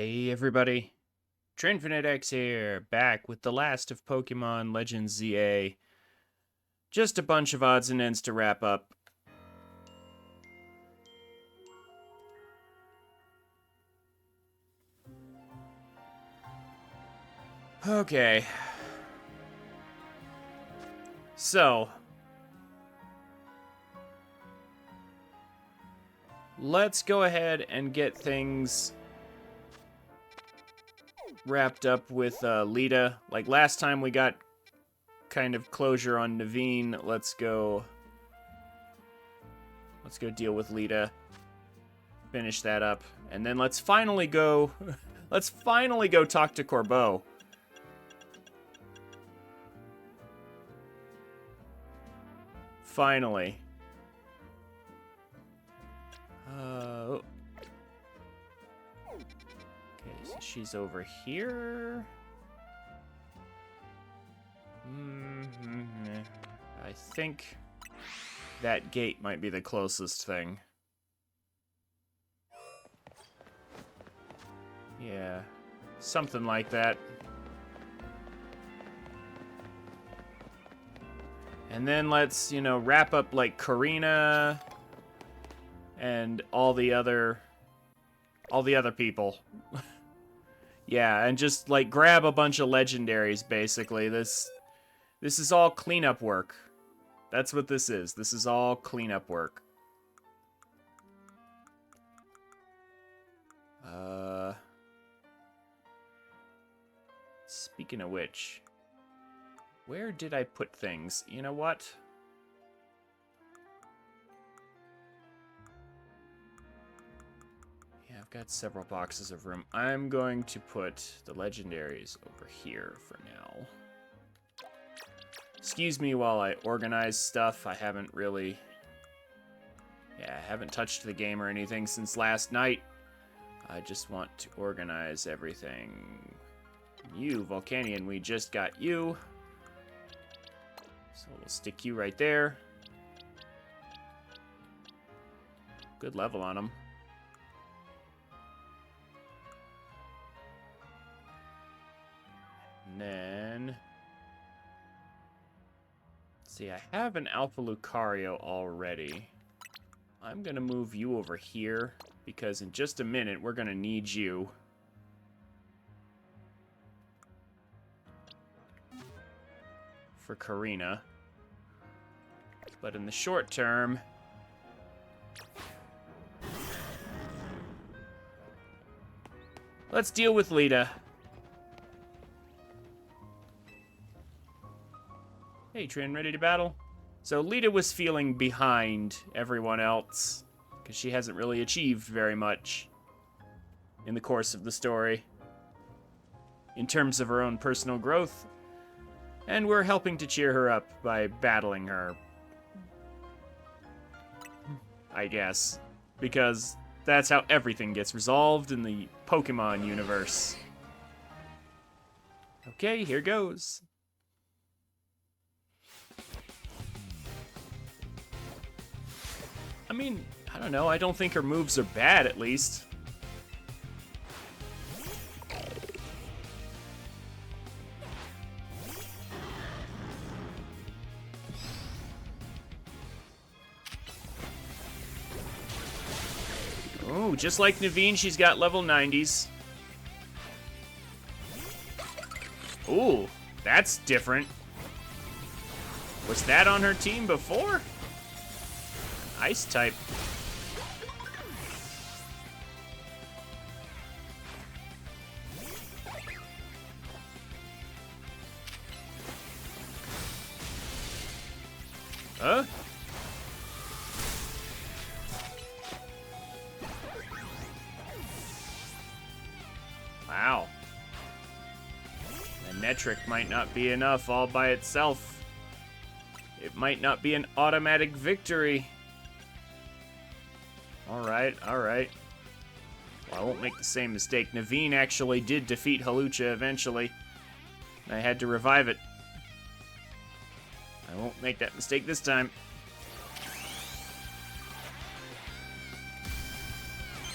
Hey everybody, TrinfiniteX here, back with the last of Pokémon Legends ZA. Just a bunch of odds and ends to wrap up. Okay. So, let's go ahead and get things wrapped up with Lita. Like last time we got kind of closure on Naveen. Let's go deal with Lita. Finish that up. And then let's finally go talk to Corbeau. Finally. Okay, so she's over here. I think that gate might be the closest thing. Yeah, something like that. And then let's, wrap up like Karina and all the other people. Yeah, and just like grab a bunch of legendaries basically. This is all cleanup work. That's what this is. This is all cleanup work. Speaking of which, where did I put things? You know what? Yeah, I've got several boxes of room. I'm going to put the legendaries over here for now. Excuse me while I organize stuff. I haven't touched the game or anything since last night. I just want to organize everything. You, Volcanion, we just got you. So we'll stick you right there. Good level on him. And then... see, I have an Alpha Lucario already. I'm gonna move you over here, because in just a minute, we're gonna need you. For Karina. But in the short term... let's deal with Lita. Hey, Trin, ready to battle? So Lita was feeling behind everyone else, because she hasn't really achieved very much in the course of the story, in terms of her own personal growth, and we're helping to cheer her up by battling her, I guess, because that's how everything gets resolved in the Pokemon universe. Okay, here goes. I mean, I don't know. I don't think her moves are bad, at least. Oh, just like Naveen, she's got level 90s. Ooh, that's different. Was that on her team before? Ice type. Huh? Wow. The Netric might not be enough all by itself. It might not be an automatic victory. Alright, alright. Well, I won't make the same mistake. Naveen actually did defeat Hawlucha eventually. I had to revive it. I won't make that mistake this time.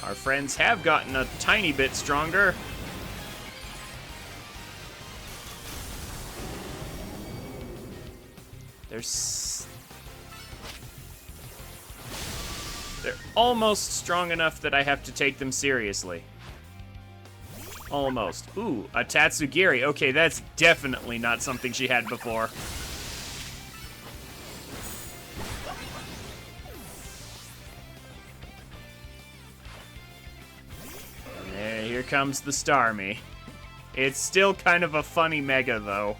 Our friends have gotten a tiny bit stronger. They're almost strong enough that I have to take them seriously. Almost. Ooh, a Tatsugiri. Okay, that's definitely not something she had before. And here comes the Starmie. It's still kind of a funny mega, though.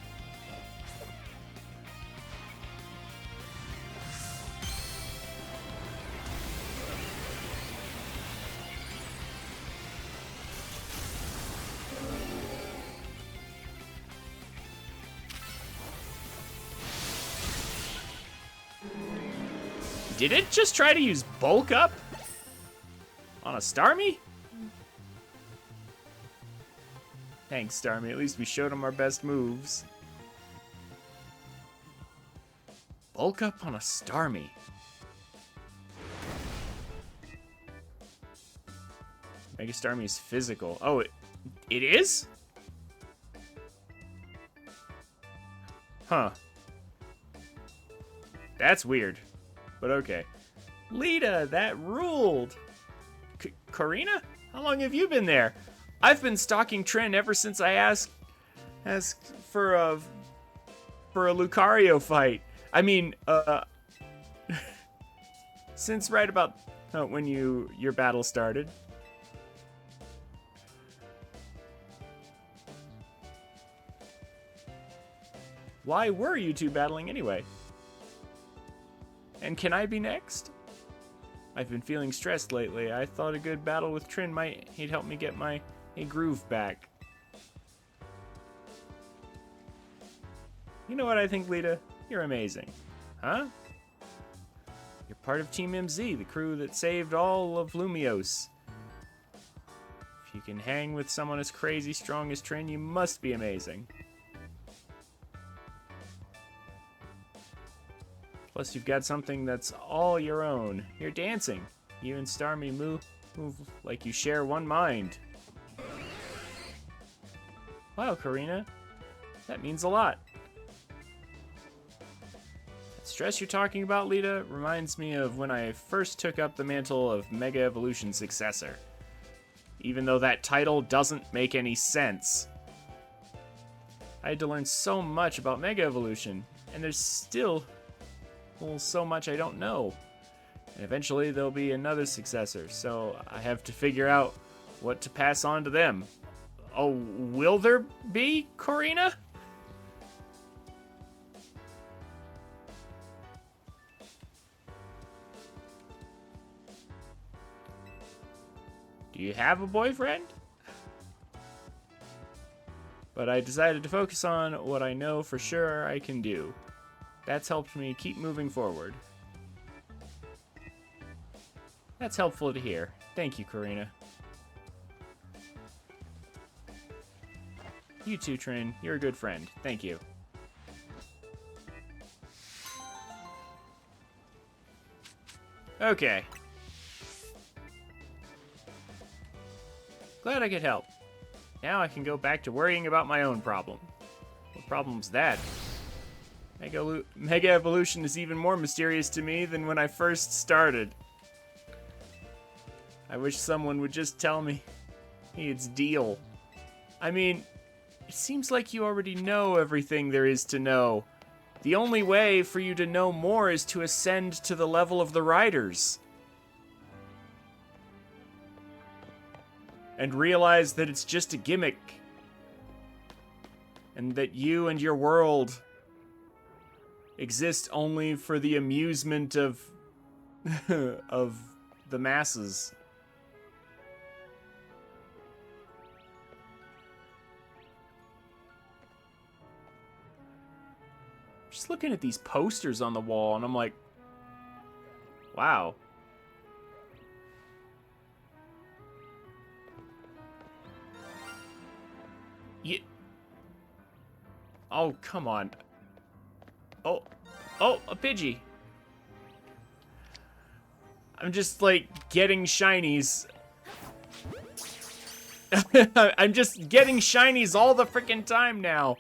Did it just try to use bulk up on a Starmie? Thanks, Starmie. At least we showed him our best moves. Bulk up on a Starmie. Mega Starmie is physical. Oh, it is? Huh. That's weird. But okay. Lita, that ruled. Karina? How long have you been there? I've been stalking Trin ever since I asked for a Lucario fight. I mean, since right about when your battle started. Why were you two battling anyway? And can I be next? I've been feeling stressed lately. I thought a good battle with Trin might help me get my groove back. You know what I think, Lita? You're amazing. Huh? You're part of Team MZ, the crew that saved all of Lumiose. If you can hang with someone as crazy strong as Trin, you must be amazing. Plus, you've got something that's all your own. You're dancing. You and Starmie move like you share one mind. Wow, Karina. That means a lot. That stress you're talking about, Lita, reminds me of when I first took up the mantle of Mega Evolution Successor. Even though that title doesn't make any sense. I had to learn so much about Mega Evolution, and there's still so much I don't know. And eventually there'll be another successor, so I have to figure out what to pass on to them. Oh, will there be, Karina? Do you have a boyfriend? But I decided to focus on what I know for sure I can do. That's helped me keep moving forward. That's helpful to hear. Thank you, Karina. You too, Trin. You're a good friend. Thank you. Okay. Glad I could help. Now I can go back to worrying about my own problem. What problem's that? Mega Evolution is even more mysterious to me than when I first started. I wish someone would just tell me. Hey, it's deal. I mean, it seems like you already know everything there is to know. The only way for you to know more is to ascend to the level of the riders. And realize that it's just a gimmick. And that you and your world exist only for the amusement of of the masses. Just looking at these posters on the wall, and I'm like, wow. Oh, come on. Oh, a Pidgey. I'm just, like, getting shinies I'm just getting shinies all the freaking time now.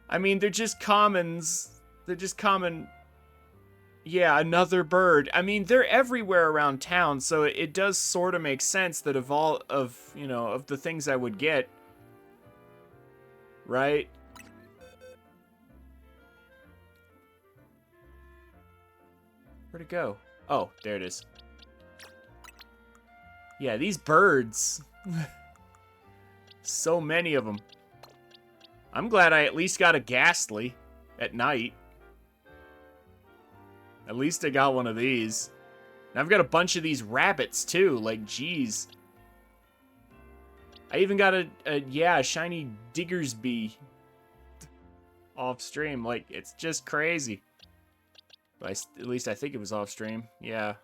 I mean, they're just commons. They're just common. Yeah, another bird. I mean, they're everywhere around town, so it does sort of make sense that of all of, you know, of the things I would get, right? Where'd it go? Oh, there it is. Yeah, these birds. So many of them. I'm glad I at least got a ghastly at night. At least I got one of these. And I've got a bunch of these rabbits too, like geez. I even got a shiny Diggersby off stream. Like, it's just crazy. But at least I think it was off stream. Yeah.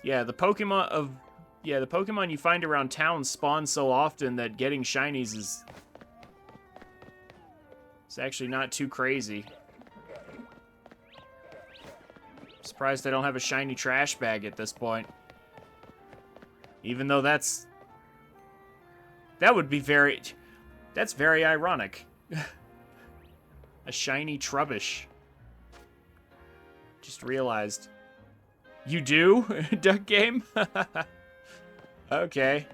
Yeah, the Pokemon you find around town spawn so often that getting shinies is actually not too crazy. Surprised I don't have a shiny trash bag at this point. Even though that's very ironic. A shiny Trubbish. Just realized. You do? Duck game? Okay.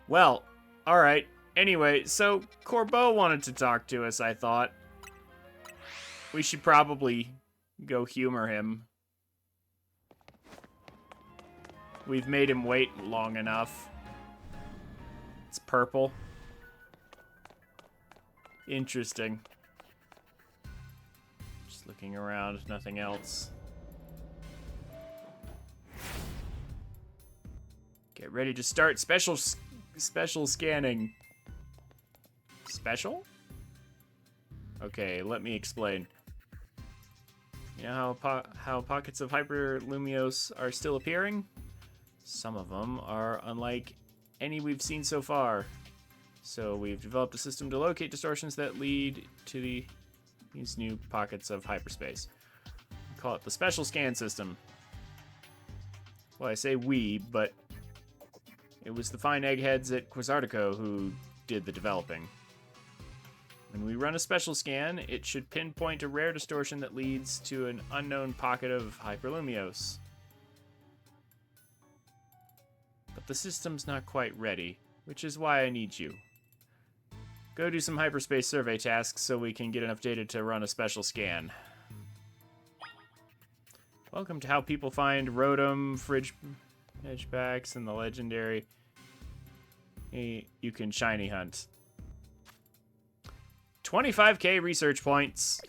Well, alright. Anyway, so Corbeau wanted to talk to us, I thought. We should probably go humor him. We've made him wait long enough. It's purple. Interesting. Just looking around, nothing else. Get ready to start special scanning. Special? Okay, let me explain. You know how pockets of Hyperlumios are still appearing? Some of them are unlike any we've seen so far. So we've developed a system to locate distortions that lead to these new pockets of hyperspace. We call it the Special Scan System. Well, I say we, but it was the fine eggheads at Quasartico who did the developing. When we run a special scan, it should pinpoint a rare distortion that leads to an unknown pocket of Hyperlumios. But the system's not quite ready, which is why I need you. Go do some hyperspace survey tasks so we can get enough data to run a special scan. Welcome to how people find Rotom, Fridge Edgebacks, and the legendary you can shiny hunt. 25k research points.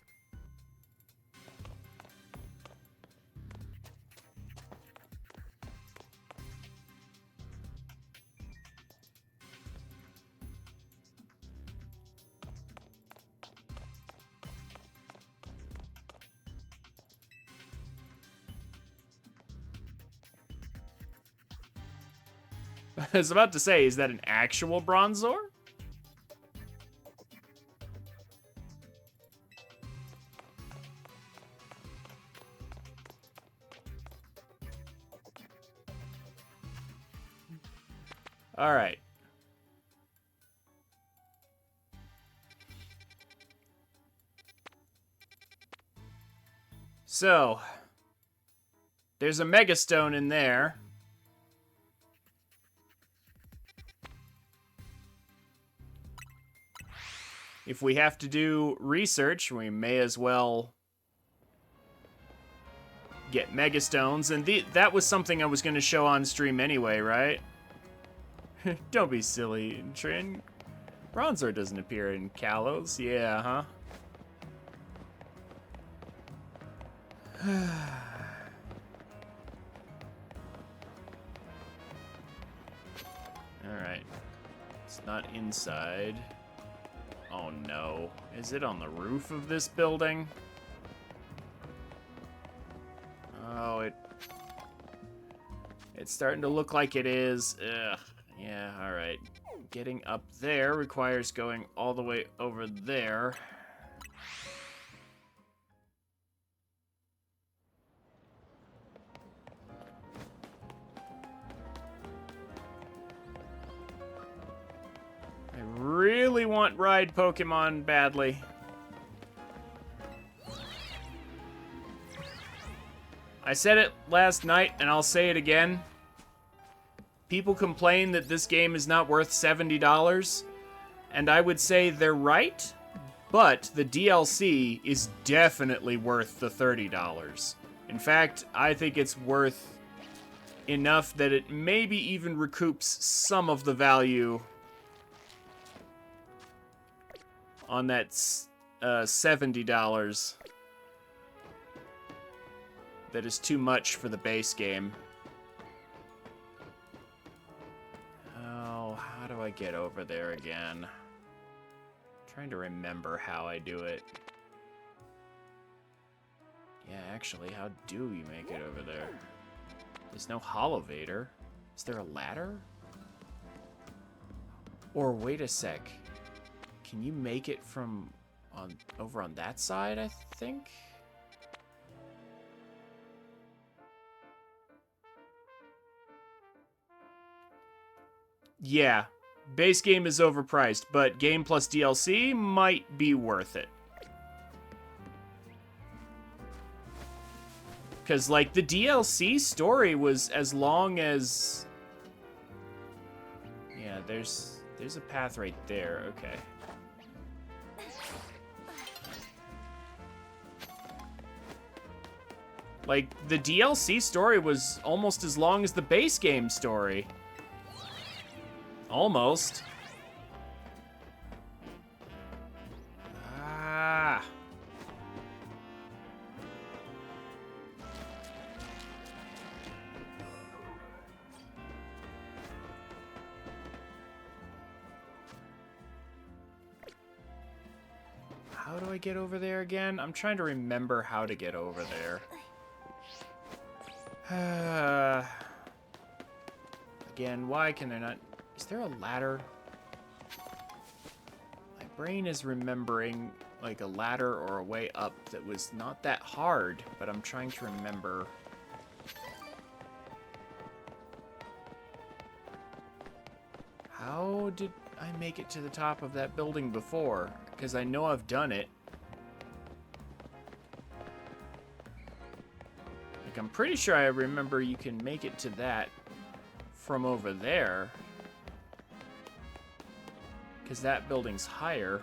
I was about to say, is that an actual Bronzor? All right. So, there's a Megastone in there. If we have to do research, we may as well get Megastones. And that was something I was going to show on stream anyway, right? Don't be silly, Trin. Bronzor doesn't appear in Kalos. Yeah, huh? Alright. It's not inside. Oh no. Is it on the roof of this building? Oh, it's starting to look like it is. Ugh. Yeah, alright. getting up there requires going all the way over there. I really want Ride Pokemon badly. I said it last night, and I'll say it again. People complain that this game is not worth $70, and I would say they're right, but the DLC is definitely worth the $30. In fact, I think it's worth enough that it maybe even recoups some of the value on that $70 that is too much for the base game. Oh, how do I get over there again? I'm trying to remember how I do it. Yeah, actually, how do you make it over there? There's no Holovator. Is there a ladder? Or wait a sec. Can you make it from over on that side, I think? Yeah, base game is overpriced, but game plus DLC might be worth it. Because, like, the DLC story was as long as... Yeah, there's a path right there, okay. Like, the DLC story was almost as long as the base game story. Almost. Ah. How do I get over there again? I'm trying to remember how to get over there. Again, why can there not... Is there a ladder? My brain is remembering like a ladder or a way up that was not that hard, but I'm trying to remember. How did I make it to the top of that building before? Because I know I've done it. Like, I'm pretty sure I remember you can make it to that from over there. Because that building's higher.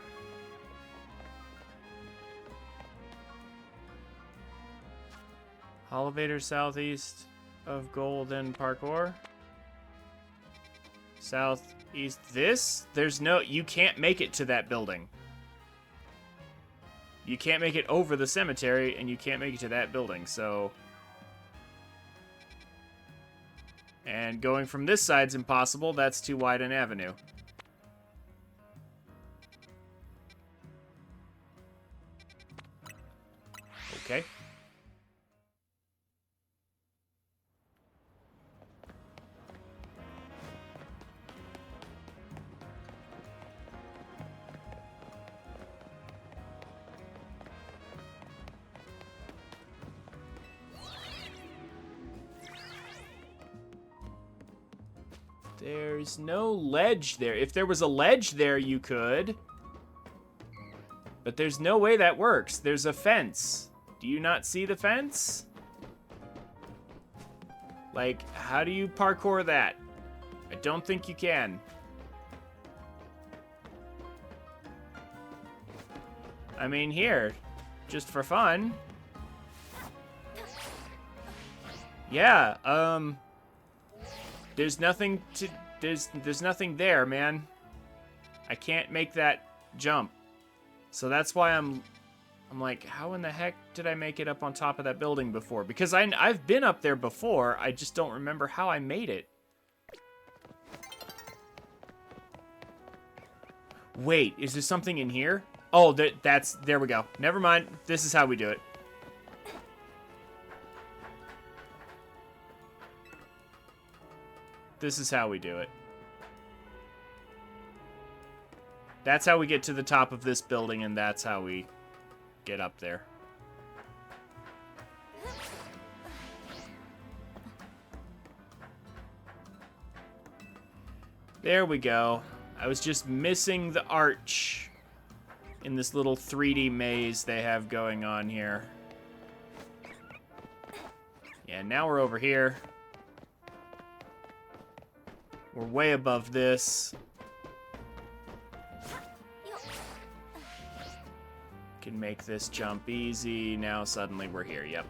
Elevator southeast of Golden Parkour. Southeast. This? There's no... You can't make it to that building. You can't make it over the cemetery, and you can't make it to that building, so... And going from this side's impossible. That's too wide an avenue. Okay. There's no ledge there. If there was a ledge there, you could. But there's no way that works. There's a fence. Do you not see the fence? Like, how do you parkour that? I don't think you can. I mean, here, just for fun. Yeah, there's nothing to, there's nothing there, man. I can't make that jump. So that's why I'm like, how in the heck did I make it up on top of that building before? Because I've been up there before, I just don't remember how I made it. Wait, is there something in here? Oh, there we go. Never mind, this is how we do it. This is how we do it. That's how we get to the top of this building, and that's how we get up there. There we go. I was just missing the arch in this little 3D maze they have going on here. Yeah, now we're over here. We're way above this. Can make this jump easy. Now suddenly we're here, yep.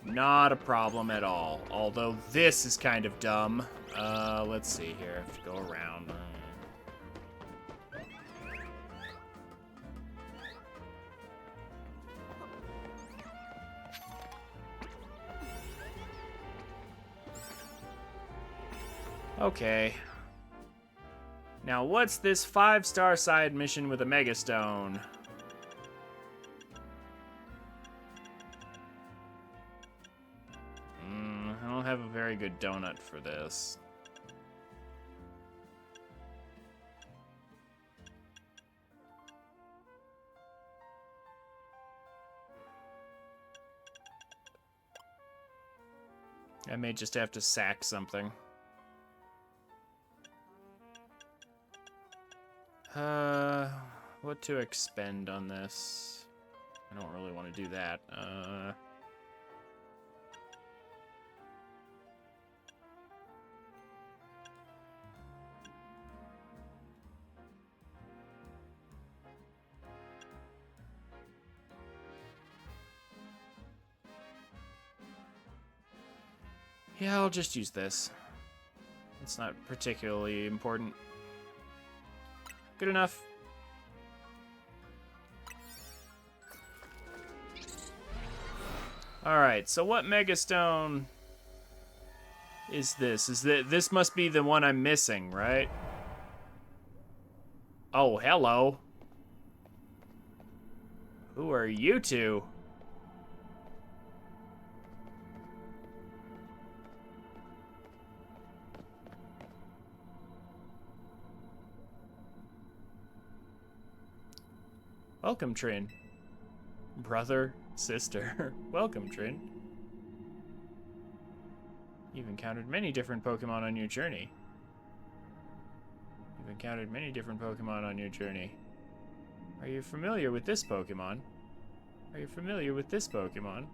Not a problem at all. Although this is kind of dumb. Let's see here. I have to go around. Okay. Now, what's this 5-star side mission with a Megastone? I don't have a very good donut for this. I may just have to sack something. What to expend on this? I don't really want to do that. Yeah, I'll just use this. It's not particularly important. Good enough. Alright, so what Megastone is this? This must be the one I'm missing, right? Oh, hello. Who are you two? Welcome, Trin. Brother, sister. Welcome, Trin. You've encountered many different Pokemon on your journey. You've encountered many different Pokemon on your journey. Are you familiar with this Pokemon? Are you familiar with this Pokemon?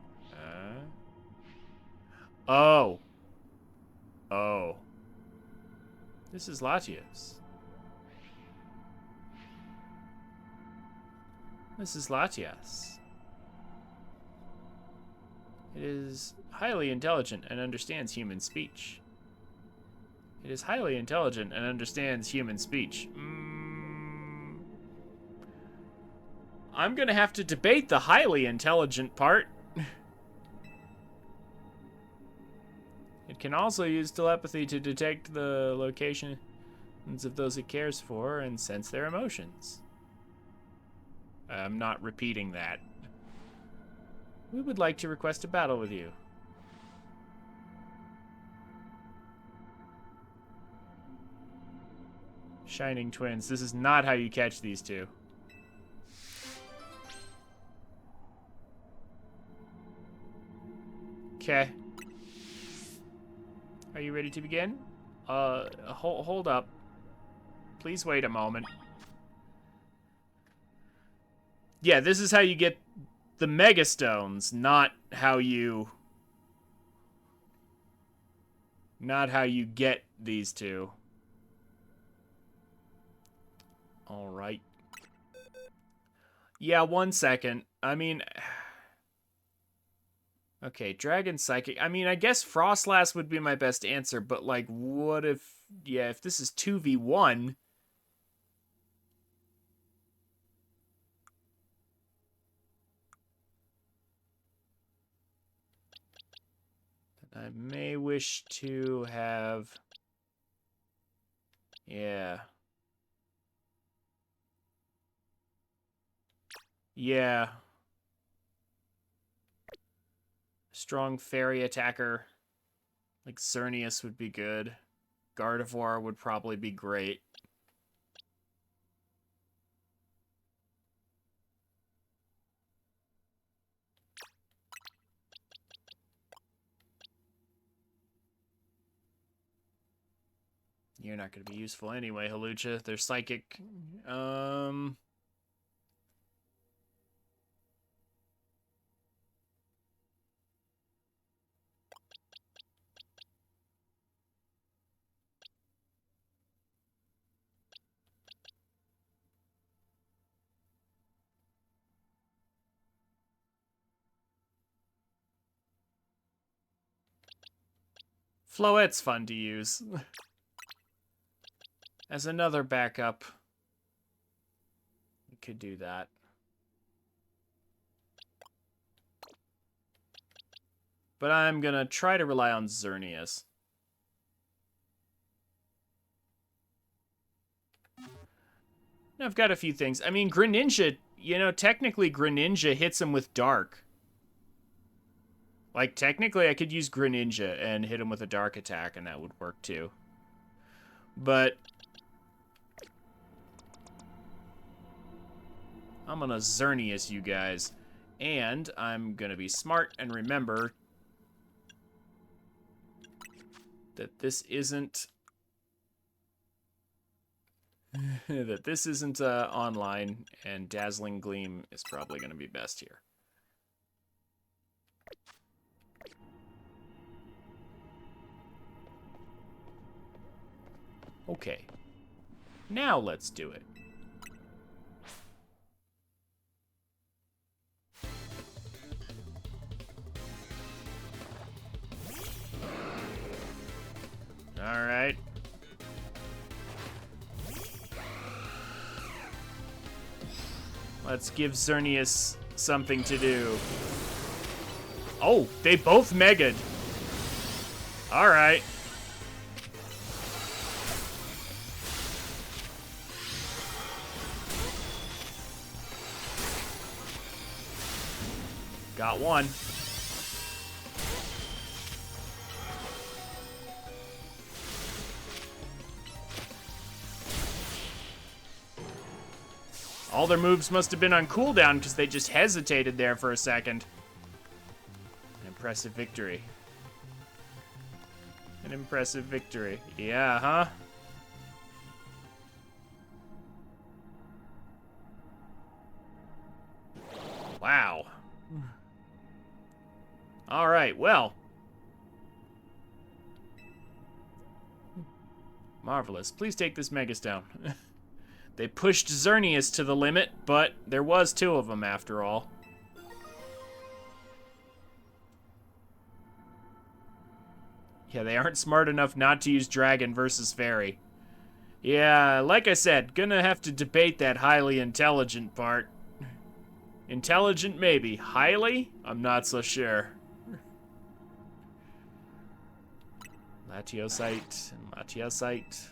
Oh. Oh. This is Latios. This is Latias. It is highly intelligent and understands human speech. It is highly intelligent and understands human speech. I'm gonna have to debate the highly intelligent part. It can also use telepathy to detect the locations of those it cares for and sense their emotions. I'm not repeating that. We would like to request a battle with you. Shining Twins. This is not how you catch these two. Okay. Are you ready to begin? Hold up. Please wait a moment. Yeah, this is how you get the Megastones, not how you get these two. All right. Yeah, 1 second. I mean, okay, Dragon Psychic. I mean, I guess Frostlass would be my best answer, but like, what if, yeah, if this is 2v1, I may wish to have... Yeah. Yeah. Strong fairy attacker. Like Xerneas would be good. Gardevoir would probably be great. You're not going to be useful anyway, Halucha. They're psychic. Floette's fun to use. As another backup. We could do that. But I'm gonna try to rely on Xerneas. I've got a few things. I mean, Greninja, you know, technically Greninja hits him with Dark. Like, technically I could use Greninja and hit him with a Dark attack, and that would work too. But I'm gonna Xerneas you guys. And I'm gonna be smart and remember that this isn't... that this isn't online, and Dazzling Gleam is probably gonna be best here. Okay. Now let's do it. Alright. Let's give Xerneas something to do. Oh, they both mega'd. Alright. Got one. All their moves must have been on cooldown because they just hesitated there for a second. An impressive victory. An impressive victory. Yeah, huh? Wow. Alright, well. Marvelous. Please take this Megastone. They pushed Xerneas to the limit, but there was two of them after all. Yeah, they aren't smart enough not to use Dragon versus Fairy. Yeah, like I said, gonna have to debate that highly intelligent part. Intelligent, maybe. Highly? I'm not so sure. Latiosite and Latiosite.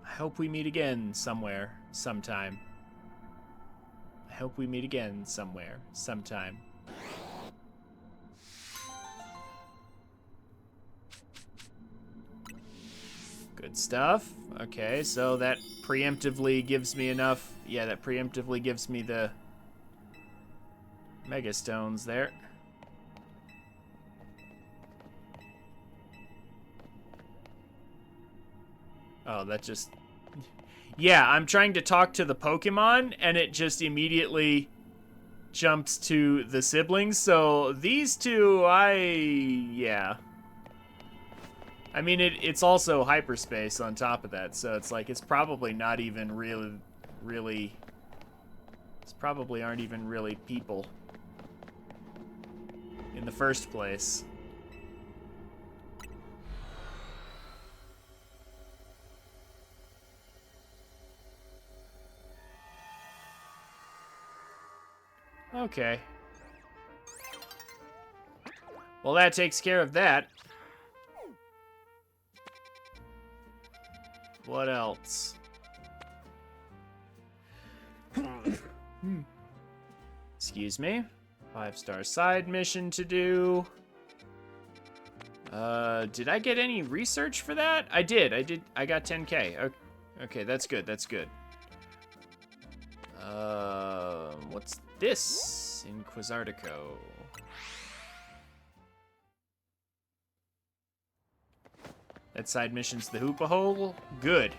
I hope we meet again somewhere, sometime. I hope we meet again somewhere, sometime. Good stuff. Okay, so that preemptively gives me enough. Yeah, that preemptively gives me the Mega Stones there. Oh, that just... Yeah, I'm trying to talk to the Pokemon, and it just immediately jumps to the siblings. So these two, yeah. I mean, it's also hyperspace on top of that, so it's like, it's probably not even really... It's probably aren't even really people in the first place. Okay. Well, that takes care of that. What else? Excuse me. 5-star side mission to do. Did I get any research for that? I did. I got 10K. Okay, that's good. That's good. What's this in Quizartico? That side mission's the Hoopa Hole? Good.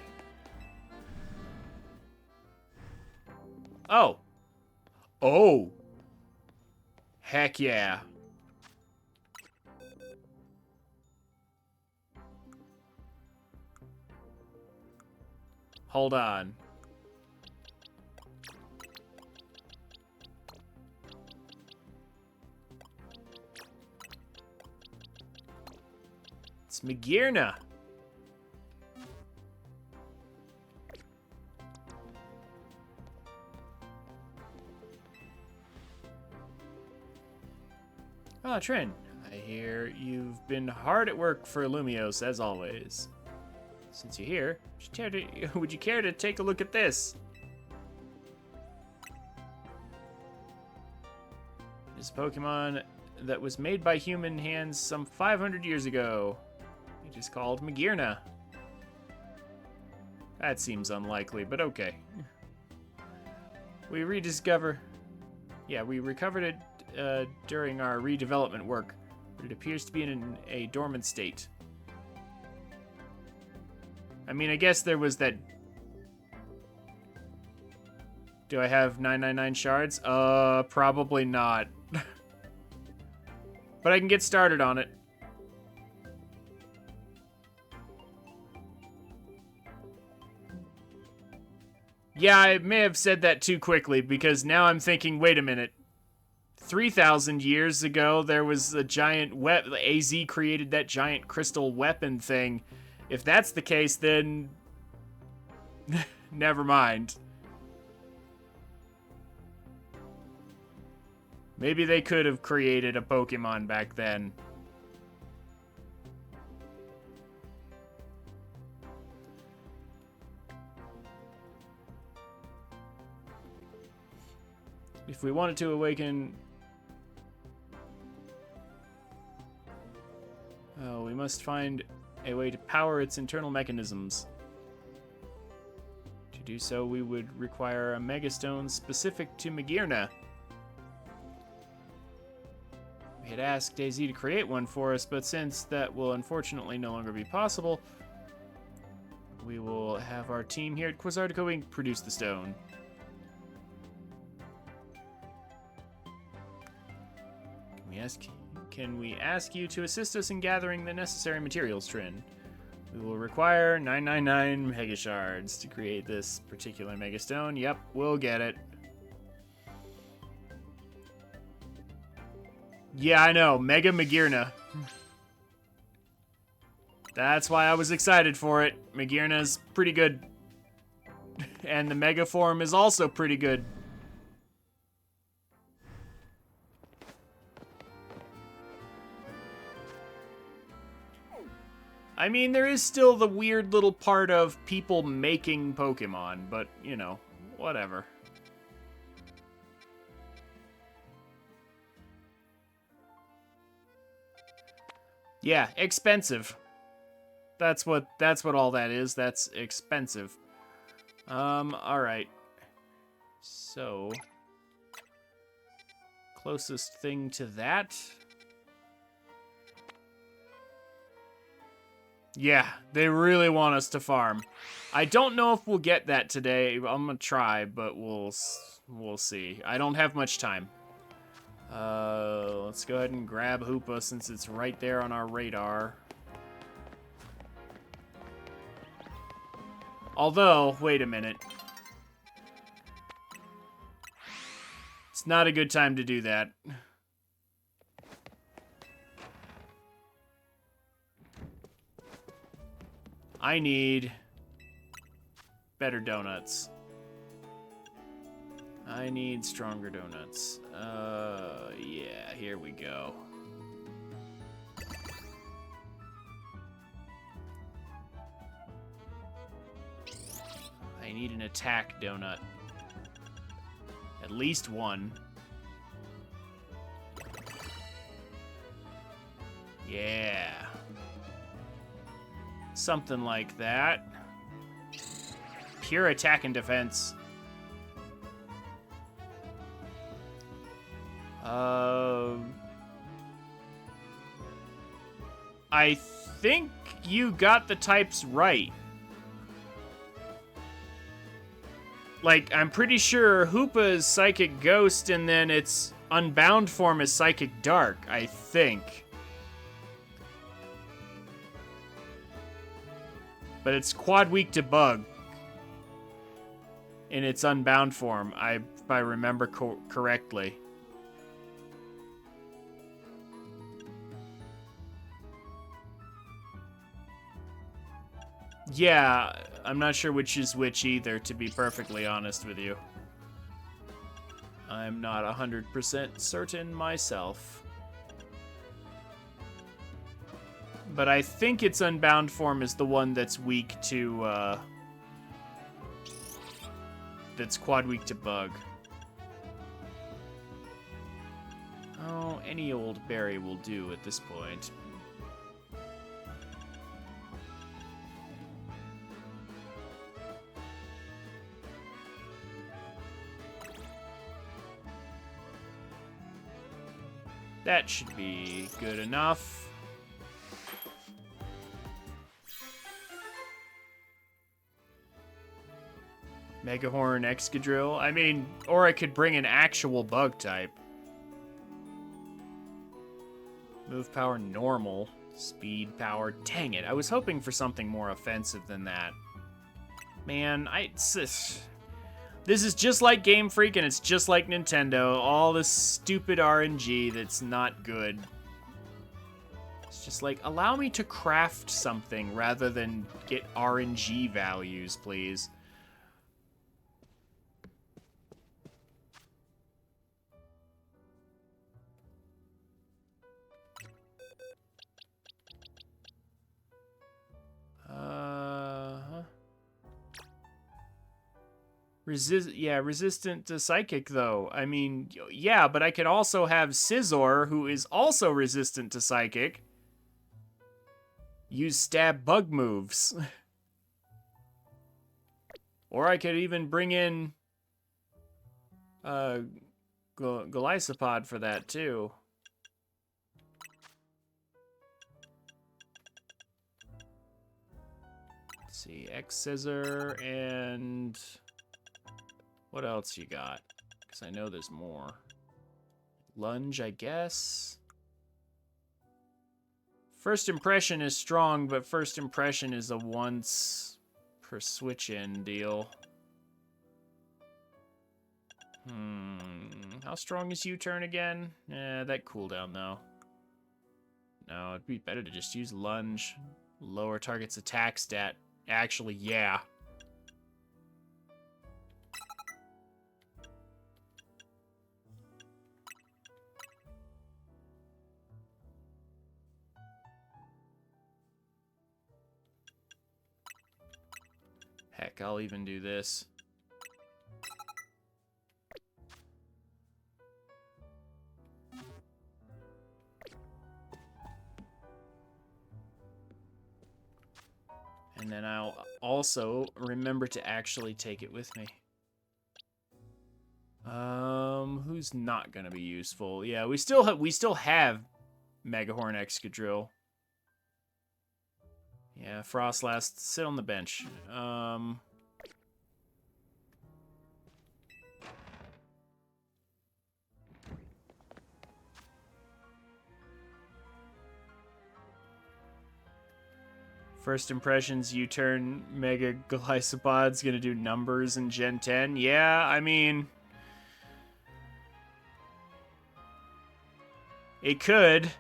Oh. Oh. Heck yeah. Hold on. It's Magearna. Ah, Trin, I hear you've been hard at work for Lumios, as always. Since you're here, would you care to take a look at this? This Pokemon that was made by human hands some 500 years ago. It is called Magearna. That seems unlikely, but okay. We recovered it during our redevelopment work, but it appears to be in a dormant state. I mean, I guess there was that... Do I have 999 shards? Probably not. But I can get started on it. Yeah, I may have said that too quickly, because now I'm thinking, wait a minute. 3,000 years ago, there was a giant AZ created that giant crystal weapon thing. If that's the case, then... never mind. Maybe they could have created a Pokemon back then. If we wanted to awaken... Oh, we must find a way to power its internal mechanisms. To do so, we would require a Megastone specific to Magearna. We had asked DayZ to create one for us, but since that will unfortunately no longer be possible, we will have our team here at Quizartico Inc. produce the stone. Can we ask you to assist us in gathering the necessary materials, Trin? We will require 999 Mega Shards to create this particular Mega Stone. Yep, we'll get it. Yeah, I know. Mega Magearna. That's why I was excited for it. Magearna's pretty good. And the Mega form is also pretty good. I mean, there is still the weird little part of people making Pokemon, but, you know, whatever. Yeah, expensive. That's what all that is. That's expensive. Alright. So, closest thing to that... Yeah, they really want us to farm. I don't know if we'll get that today. I'm gonna try, but we'll see. I don't have much time. Let's go ahead and grab Hoopa since it's right there on our radar. Although, wait a minute. It's not a good time to do that. I need better donuts. I need stronger donuts. Yeah, here we go. I need an attack donut. At least one. Yeah. Something like that. Pure attack and defense. I think you got the types right. Like, I'm pretty sure Hoopa is Psychic Ghost, and then its Unbound form is Psychic Dark, I think. But it's quad weak to Bug in its Unbound form, if I remember correctly. Yeah, I'm not sure which is which either, to be perfectly honest with you. I'm not 100% certain myself. But I think its Unbound form is the one that's weak to, that's quad weak to Bug. Oh, any old berry will do at this point. That should be good enough. Megahorn Excadrill. I mean, or I could bring an actual bug type. Move power normal. Speed power. Dang it, I was hoping for something more offensive than that. Man, this is just like Game Freak, and it's just like Nintendo. All this stupid RNG that's not good. It's just like, allow me to craft something rather than get RNG values, please. Resistant to Psychic, though. I mean, yeah, but I could also have Scizor, who is also resistant to Psychic, use Stab Bug moves. Or I could even bring in Golisopod for that, too. Let's see, X-Scissor and... what else you got? Because I know there's more. Lunge, I guess. First Impression is strong, but First Impression is a once per switch-in deal. How strong is U-Turn again? That cooldown, though. No, it'd be better to just use Lunge. Lower target's attack stat. Actually, yeah. Heck, I'll even do this. And then I'll also remember to actually take it with me. Who's not gonna be useful? Yeah, we still have Megahorn Excadrill. Yeah, Frostlast, sit on the bench. First Impressions, U-Turn, Mega Glycopod's gonna do numbers in Gen 10. Yeah, I mean... it could.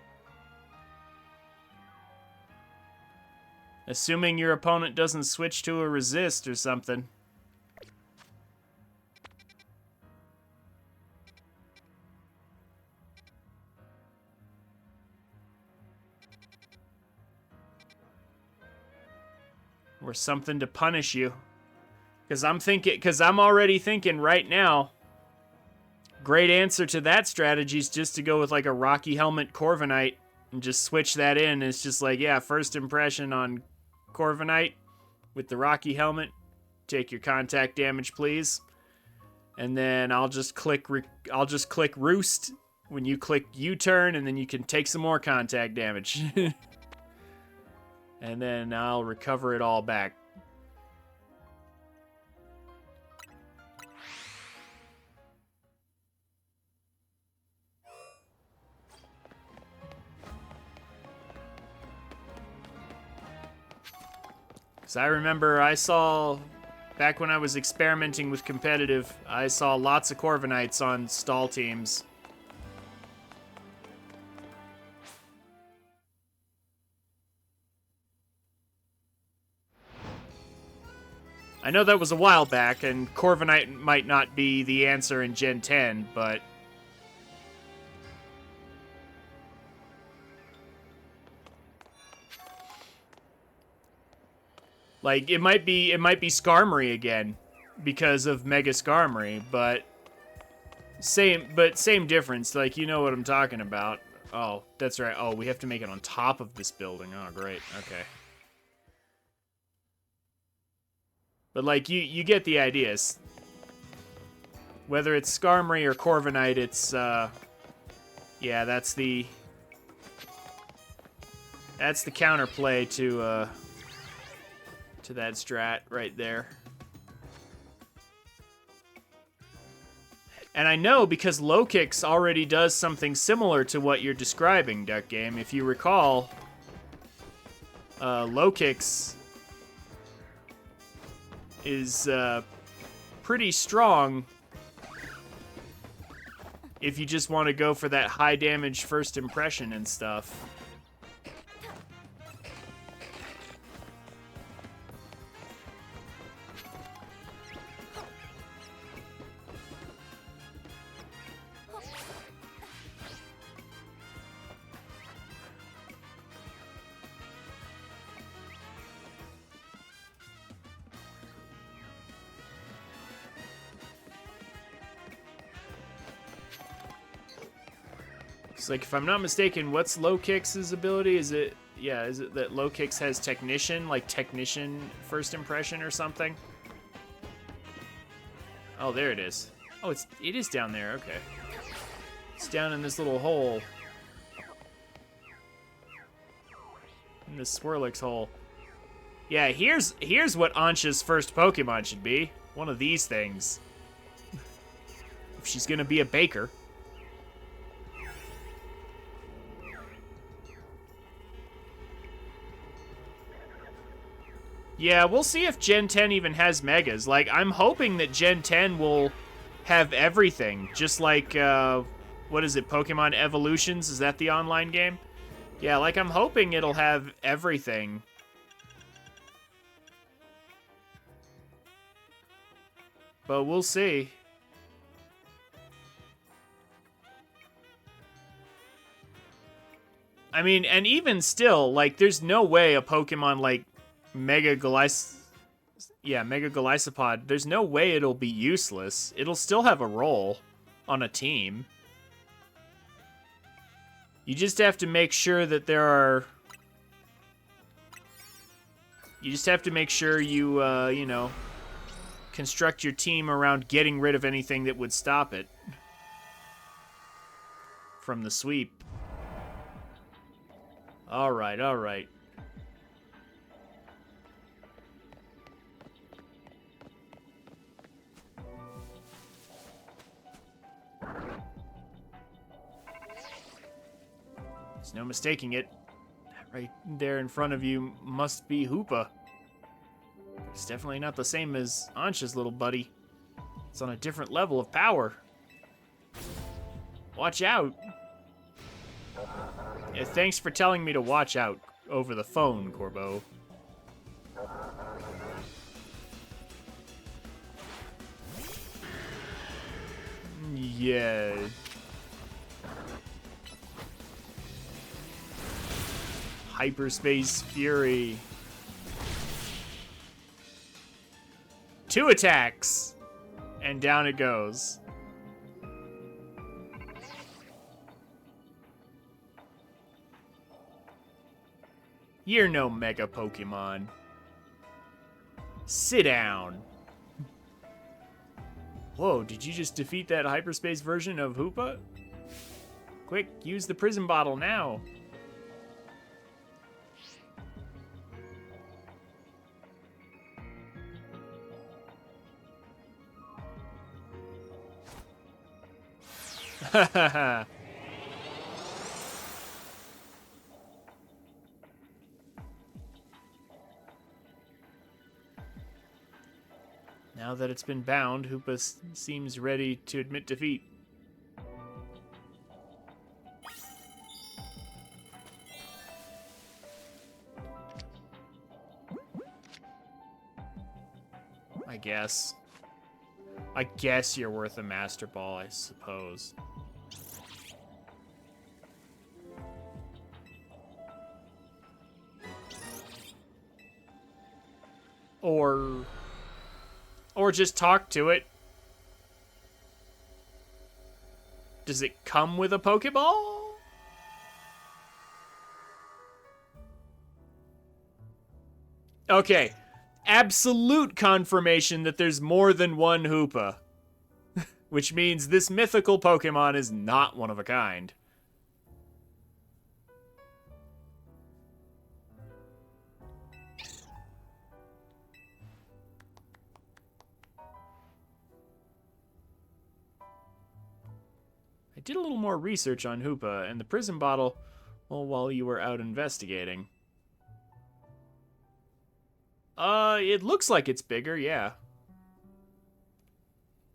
Assuming your opponent doesn't switch to a resist or something. Or something to punish you. Because I'm already thinking right now, great answer to that strategy is just to go with like a Rocky Helmet Corviknight and just switch that in. It's just like, yeah, First Impression on Corviknight with the Rocky helmet. Take your contact damage, please. And then I'll just click Roost when you click U-turn, and then you can take some more contact damage. And then I'll recover it all back. Because I remember I saw, back when I was experimenting with competitive, I saw lots of Corviknights on stall teams. I know that was a while back, and Corviknight might not be the answer in Gen 10, but... like, it might be Skarmory again, because of Mega Skarmory, but... Same difference, like, you know what I'm talking about. Oh, that's right. Oh, we have to make it on top of this building. Oh, great. Okay. But, like, you get the ideas. Whether it's Skarmory or Corviknight, it's, yeah, that's the counterplay to that strat right there. And I know because Low Kicks already does something similar to what you're describing, Duck Game. If you recall, Low Kicks is pretty strong if you just want to go for that high damage first impression and stuff. Like, if I'm not mistaken, what's Low Kicks' ability? Is it that Low Kicks has Technician, like Technician first impression or something? Oh, there it is. Oh, it is down there. Okay, it's down in this little hole, in this Swirlix hole. Yeah, here's what Ansha's first Pokemon should be. One of these things. If she's gonna be a baker. Yeah, we'll see if Gen 10 even has Megas. Like, I'm hoping that Gen 10 will have everything. Just like, what is it, Pokemon Evolutions? Is that the online game? Yeah, like, I'm hoping it'll have everything. But we'll see. I mean, and even still, like, there's no way a Pokemon like Mega Golisopod, there's no way it'll be useless. It'll still have a role on a team. You just have to make sure that there are... You just have to make sure you, you know, construct your team around getting rid of anything that would stop it from the sweep. Alright, alright. There's no mistaking it. Right there in front of you must be Hoopa. It's definitely not the same as Ansha's little buddy. It's on a different level of power. Watch out. Yeah, thanks for telling me to watch out over the phone, Corbo. Yeah. Hyperspace Fury. 2 attacks. And down it goes. You're no Mega Pokemon. Sit down. Whoa, did you just defeat that hyperspace version of Hoopa? Quick, use the prison bottle now. Hahaha. Now that it's been bound, Hoopa seems ready to admit defeat. I guess you're worth a Master Ball, I suppose. Or just talk to it. Does it come with a Pokeball? Okay. Absolute confirmation that there's more than one Hoopa. Which means this mythical Pokemon is not one of a kind. I did a little more research on Hoopa and the prison bottle while you were out investigating. It looks like it's bigger, yeah.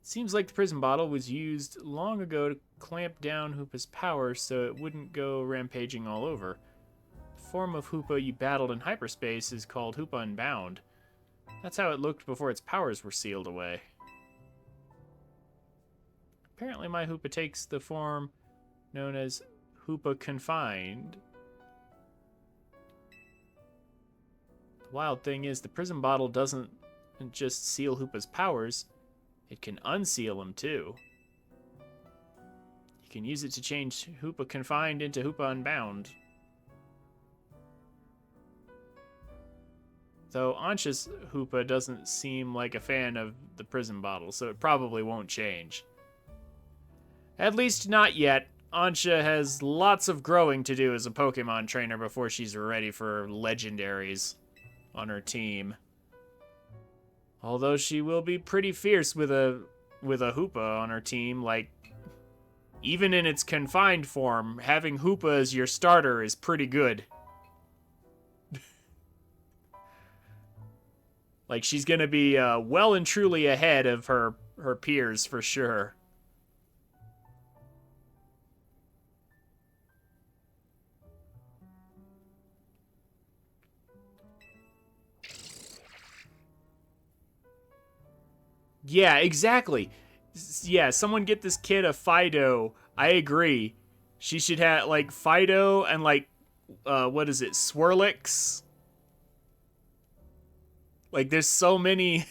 Seems like the prison bottle was used long ago to clamp down Hoopa's power so it wouldn't go rampaging all over. The form of Hoopa you battled in hyperspace is called Hoopa Unbound. That's how it looked before its powers were sealed away. Apparently my Hoopa takes the form known as Hoopa Confined. The wild thing is the prison bottle doesn't just seal Hoopa's powers, it can unseal them too. You can use it to change Hoopa Confined into Hoopa Unbound. Though Ansha's Hoopa doesn't seem like a fan of the prison bottle, so it probably won't change. At least not yet. Ansha has lots of growing to do as a Pokemon trainer before she's ready for legendaries on her team. Although she will be pretty fierce with a Hoopa on her team, like, even in its confined form, having Hoopa as your starter is pretty good. Like, she's gonna be well and truly ahead of her peers for sure. Yeah, exactly. Yeah, someone get this kid a Fido. I agree. She should have, like, Fido and, like, what is it, Swirlix? Like, there's so many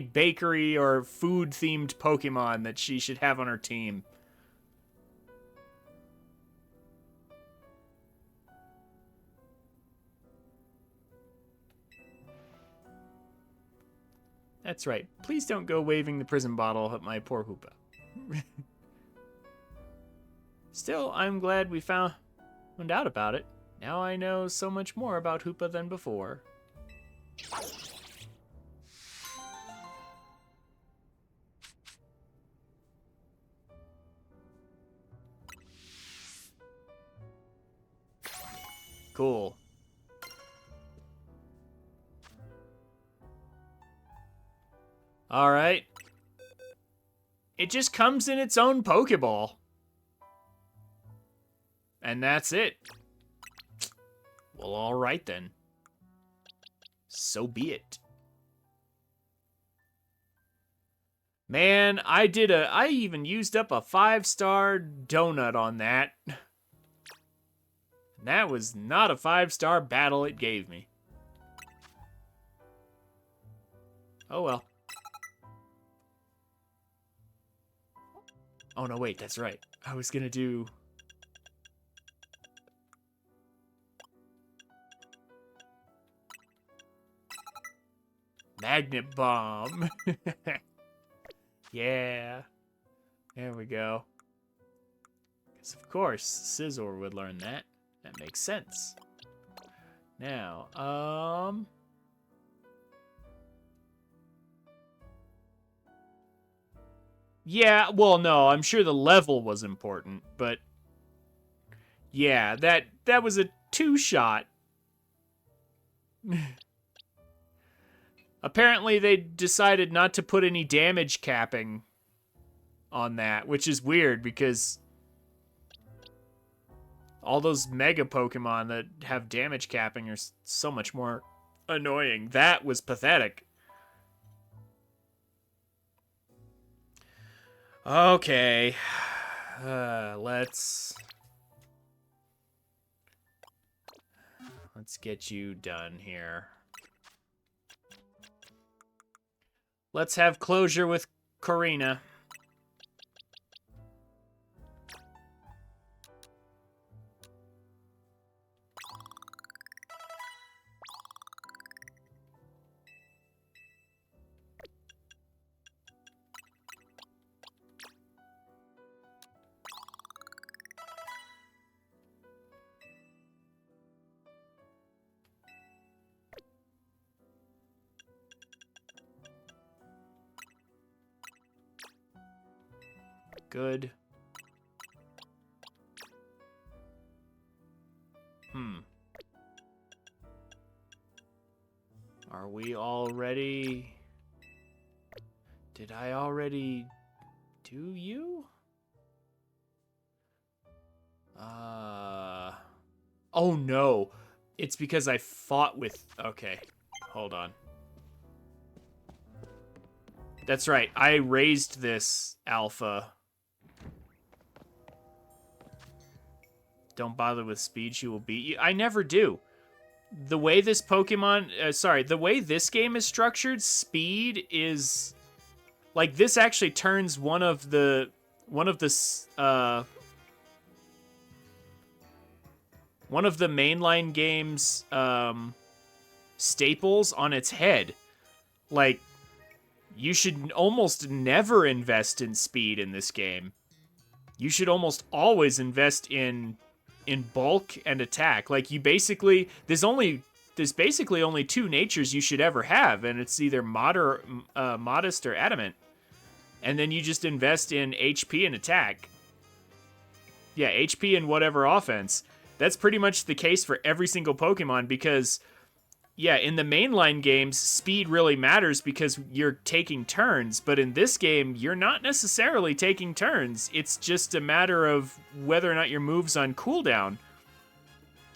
bakery or food-themed Pokemon that she should have on her team. That's right. Please don't go waving the prison bottle at my poor Hoopa. Still, I'm glad we found out about it. Now I know so much more about Hoopa than before. Cool. Alright. It just comes in its own Pokeball. And that's it. Well, alright then. So be it. Man, I even used up a 5-star donut on that. That was not a 5-star battle it gave me. Oh well. Oh no, wait, that's right. I was gonna do... Magnet bomb. Yeah. There we go. Because of course, Scizor would learn that. That makes sense. Now, yeah, well, no, I'm sure the level was important, but yeah, that was a 2-shot. Apparently, they decided not to put any damage capping on that, which is weird because all those Mega Pokemon that have damage capping are so much more annoying. That was pathetic. Okay. Let's get you done here. Let's have closure with Karina. Good. Are we all ready? Did I already do you? Oh no. It's because I fought with... Okay, hold on. That's right, I raised this alpha. Don't bother with speed, she will beat you. I never do. The way this Pokemon... the way this game is structured, speed is... Like, this actually turns one of the mainline game's staples on its head. Like, you should almost never invest in speed in this game. You should almost always invest in bulk and attack. Like, you basically... There's basically only 2 natures you should ever have, and it's either modest or adamant. And then you just invest in HP and attack. Yeah, HP and whatever offense. That's pretty much the case for every single Pokemon because, yeah, in the mainline games, speed really matters because you're taking turns. But in this game, you're not necessarily taking turns. It's just a matter of whether or not your move's on cooldown.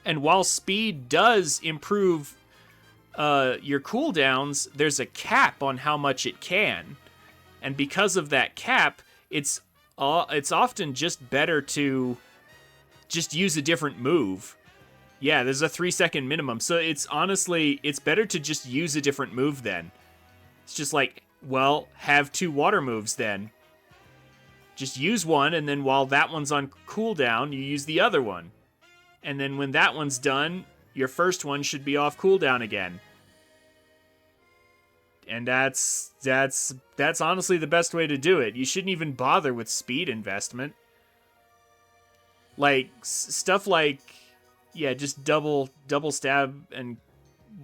And while speed does improve your cooldowns, there's a cap on how much it can. And because of that cap, it's often just better to just use a different move. Yeah, there's a 3-second minimum. So it's better to just use a different move then. It's just like, well, have 2 water moves then. Just use one, and then while that one's on cooldown, you use the other one. And then when that one's done, your first one should be off cooldown again. And that's honestly the best way to do it. You shouldn't even bother with speed investment. Like, stuff like, yeah, just double stab and,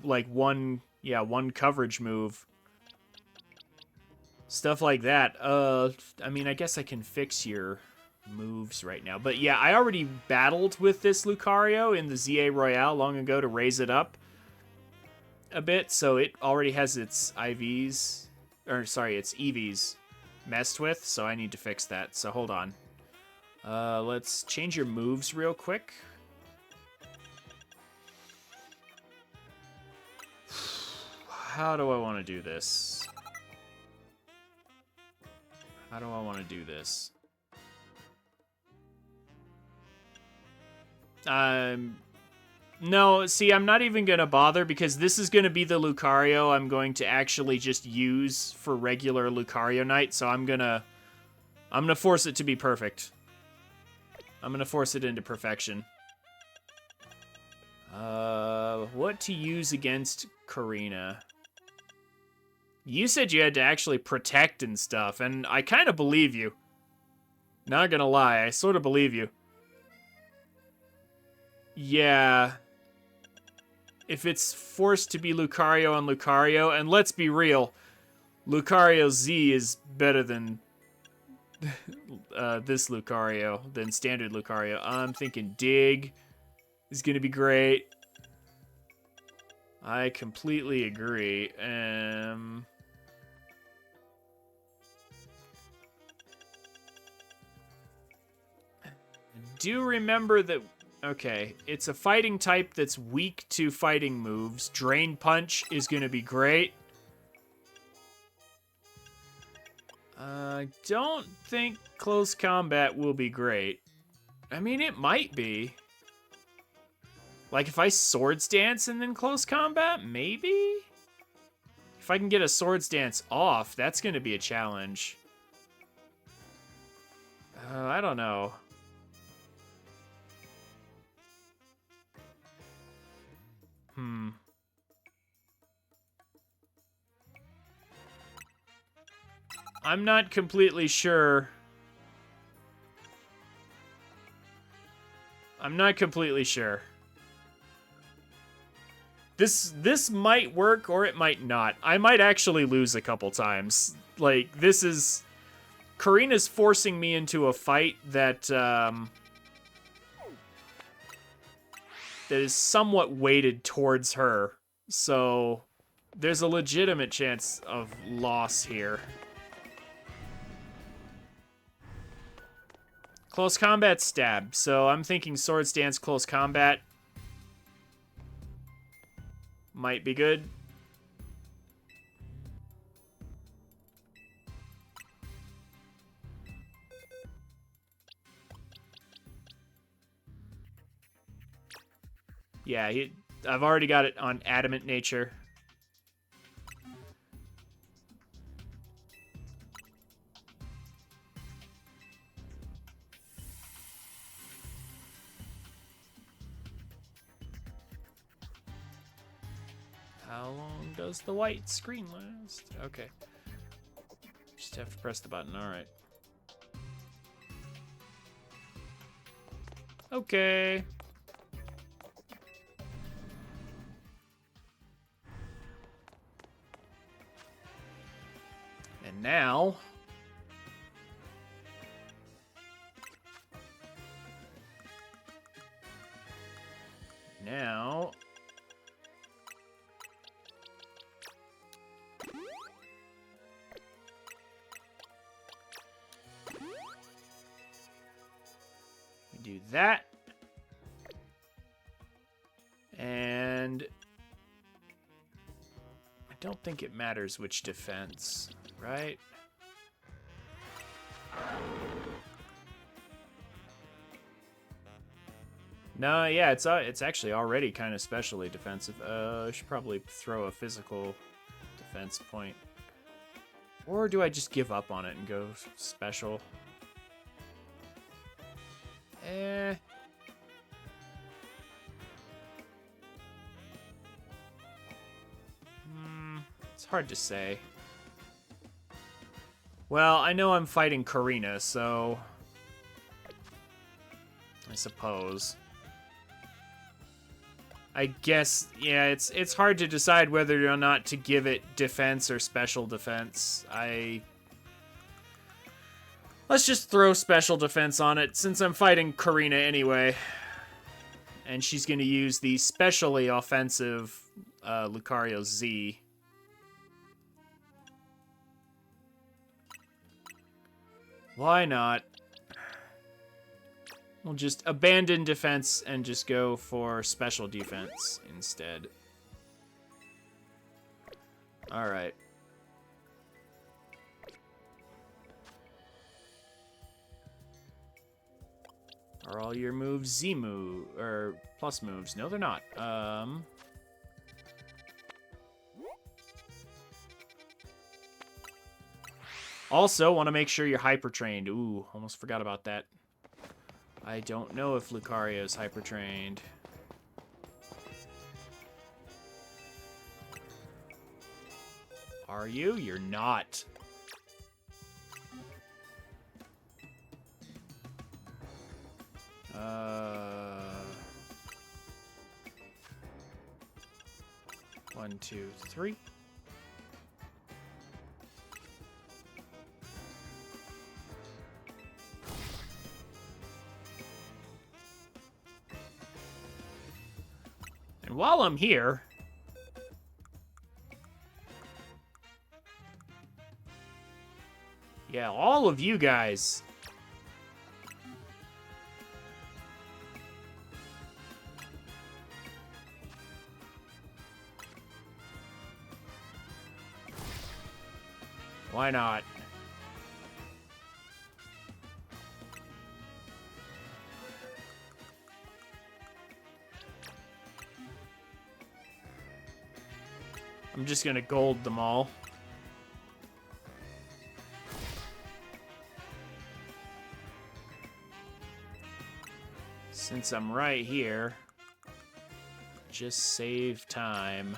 like, one coverage move. Stuff like that. I mean, I guess I can fix your moves right now. But yeah, I already battled with this Lucario in the ZA Royale long ago to raise it up a bit, so it already has its its EVs messed with, so I need to fix that. So hold on. Let's change your moves real quick. How do I want to do this? How do I want to do this? No, see, I'm not even going to bother because this is going to be the Lucario I'm going to actually just use for regular Lucario night, so I'm going to force it to be perfect. I'm going to force it into perfection. What to use against Karina? You said you had to actually protect and stuff, and I kind of believe you. Not gonna lie, I sort of believe you. Yeah. If it's forced to be Lucario and Lucario, and let's be real, Lucario Z is better than this Lucario, than standard Lucario. I'm thinking Dig is gonna be great. I completely agree. Do remember that... Okay, it's a fighting type that's weak to fighting moves. Drain Punch is going to be great. I don't think Close Combat will be great. I mean, it might be. Like, if I Swords Dance and then Close Combat, maybe? If I can get a Swords Dance off, that's going to be a challenge. I don't know. I'm not completely sure. I'm not completely sure. This might work or it might not. I might actually lose a couple times. Like, this is... Karina's forcing me into a fight that, that is somewhat weighted towards her. So, there's a legitimate chance of loss here. Close combat stab. So, I'm thinking Swords Dance Close Combat might be good. Yeah, I've already got it on Adamant Nature. How long does the white screen last? Okay. Just have to press the button. All right. Okay. And now... do that. And I don't think it matters which defense, right? No, yeah, it's actually already kind of specially defensive. I should probably throw a physical defense point. Or do I just give up on it and go special? It's hard to say. Well, I know I'm fighting Karina, so... I suppose. I guess, yeah, it's hard to decide whether or not to give it defense or special defense. Let's just throw special defense on it, since I'm fighting Karina anyway. And she's going to use the specially offensive Lucario Z. Why not? We'll just abandon defense and just go for special defense instead. Alright. Are all your moves Z move or plus moves? No, they're not. Also, want to make sure you're hyper trained. Ooh, almost forgot about that. I don't know if Lucario is hyper trained. Are you? You're not. One, two, three. And while I'm here, yeah, all of you guys. Why not? I'm just gonna gold them all. Since I'm right here, just save time.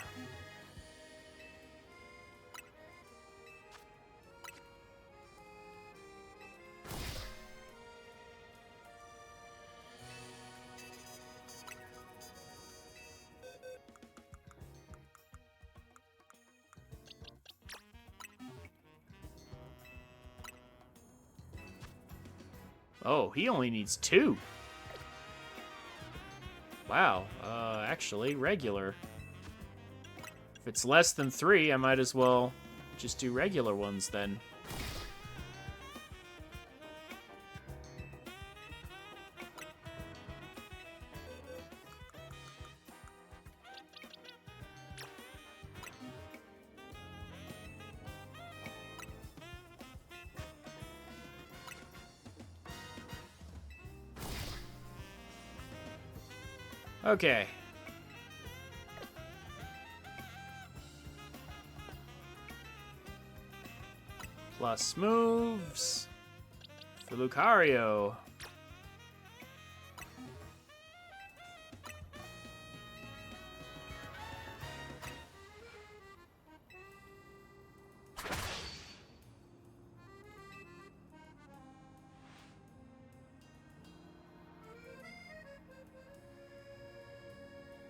Oh, he only needs 2. Wow, actually, regular. If it's less than 3, I might as well just do regular ones then. Okay. Plus moves for Lucario.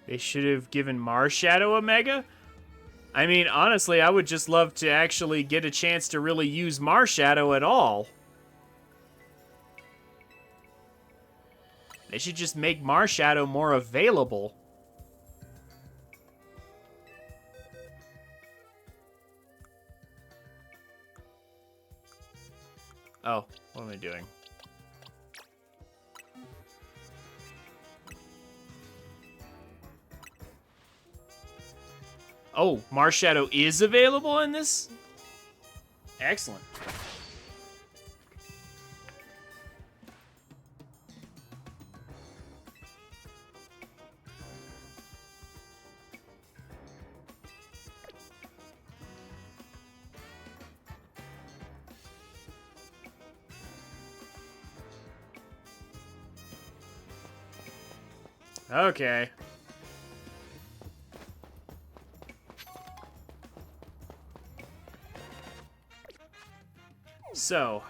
They should have given Marshadow a Mega? I mean, honestly, I would just love to actually get a chance to really use Marshadow at all. They should just make Marshadow more available. Oh, what am I doing? Oh, Marshadow is available in this? Excellent. Okay. So.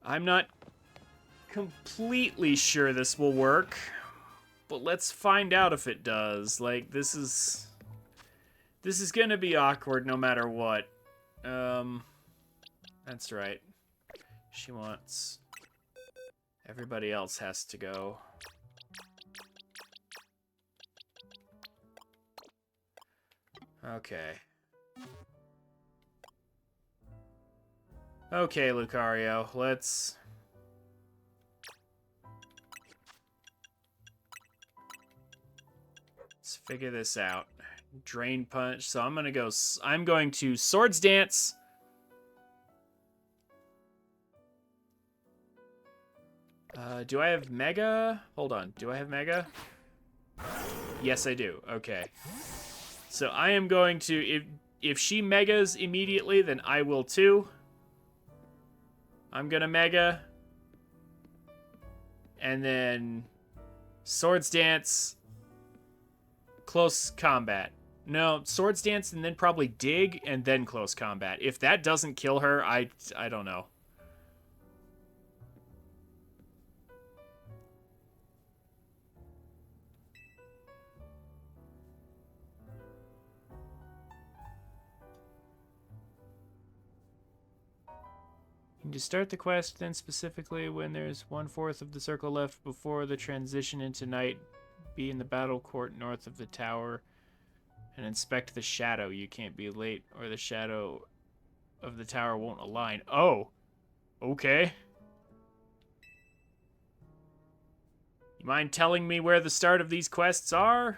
I'm not completely sure this will work, but let's find out if it does. Like, this is gonna be awkward no matter what. That's right. She wants... Everybody else has to go. Okay. Okay, Lucario, let's figure this out. Drain Punch. So I'm going to Swords Dance. Do I have Mega? Hold on. Do I have Mega? Yes, I do. Okay. So I am going to... If she Megas immediately, then I will too. I'm gonna Mega. And then Swords Dance. Close combat. No, Swords Dance and then probably Dig and then close combat. If that doesn't kill her, I don't know. To start the quest, then specifically when there's 1/4 of the circle left before the transition into night, be in the battle court north of the tower and inspect the shadow. You can't be late or the shadow of the tower won't align. Oh, okay. You mind telling me where the start of these quests are?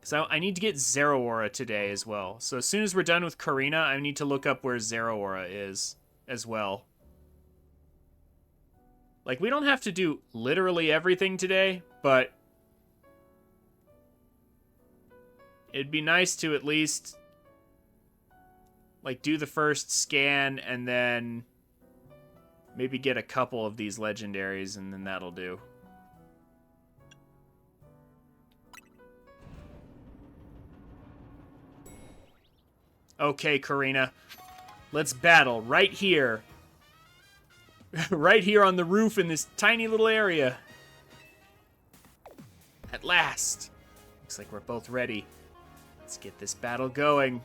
So I need to get Zeraora today as well. So as soon as we're done with Karina, I need to look up where Zeraora is as well. Like, we don't have to do literally everything today, but it'd be nice to at least, like, do the first scan and then maybe get a couple of these legendaries, and then that'll do. Okay, Karina. Let's battle right here. Right here on the roof in this tiny little area. At last. Looks like we're both ready. Let's get this battle going.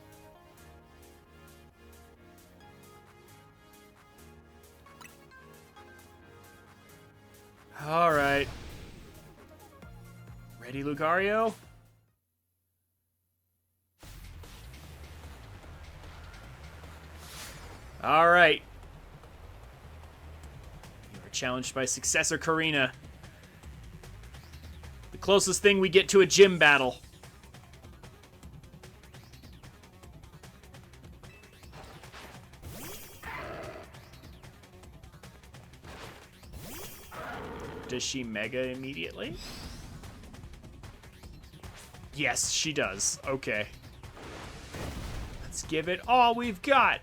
All right. Ready, Lucario? All right. You are challenged by successor Karina. The closest thing we get to a gym battle. Does she mega immediately? Yes, she does. Okay. Let's give it all we've got.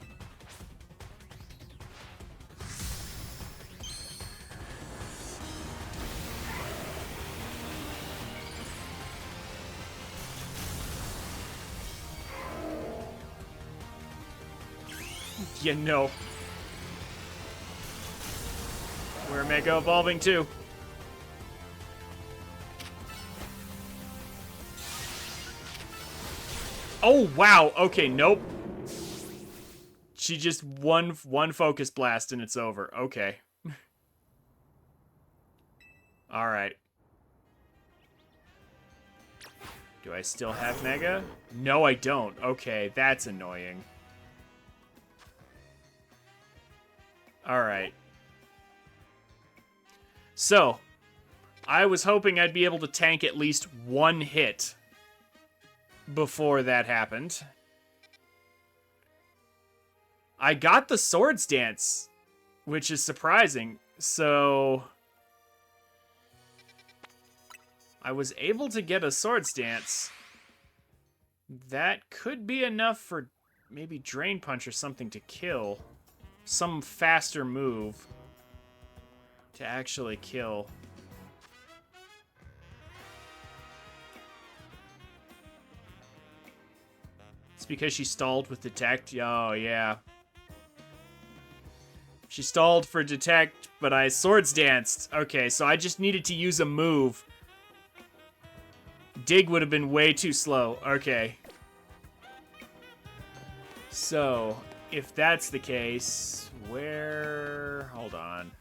You know. We're mega evolving too. Oh, wow. Okay, nope. She just one focus blast and it's over. Okay. All right. Do I still have Mega? No, I don't. Okay, that's annoying. All right. So, I was hoping I'd be able to tank at least one hit before that happened. I got the Swords Dance, which is surprising. So, I was able to get a Swords Dance. That could be enough for maybe Drain Punch or something to kill. Some faster move to actually kill. It's because she stalled with Detect. Oh, yeah. She stalled for Detect, but I Swords Danced. Okay, so I just needed to use a move. Dig would have been way too slow. Okay. So, if that's the case, where... Hold on.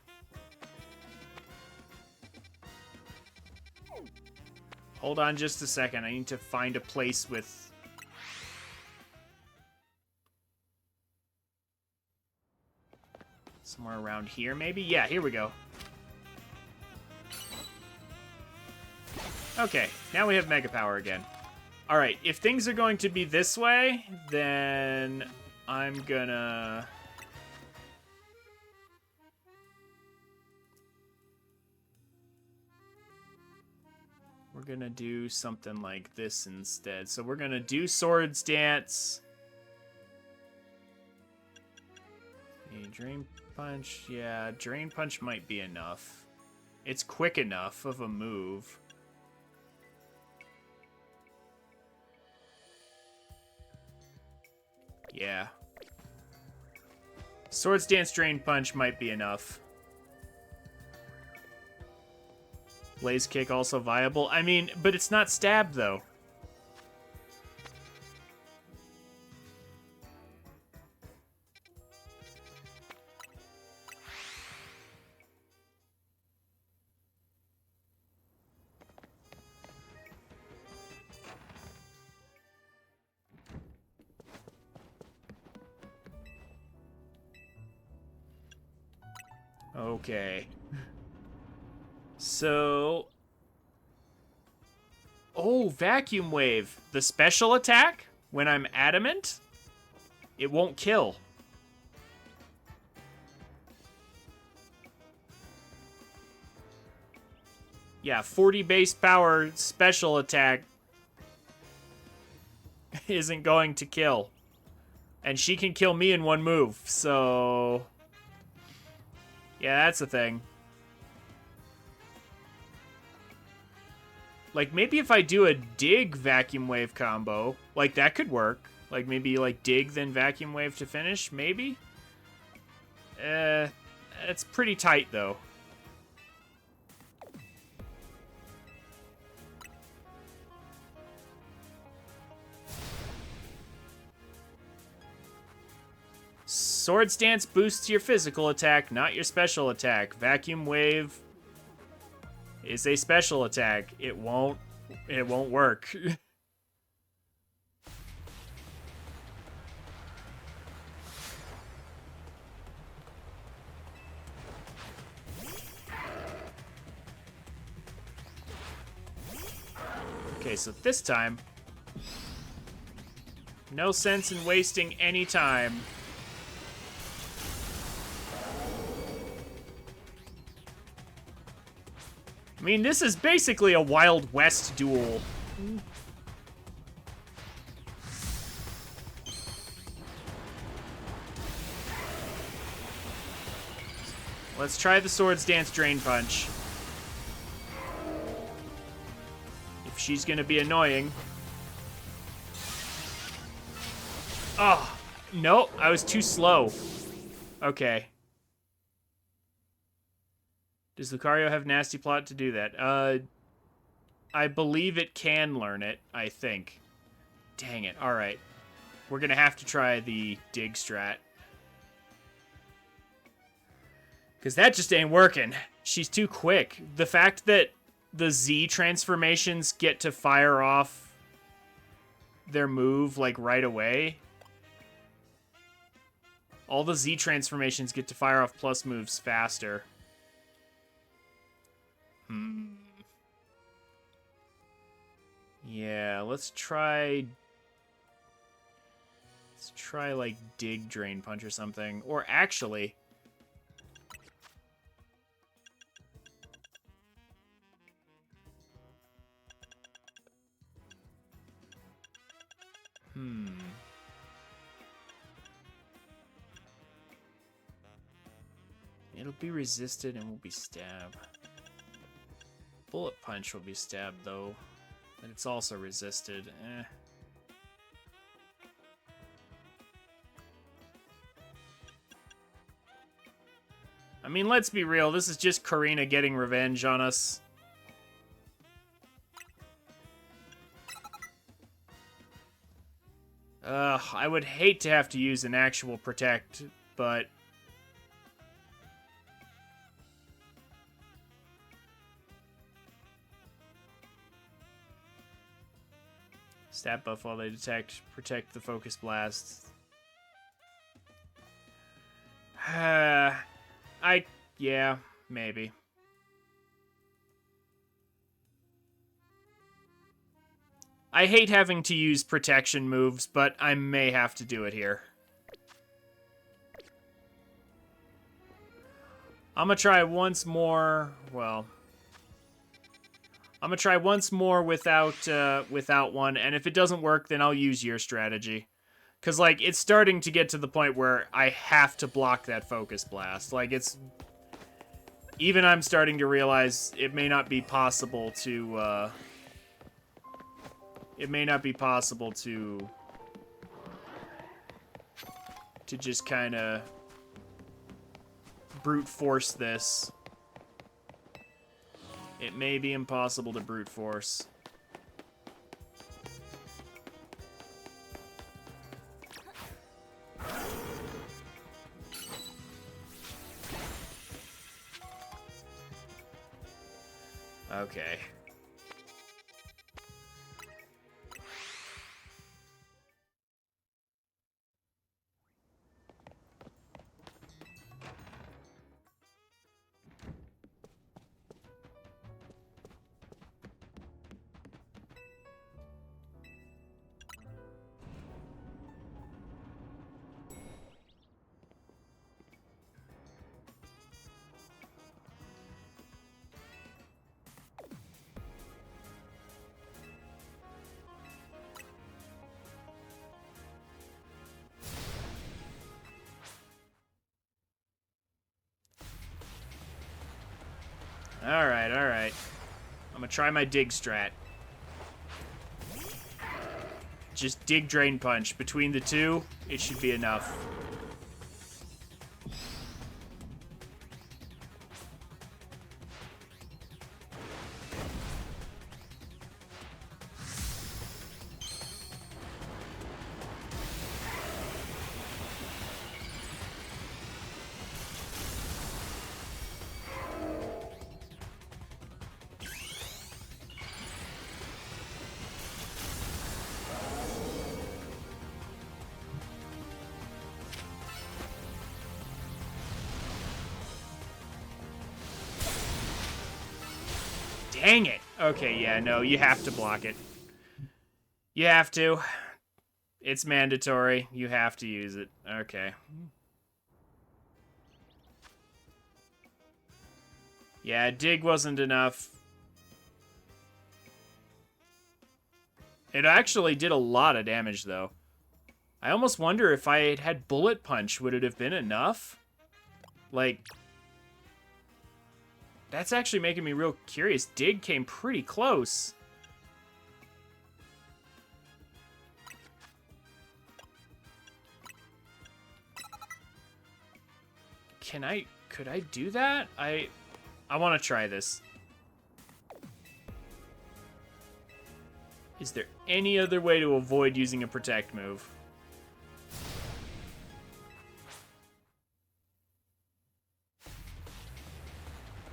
Hold on just a second. I need to find a place with... Somewhere around here, maybe? Yeah, here we go. Okay, now we have Mega Power again. Alright, if things are going to be this way, then I'm gonna... We're gonna do something like this instead. So we're gonna do Swords Dance. A Drain Punch. Yeah, Drain Punch might be enough. It's quick enough of a move. Yeah. Swords Dance Drain Punch might be enough. Blaze Kick also viable. I mean, but it's not stab, though. Okay. So... Oh, Vacuum Wave. The special attack, when I'm adamant, it won't kill. Yeah, 40 base power special attack isn't going to kill. And she can kill me in one move, so... Yeah, that's a thing. Like, maybe if I do a dig Vacuum Wave combo, like, that could work. Like, maybe, like, dig, then Vacuum Wave to finish, maybe? It's pretty tight, though. Swords Dance boosts your physical attack, not your special attack. Vacuum Wave is a special attack. It won't work. Okay, so this time, no sense in wasting any time. I mean, this is basically a Wild West duel. Let's try the Swords Dance Drain Punch. If she's gonna be annoying. Oh, no, I was too slow. Okay. Does Lucario have Nasty Plot to do that? I believe it can learn it, I think. Dang it, alright. We're gonna have to try the dig strat. Because that just ain't working. She's too quick. The fact that the Z transformations get to fire off their move, like, right away. All the Z transformations get to fire off plus moves faster. Yeah, let's try, like, dig Drain Punch or something. Or actually... It'll be resisted and will be stabbed. Bullet Punch will be stabbed, though. But it's also resisted. I mean, let's be real. This is just Karina getting revenge on us. I would hate to have to use an actual Protect, but... Stat buff while they protect the Focus Blast. Yeah, maybe. I hate having to use protection moves, but I may have to do it here. I'm gonna try once more, well... I'm gonna try once more without one, and if it doesn't work, then I'll use your strategy. Because, like, it's starting to get to the point where I have to block that Focus Blast. Like, it's... even I'm starting to realize it may not be possible to, to just kind of brute force this. It may be impossible to brute force. Okay. Alright, alright. I'm gonna try my dig strat. Just dig drain punch. Between the two, it should be enough. Dang it! Okay, yeah, no, you have to block it. You have to. It's mandatory. You have to use it. Okay. Yeah, dig wasn't enough. It actually did a lot of damage, though. I almost wonder if I had had bullet punch, would it have been enough? Like... That's actually making me real curious. Dig came pretty close. Could I do that? I want to try this. Is there any other way to avoid using a protect move?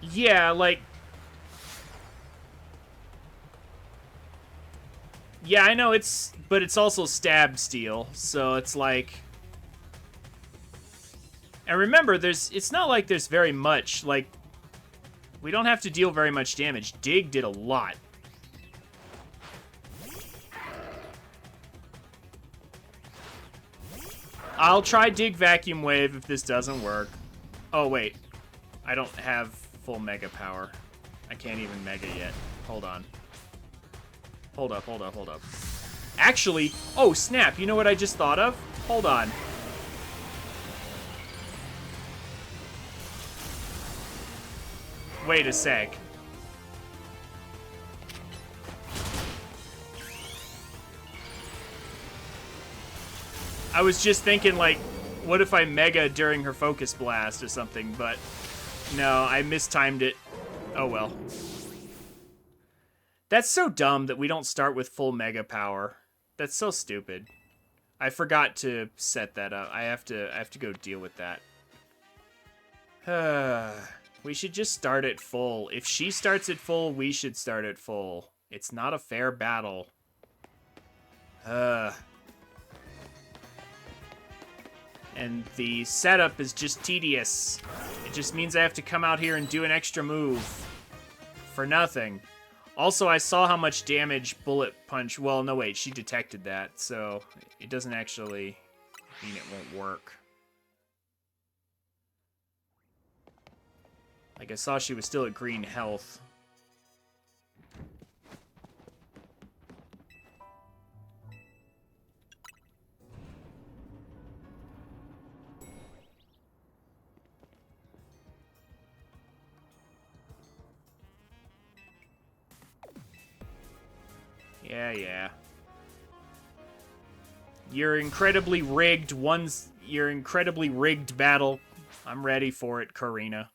Yeah, like... Yeah, I know it's... But it's also stab steel, so it's like... And remember, it's not like there's very much, like... We don't have to deal very much damage. Dig did a lot. I'll try Dig Vacuum Wave if this doesn't work. Oh, wait. I don't have full Mega Power. I can't even Mega yet. Hold on. Hold up, hold up, hold up. Actually, oh, snap. You know what I just thought of? Hold on. Wait a sec. I was just thinking, like, what if I Mega during her Focus Blast or something, but no, I mistimed it. Oh well. That's so dumb that we don't start with full Mega Power. That's so stupid. I forgot to set that up. I have to go deal with that. We should just start at full. If she starts at full, we should start at full. It's not a fair battle. And the setup is just tedious. It just means I have to come out here and do an extra move. For nothing. Also, I saw how much damage Bullet Punch... Well, no, wait. She detected that, so it doesn't actually mean it won't work. Like, I saw she was still at green health. Yeah, yeah. Your incredibly rigged battle. I'm ready for it, Karina.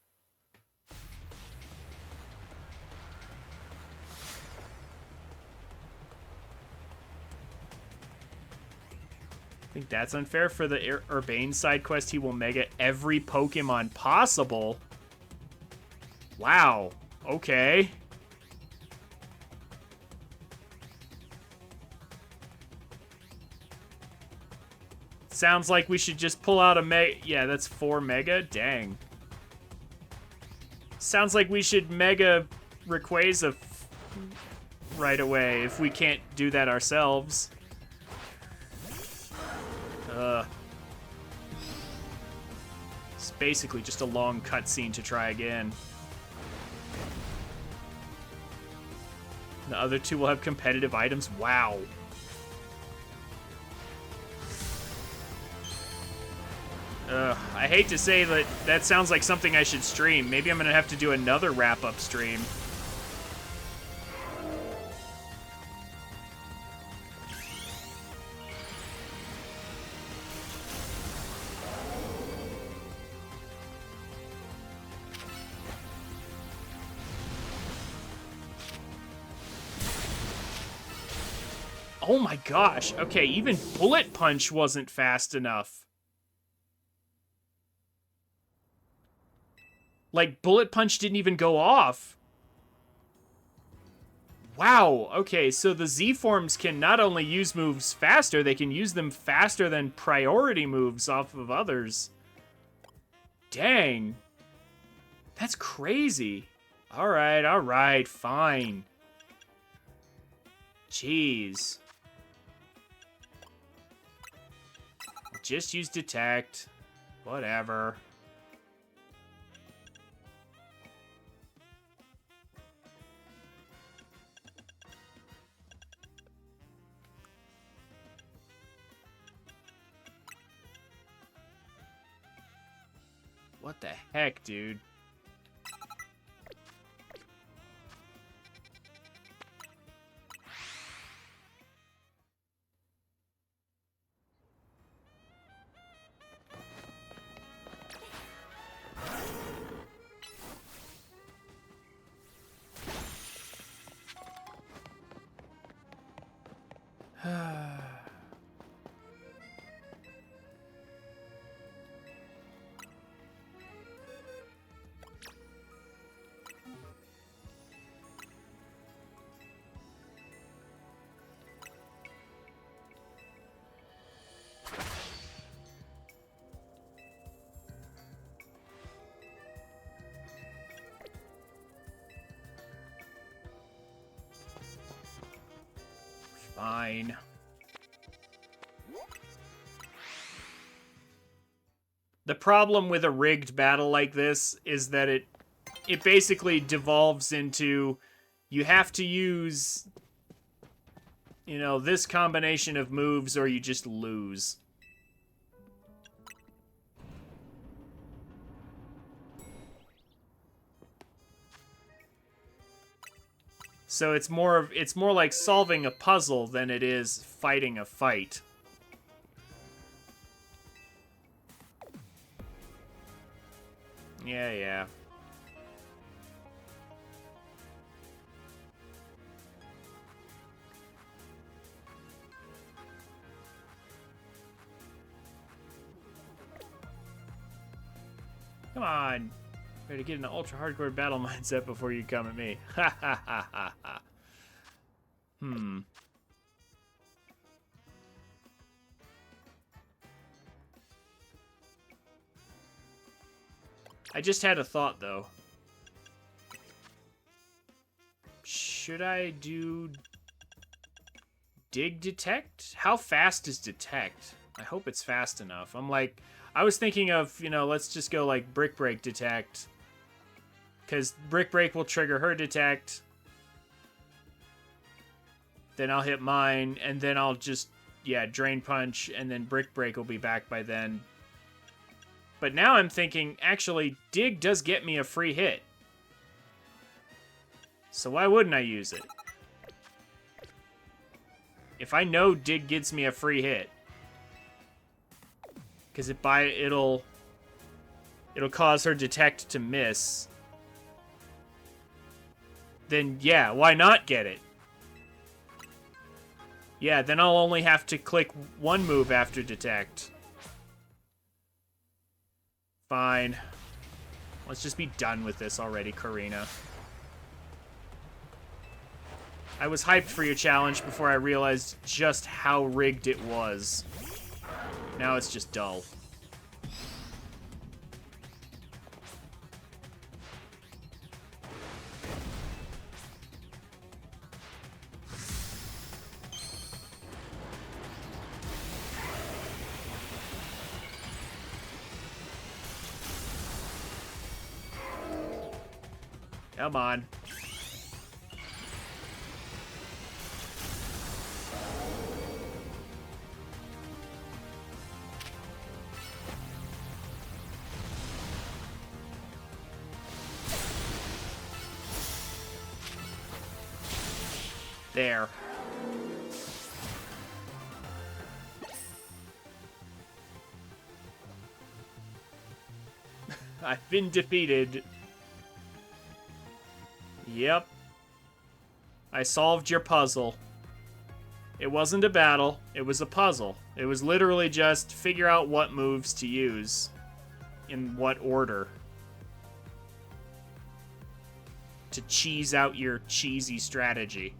I think that's unfair. For the Urbane side quest, he will mega every Pokemon possible. Wow. Okay. Sounds like we should just pull out a mega. Yeah, that's 4 mega. Dang. Sounds like we should mega Rayquaza right away if we can't do that ourselves. It's basically just a long cutscene to try again. The other two will have competitive items. Wow. I hate to say that that sounds like something I should stream. Maybe I'm going to have to do another wrap-up stream. Oh my gosh. Okay, even Bullet Punch wasn't fast enough. Like, Bullet Punch didn't even go off. Wow, okay, so the Z-Forms can not only use moves faster, they can use them faster than priority moves off of others. Dang. That's crazy. Alright, fine. Jeez. Just use Detect. Whatever. What the heck, dude? Fine. The problem with a rigged battle like this is that it basically devolves into you have to use, you know, this combination of moves or you just lose. So it's more like solving a puzzle than it is fighting a fight. Yeah, yeah. Come on. Better get in an ultra hardcore battle mindset before you come at me. Ha ha ha ha ha. I just had a thought, though. Should I do Dig Detect? How fast is Detect? I hope it's fast enough. I was thinking of, you know, let's just go like Brick Break Detect. Because Brick Break will trigger her Detect. Then I'll hit mine, and then I'll just, yeah, Drain Punch, and then Brick Break will be back by then. But now I'm thinking, actually, Dig does get me a free hit. So why wouldn't I use it? If I know Dig gets me a free hit, because it'll cause her Detect to miss, then yeah, why not get it? Yeah, then I'll only have to click one move after Detect. Fine. Let's just be done with this already, Karina. I was hyped for your challenge before I realized just how rigged it was. Now it's just dull. Come on. There. I've been defeated. Yep. I solved your puzzle. It wasn't a battle, it was a puzzle. It was literally just figure out what moves to use in what order to cheese out your cheesy strategy.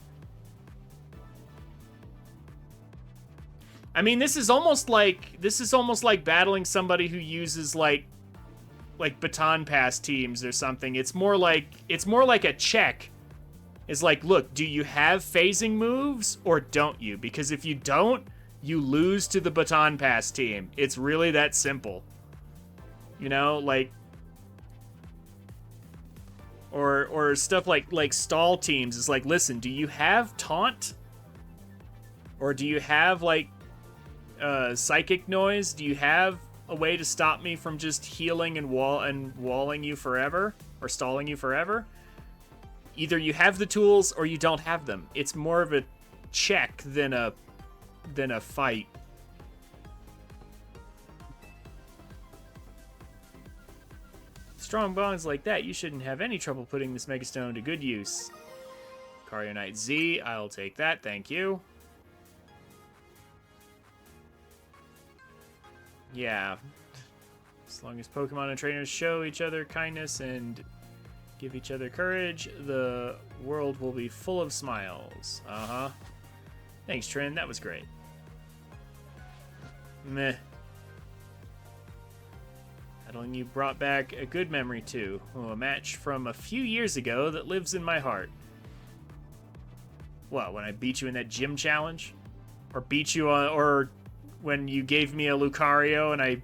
I mean, this is almost like battling somebody who uses like baton pass teams or something. It's more like a check. It's like, look, do you have phasing moves or don't you? Because if you don't, you lose to the baton pass team. It's really that simple. You know, like, or stuff like stall teams. It's like, listen, do you have taunt? Or do you have like psychic noise? Do you have a way to stop me from just healing and walling you forever or stalling you forever? Either you have the tools or you don't have them. It's more of a check than a fight. Strong bonds like that, you shouldn't have any trouble putting this Megastone to good use. Lucario Knight Z, I'll take that, thank you. Yeah. As long as Pokemon and trainers show each other kindness and give each other courage, the world will be full of smiles. Uh-huh. Thanks, Trin. That was great. Meh. Battling you brought back a good memory, too. Oh, a match from a few years ago that lives in my heart. What, when I beat you in that gym challenge? Or beat you on... Or when you gave me a Lucario and I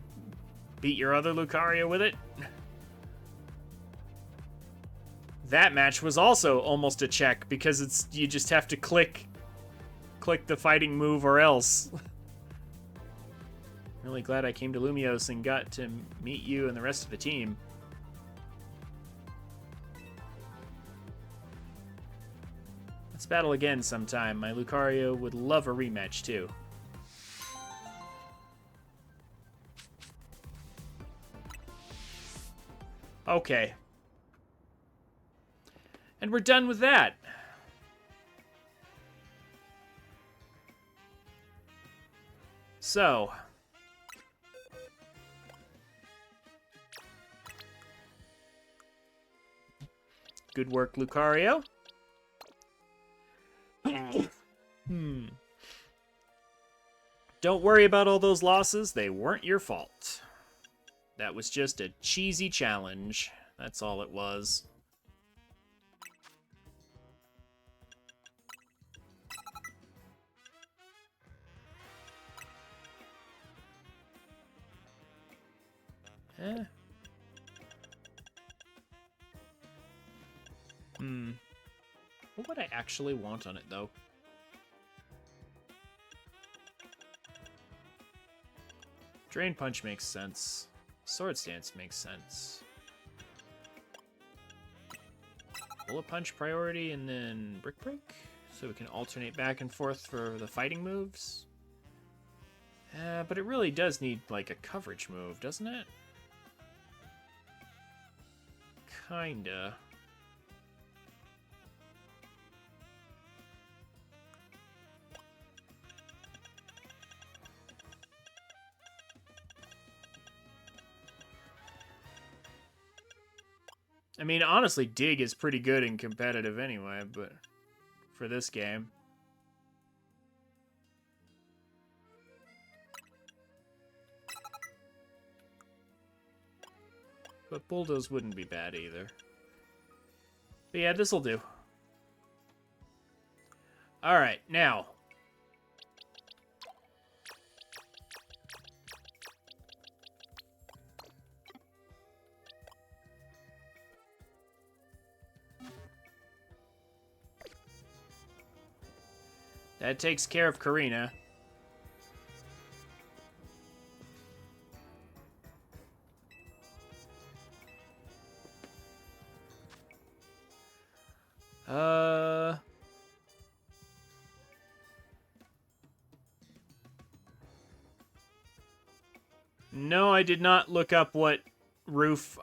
beat your other Lucario with it? That match was also almost a check because you just have to click the fighting move or else. Really glad I came to Lumiose and got to meet you and the rest of the team. Let's battle again sometime. My Lucario would love a rematch too. Okay. And we're done with that. So. Good work, Lucario. Don't worry about all those losses. They weren't your fault. That was just a cheesy challenge. That's all it was. What would I actually want on it, though? Drain Punch makes sense. Sword Stance makes sense. Bullet Punch priority and then Brick Break? So we can alternate back and forth for the fighting moves. But it really does need, like, a coverage move, doesn't it? Kinda. I mean, honestly, Dig is pretty good in competitive anyway, but for this game. But Bulldoze wouldn't be bad either. But yeah, this'll do. Alright, now. That takes care of Karina. No, I did not look up what roof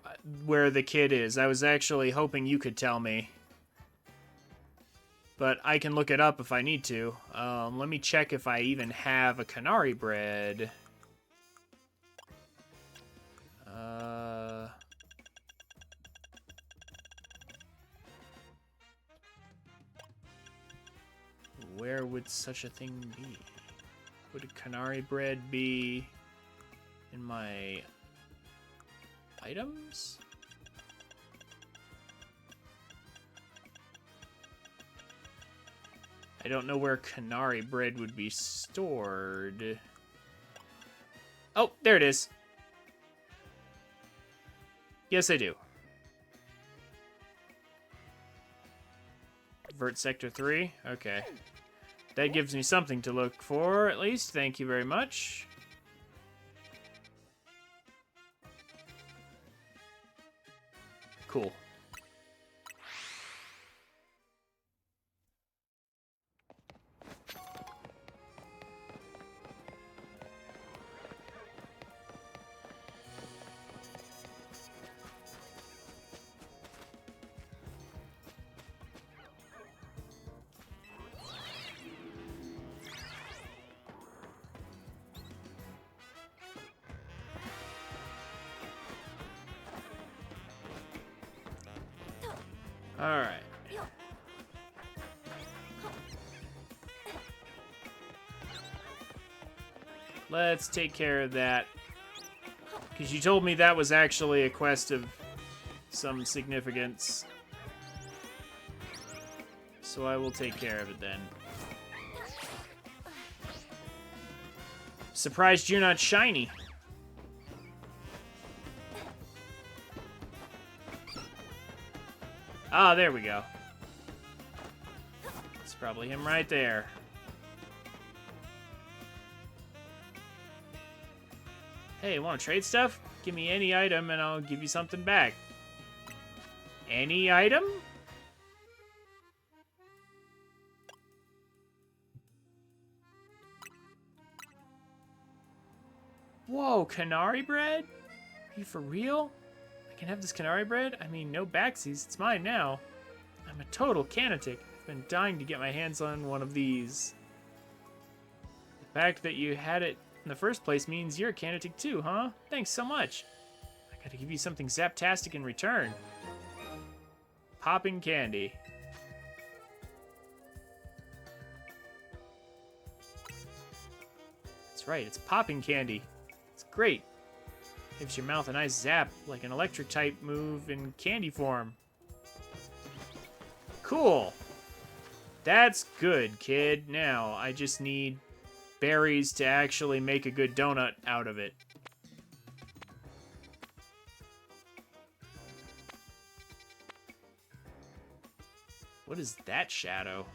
where the kid is. I was actually hoping you could tell me. But I can look it up if I need to. Let me check if I even have a Canary bread. Where would such a thing be? Would a Canary bread be in my items? I don't know where Canary bread would be stored. Oh, there it is. Yes, I do. Vert Sector 3? Okay. That gives me something to look for, at least. Thank you very much. Cool. Alright. Let's take care of that. Because you told me that was actually a quest of some significance. So I will take care of it then. Surprised you're not shiny. Ah, there we go. It's probably him right there. Hey, want to trade stuff? Give me any item and I'll give you something back. Any item? Whoa, Canary bread? Are you for real? I can have this Canary bread? I mean, no backsies. It's mine now. I'm a total canatic. I've been dying to get my hands on one of these. The fact that you had it in the first place means you're a canatic too, huh? Thanks so much. I gotta give you something zaptastic in return. Popping candy. That's right, it's popping candy. It's great. Gives your mouth a nice zap, like an electric type move in candy form. Cool. That's good, kid. Now, I just need berries to actually make a good donut out of it. What is that shadow?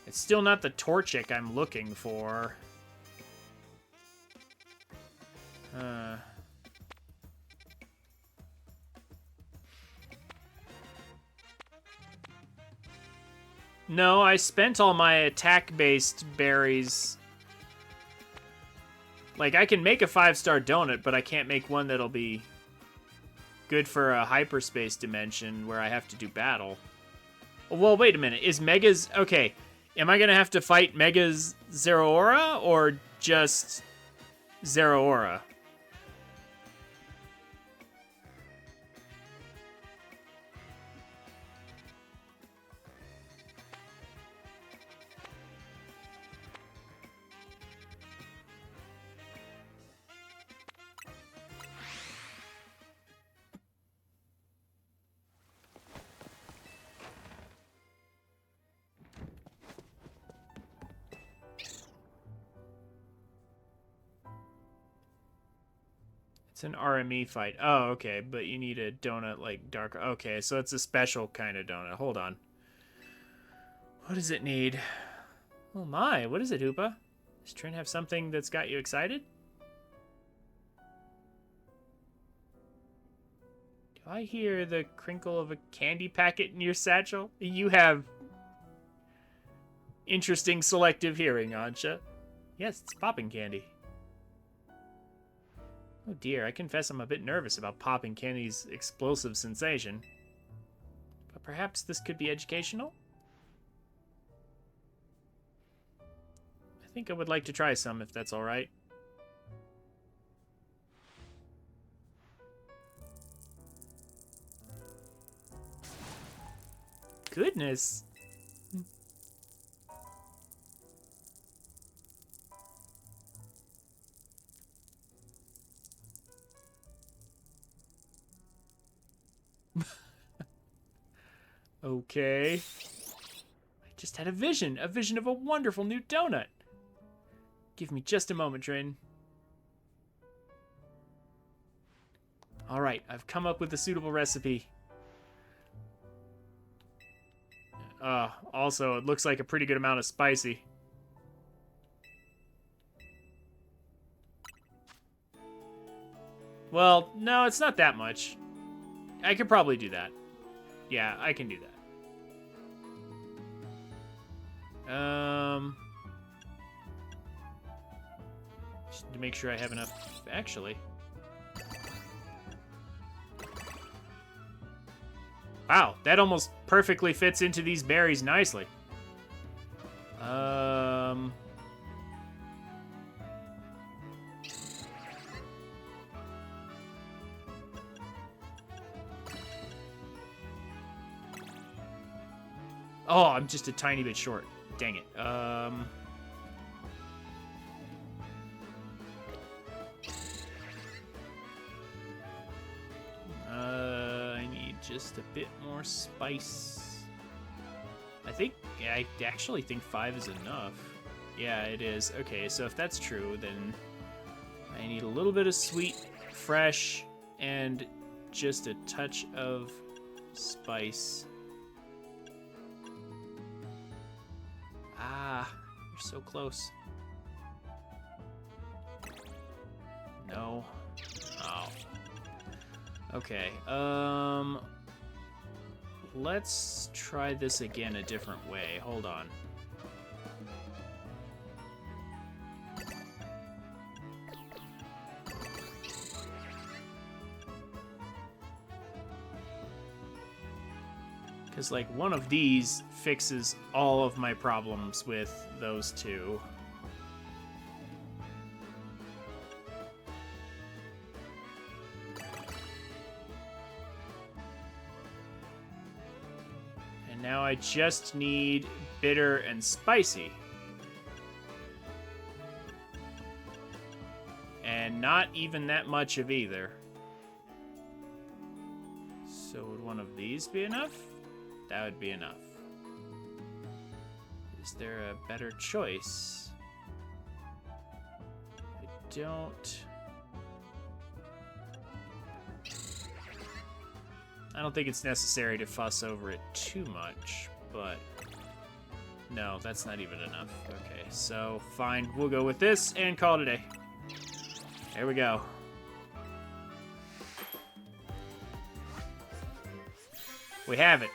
It's still not the Torchic I'm looking for. No, I spent all my attack-based berries. Like, I can make a 5-star donut, but I can't make one that'll be good for a hyperspace dimension where I have to do battle. Well, wait a minute. Is Mega's... Okay, am I going to have to fight Mega's Zeraora or just Zeraora? It's an RME fight. Oh, okay, but you need a donut like dark. Okay, so it's a special kind of donut. Hold on. What does it need? Oh my, what is it, Hoopa? Does Trin have something that's got you excited? Do I hear the crinkle of a candy packet in your satchel? You have interesting selective hearing, Ansha. Yes, it's popping candy. Oh dear, I confess I'm a bit nervous about popping candy's explosive sensation. But perhaps this could be educational? I think I would like to try some, if that's alright. Goodness! Okay. I just had a vision of a wonderful new donut. Give me just a moment, Trin. Alright, I've come up with a suitable recipe. Also, it looks like a pretty good amount of spicy. Well, no, it's not that much. I could probably do that. Yeah, I can do that. Just to make sure I have enough, actually. Wow, that almost perfectly fits into these berries nicely. Oh, I'm just a tiny bit short. Dang it. I need just a bit more spice. I actually think 5 is enough. Yeah, it is. Okay, so if that's true, then I need a little bit of sweet, fresh, and just a touch of spice. Ah, you're so close. No. Oh. Okay, let's try this again a different way. Hold on. Because, like, one of these fixes all of my problems with those two. And now I just need bitter and spicy. And not even that much of either. So would one of these be enough? That would be enough. Is there a better choice? I don't think it's necessary to fuss over it too much, but no, that's not even enough. Okay, so fine, we'll go with this and call it a day. There we go. We have it.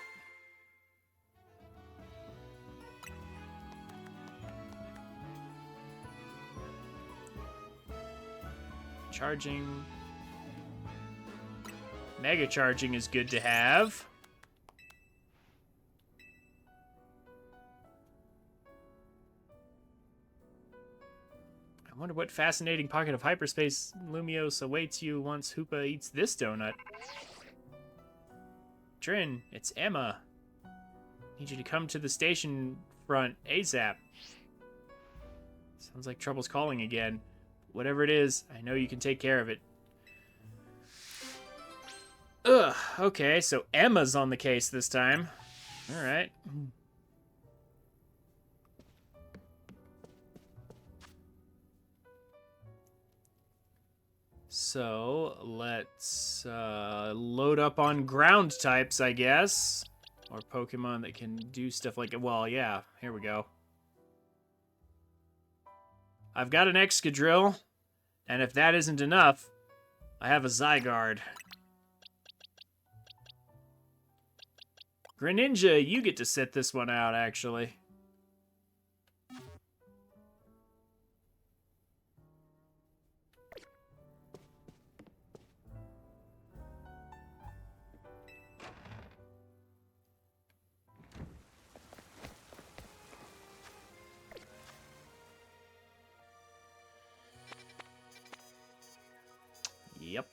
Charging. Mega charging is good to have. I wonder what fascinating pocket of hyperspace Lumiose awaits you once Hoopa eats this donut. Trin, it's Emma. Need you to come to the station front ASAP. Sounds like trouble's calling again. Whatever it is, I know you can take care of it. Ugh, okay, so Emma's on the case this time. Alright. So, let's load up on ground types, I guess. Or Pokemon that can do stuff like it. Well, yeah, here we go. I've got an Excadrill, and if that isn't enough, I have a Zygarde. Greninja, you get to sit this one out, actually. Yep.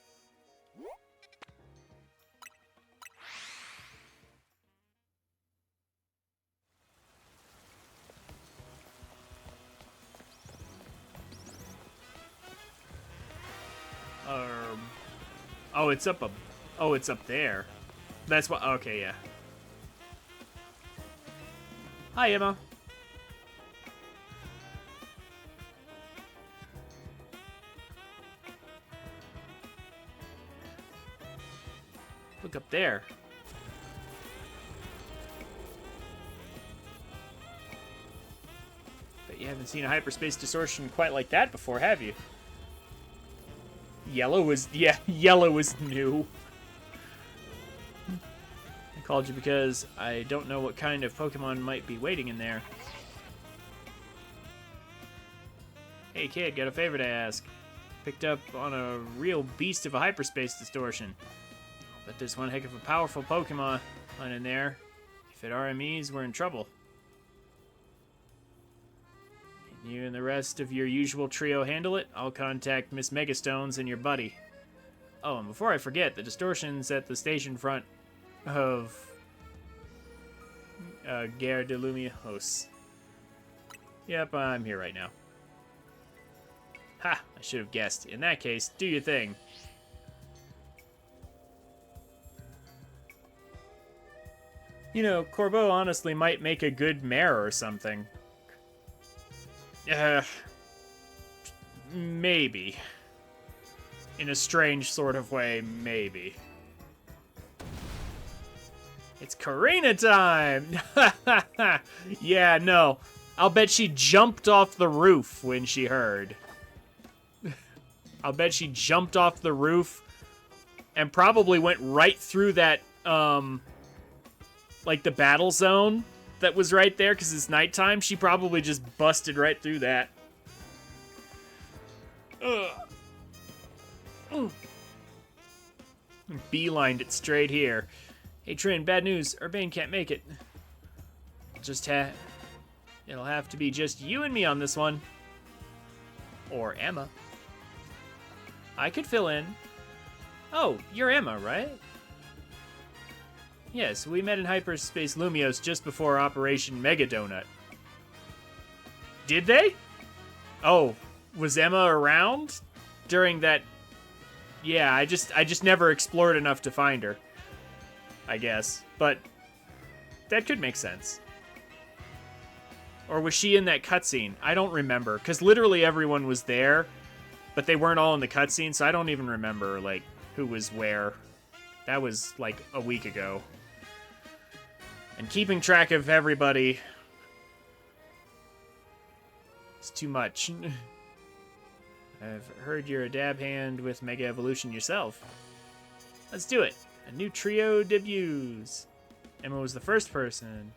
Oh, it's up oh, it's up there. That's what. Okay, yeah. Hi, Emma. Look up there. Bet you haven't seen a hyperspace distortion quite like that before, have you? Yellow is, yeah, yellow is new. I called you because I don't know what kind of Pokemon might be waiting in there. Hey kid, got a favor to ask. Picked up on a real beast of a hyperspace distortion. But there's one heck of a powerful Pokemon in there. If it RMEs, we're in trouble. Can you and the rest of your usual trio handle it? I'll contact Miss Megastones and your buddy. Oh, and before I forget, the distortion's at the station front of Gare de Lumiose. Yep, I'm here right now. Ha! I should have guessed. In that case, do your thing. You know, Corbeau honestly might make a good mayor or something. Maybe. In a strange sort of way, maybe. It's Karina time! Yeah, no. I'll bet she jumped off the roof when she heard. I'll bet she jumped off the roof and probably went right through that, like the battle zone that was right there because it's nighttime. She probably just busted right through that. Beelined it straight here. Hey Trin, bad news. Urbane can't make it. It'll have to be just you and me on this one. Or Emma. I could fill in. Oh, you're Emma, right? Yes, we met in Hyperspace Lumiose just before Operation Mega Donut. Did they? Oh, was Emma around during that? Yeah, I just never explored enough to find her, I guess. But that could make sense. Or was she in that cutscene? I don't remember, because literally everyone was there, but they weren't all in the cutscene, so I don't even remember, like, who was where. That was, like, a week ago. And keeping track of everybody is too much. I've heard you're a dab hand with Mega Evolution yourself. Let's do it. A new trio debuts. Emma was the first person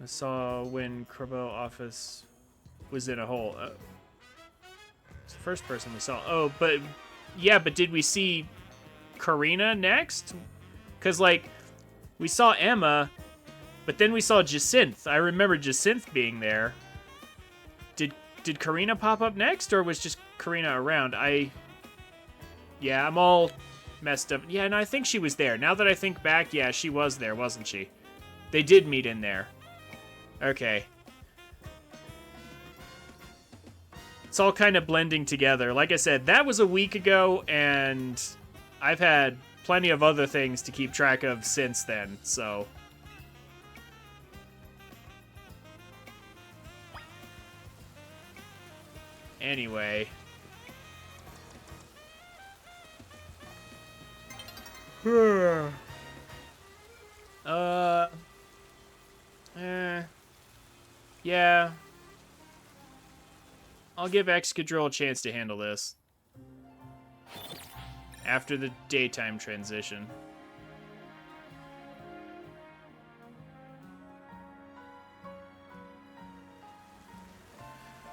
I saw when Corbeau office was in a hole. first person we saw. Oh, but yeah, but did we see Karina next? Because, like, we saw Emma, but then we saw Jacinth. I remember Jacinth being there. Did Karina pop up next, or was just Karina around? Yeah, I'm all messed up. Yeah, no, I think she was there. Now that I think back, yeah, she was there, wasn't she? They did meet in there. Okay. It's all kind of blending together. Like I said, that was a week ago, and I've had plenty of other things to keep track of since then, so... Anyway. Yeah. I'll give Excadrill a chance to handle this. After the daytime transition.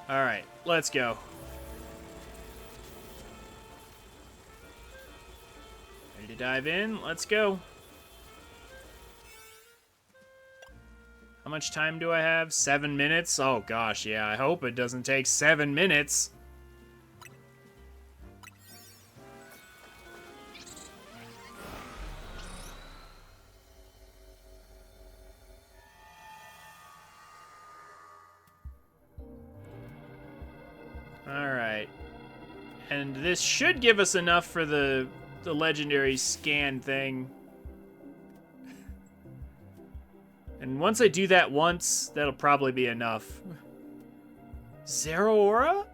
Alright, let's go. Ready to dive in? Let's go. How much time do I have? 7 minutes? Oh gosh, yeah, I hope it doesn't take 7 minutes. Alright. And this should give us enough for the legendary scan thing. And once I do that once, that'll probably be enough. Zeraora?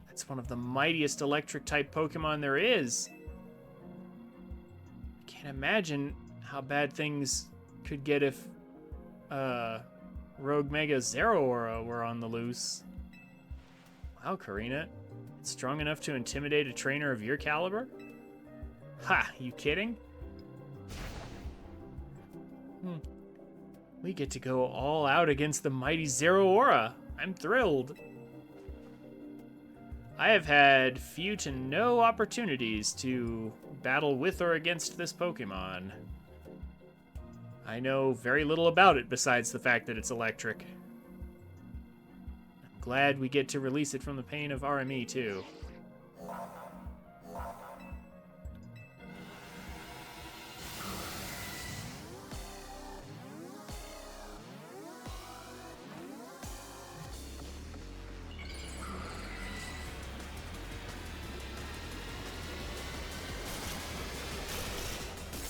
That's one of the mightiest electric-type Pokemon there is. I can't imagine how bad things could get if Rogue Mega Zeraora were on the loose. Wow, Karina. It's strong enough to intimidate a trainer of your caliber? Ha, you kidding? We get to go all out against the mighty Zeraora. I'm thrilled. I have had few to no opportunities to battle with or against this Pokemon. I know very little about it besides the fact that it's electric. I'm glad we get to release it from the pain of RME too.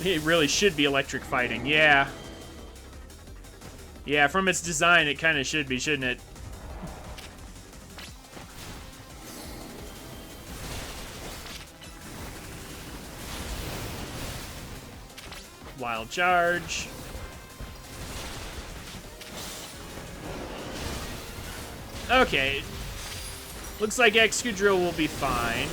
It really should be electric fighting, yeah. Yeah, from its design, it kind of should be, shouldn't it? Wild Charge. Okay. Looks like Excadrill will be fine.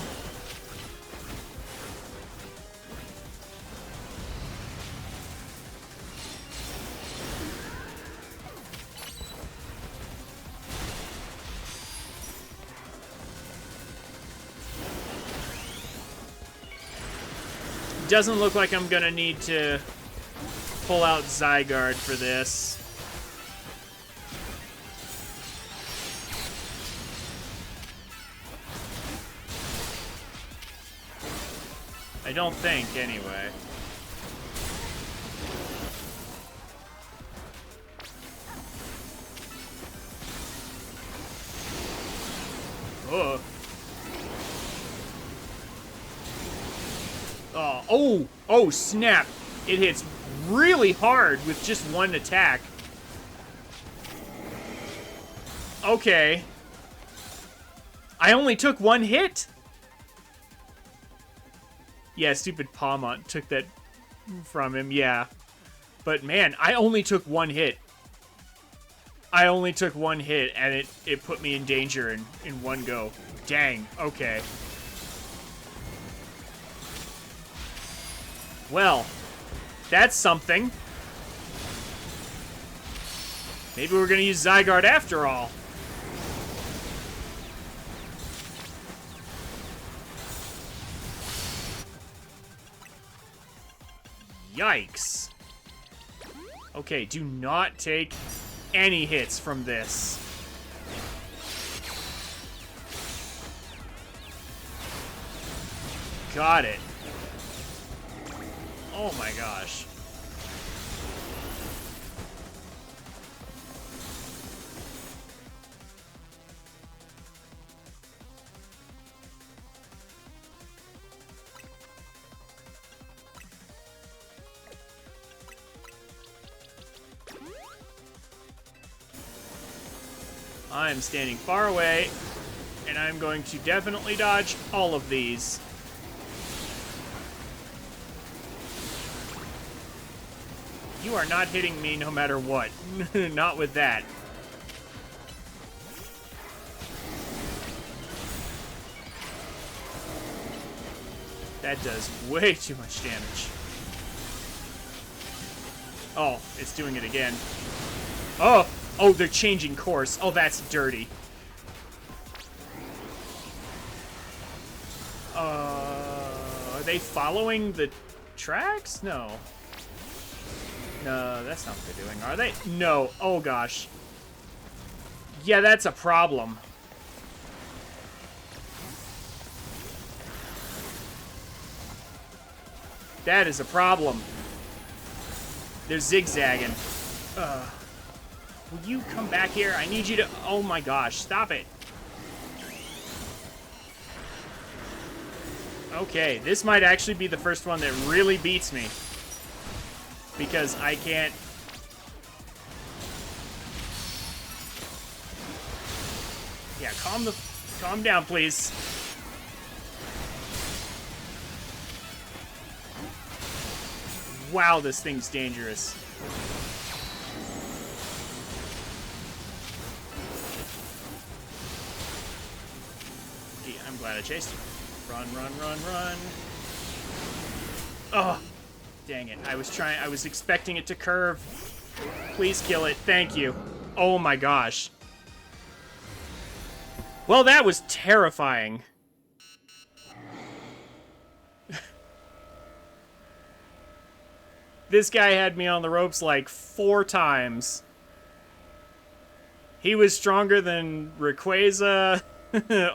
Doesn't look like I'm gonna need to pull out Zygarde for this. I don't think, anyway. Oh. Oh, snap. It hits really hard with just one attack. Okay. I only took one hit? Yeah, stupid Palmont took that from him, yeah. But man, I only took one hit. I only took one hit, and it put me in danger in one go. Dang, okay. Well, that's something. Maybe we're gonna use Zygarde after all. Yikes. Okay, do not take any hits from this. Got it. Oh my gosh. I'm standing far away, and I'm going to definitely dodge all of these. You are not hitting me no matter what. Not with that. That does way too much damage. Oh, it's doing it again. Oh! Oh, they're changing course. Oh, that's dirty. Are they following the tracks? No. No, that's not what they're doing, are they? No. Oh, gosh. Yeah, that's a problem. That is a problem. They're zigzagging. Will you come back here? I need you to... Oh my gosh, stop it. Okay, this might actually be the first one that really beats me. Because I can't... Yeah, calm down, please. Wow, this thing's dangerous. I'm glad I chased him. Run, run, run, run. Oh, dang it. I was expecting it to curve. Please kill it. Thank you. Oh my gosh. Well, that was terrifying. This guy had me on the ropes like 4 times. He was stronger than Rayquaza,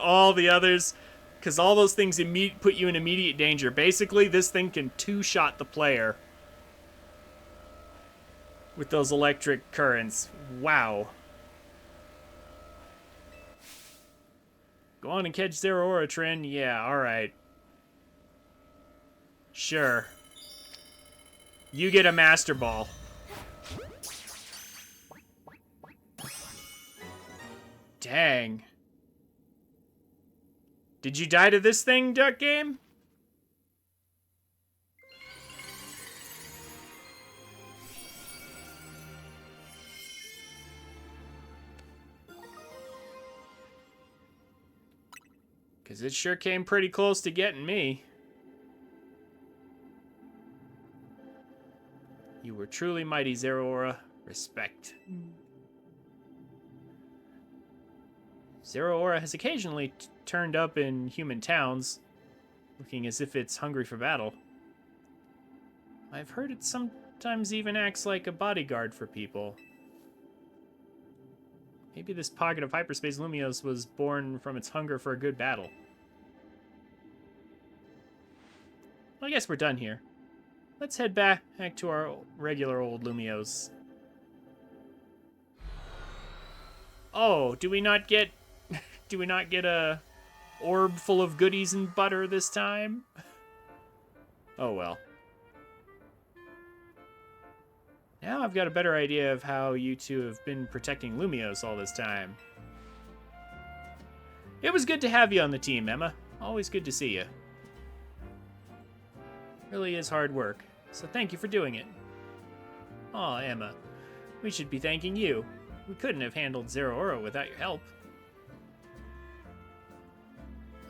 all the others, because all those things put you in immediate danger. Basically, this thing can two-shot the player with those electric currents. Wow. Go on and catch Zeraora, Trin. Yeah, alright. Sure. You get a Master Ball. Dang. Did you die to this thing, Duck Game? Because it sure came pretty close to getting me. You were truly mighty, Zeraora. Respect. Zeraora has occasionally turned up in human towns, looking as if it's hungry for battle. I've heard it sometimes even acts like a bodyguard for people. Maybe this pocket of hyperspace Lumiose was born from its hunger for a good battle. Well, I guess we're done here. Let's head back to our regular old Lumiose. Oh, do we not get a orb full of goodies and butter this time? Oh well. Now I've got a better idea of how you two have been protecting Lumiose all this time. It was good to have you on the team, Emma. Always good to see you. Really is hard work, so thank you for doing it. Aw, Emma. We should be thanking you. We couldn't have handled Zeraora without your help.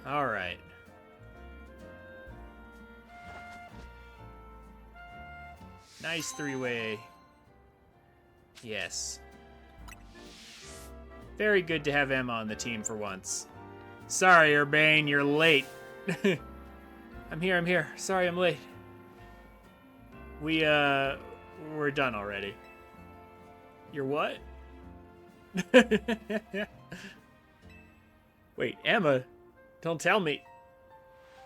Alright. Nice 3-way. Yes. Very good to have Emma on the team for once. Sorry, Urbane, you're late. I'm here. Sorry, I'm late. We're done already. You're what? Wait, Emma, don't tell me.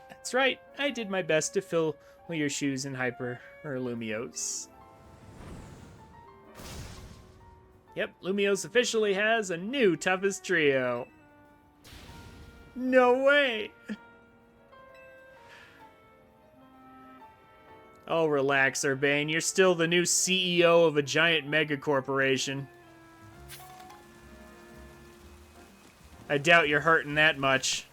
That's right, I did my best to fill your shoes in Hyper or Lumiose. Yep, Lumiose officially has a new toughest trio. No way! Oh, relax, Urbane. You're still the new CEO of a giant mega corporation. I doubt you're hurting that much.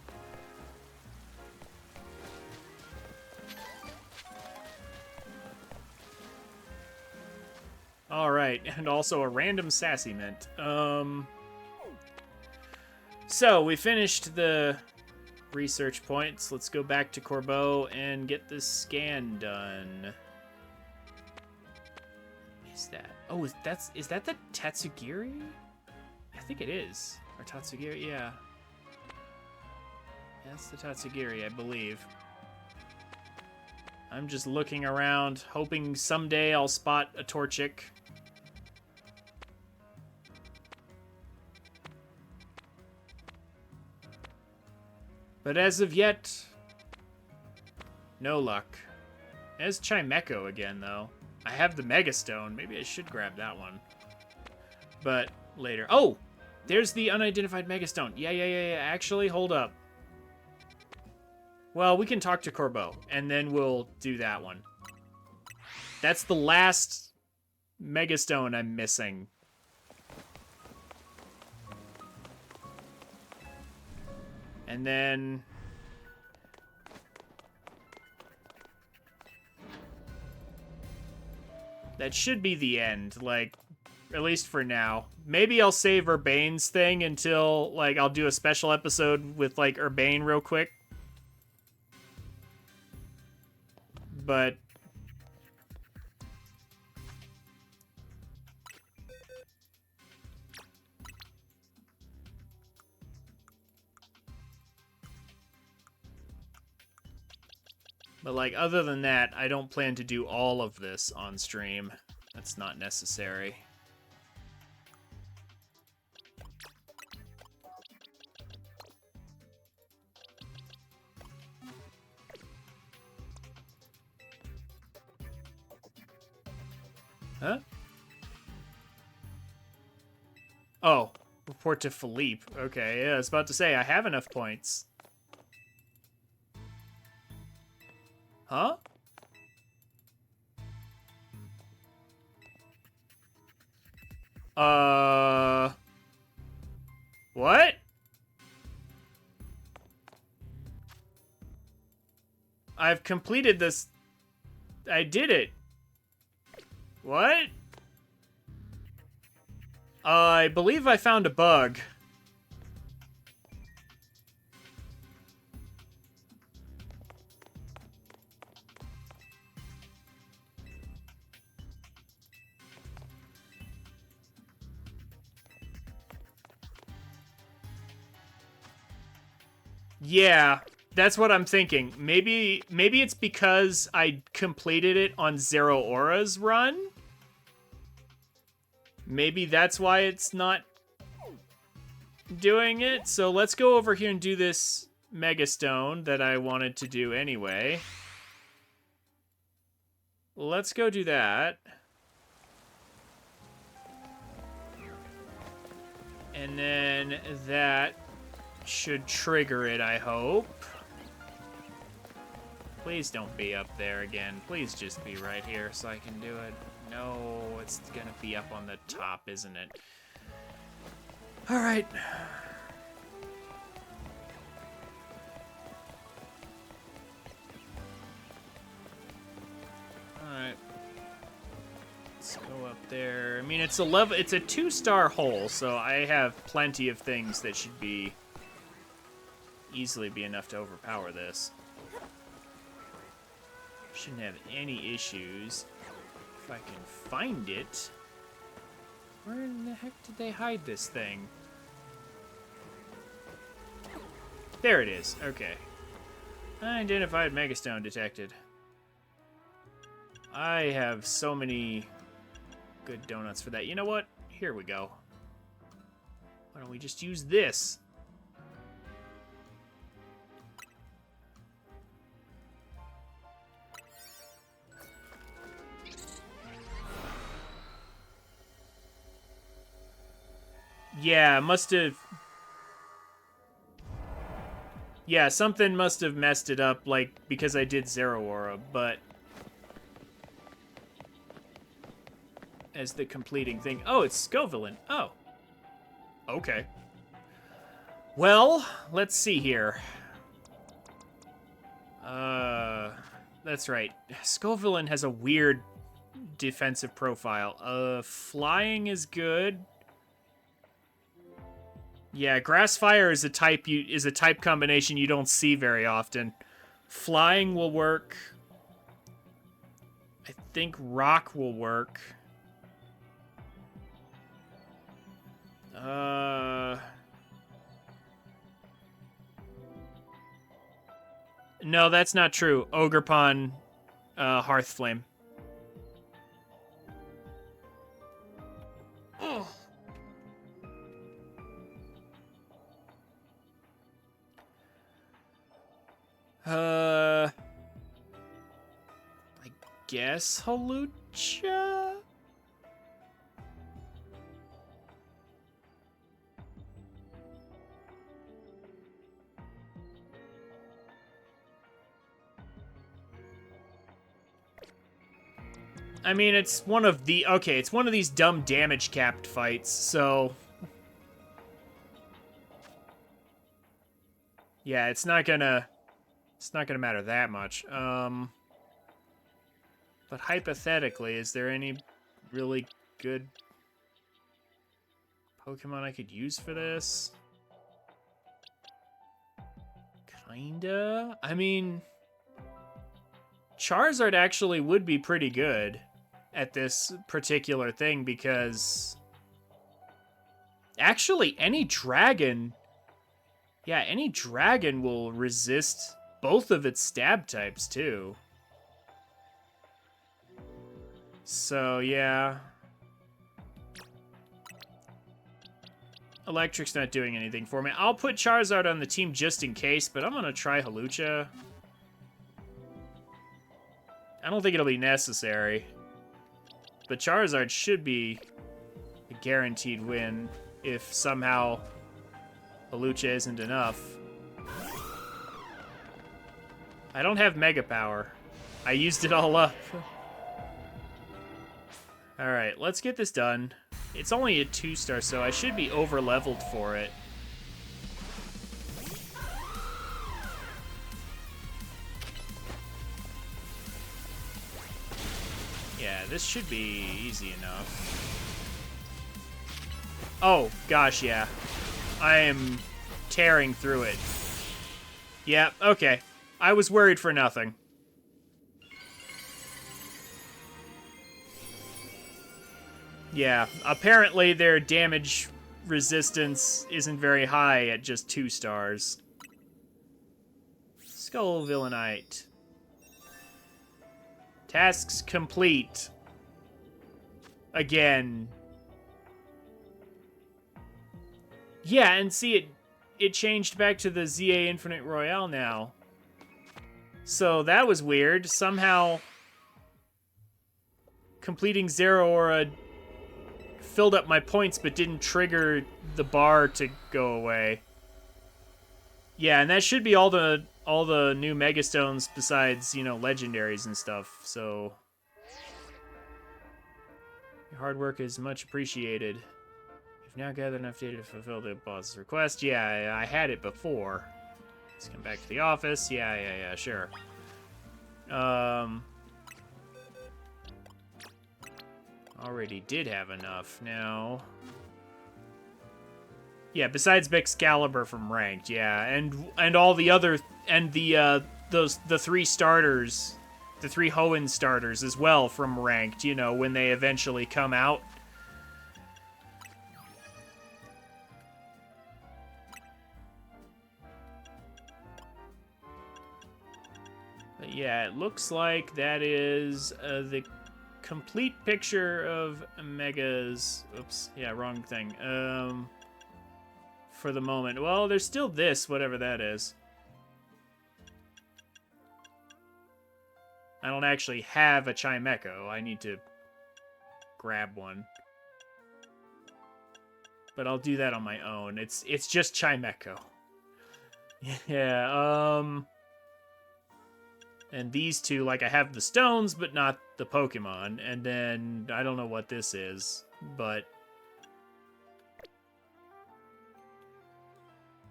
Alright, and also a random sassy mint. So, we finished the research points. Let's go back to Corbeau and get this scan done. Is that... Oh, is that the Tatsugiri? I think it is. Or Tatsugiri, yeah. That's the Tatsugiri, I believe. I'm just looking around, hoping someday I'll spot a Torchic. But as of yet, no luck. There's Chimecho again, though. I have the Megastone. Maybe I should grab that one. But later. Oh! There's the unidentified Megastone. Yeah. Actually, hold up. Well, we can talk to Corbeau, and then we'll do that one. That's the last Megastone I'm missing. And then... that should be the end, like, at least for now. Maybe I'll save Urbane's thing until, like, I'll do a special episode with, like, Urbane real quick. But... like, other than that, I don't plan to do all of this on stream. That's not necessary. Huh? Oh, report to Philippe. Okay, yeah, I was about to say, I have enough points. Huh? What? I've completed this. I did it. What? I believe I found a bug. Yeah, that's what I'm thinking. Maybe it's because I completed it on Zero Aura's run? Maybe that's why it's not doing it. So let's go over here and do this Megastone that I wanted to do anyway. Let's go do that. And then that should trigger it, I hope. Please don't be up there again. Please just be right here so I can do it. No, it's gonna be up on the top, isn't it? Alright. Alright. Let's go up there. I mean, it's a 2-star hole, so I have plenty of things that should be easily be enough to overpower this. Shouldn't have any issues. If I can find it. Where in the heck did they hide this thing? There it is. Okay. Unidentified Megastone detected. I have so many good donuts for that. You know what? Here we go. Why don't we just use this? Yeah, must have... Yeah, something must have messed it up, like, because I did Zero Aura, but... As the completing thing... Oh, it's Scovillain. Oh. Okay. Well, let's see here. That's right. Scovillain has a weird defensive profile. Flying is good. Yeah, Grass Fire is a type combination you don't see very often. Flying will work. I think Rock will work. No, that's not true. Ogerpon, Hearthflame. Oh. I guess Hawlucha? I mean, it's one of the... Okay, it's one of these dumb damage-capped fights, so... Yeah, it's not gonna matter that much. But hypothetically, is there any really good Pokemon I could use for this? Kinda? I mean... Charizard actually would be pretty good at this particular thing because actually any dragon will resist both of its stab types too. So yeah, Electric's not doing anything for me. I'll put Charizard on the team just in case, but I'm gonna try Hawlucha. I don't think it'll be necessary. But Charizard should be a guaranteed win if somehow Hawlucha isn't enough. I don't have Mega Power. I used it all up. Alright, let's get this done. It's only a 2-star, so I should be over-leveled for it. Yeah, this should be easy enough. Oh, gosh, yeah. I am tearing through it. Yeah, okay. I was worried for nothing. Yeah, apparently their damage resistance isn't very high at just 2 stars. Skull Villainite. Tasks complete. Again. Yeah, and see, it changed back to the ZA Infinite Royale now. So that was weird. Somehow completing Zero Aura filled up my points but didn't trigger the bar to go away. Yeah, and that should be all the new Megastones besides, you know, legendaries and stuff, so... Your hard work is much appreciated. You've now gathered enough data to fulfill the boss's request. Yeah, I had it before. Let's come back to the office. Yeah, sure. Already did have enough. Now... Yeah, besides Excalibur from Ranked, yeah, and all the other... And the 3 starters, the 3 Hoenn starters as well from Ranked, you know, when they eventually come out. Yeah, it looks like that is the complete picture of Mega's... Oops, yeah, wrong thing. For the moment. Well, there's still this, whatever that is. I don't actually have a Chimecho. I need to grab one. But I'll do that on my own. It's just Chimecho. Yeah, and these two, like, I have the stones, but not the Pokemon. And then, I don't know what this is, but...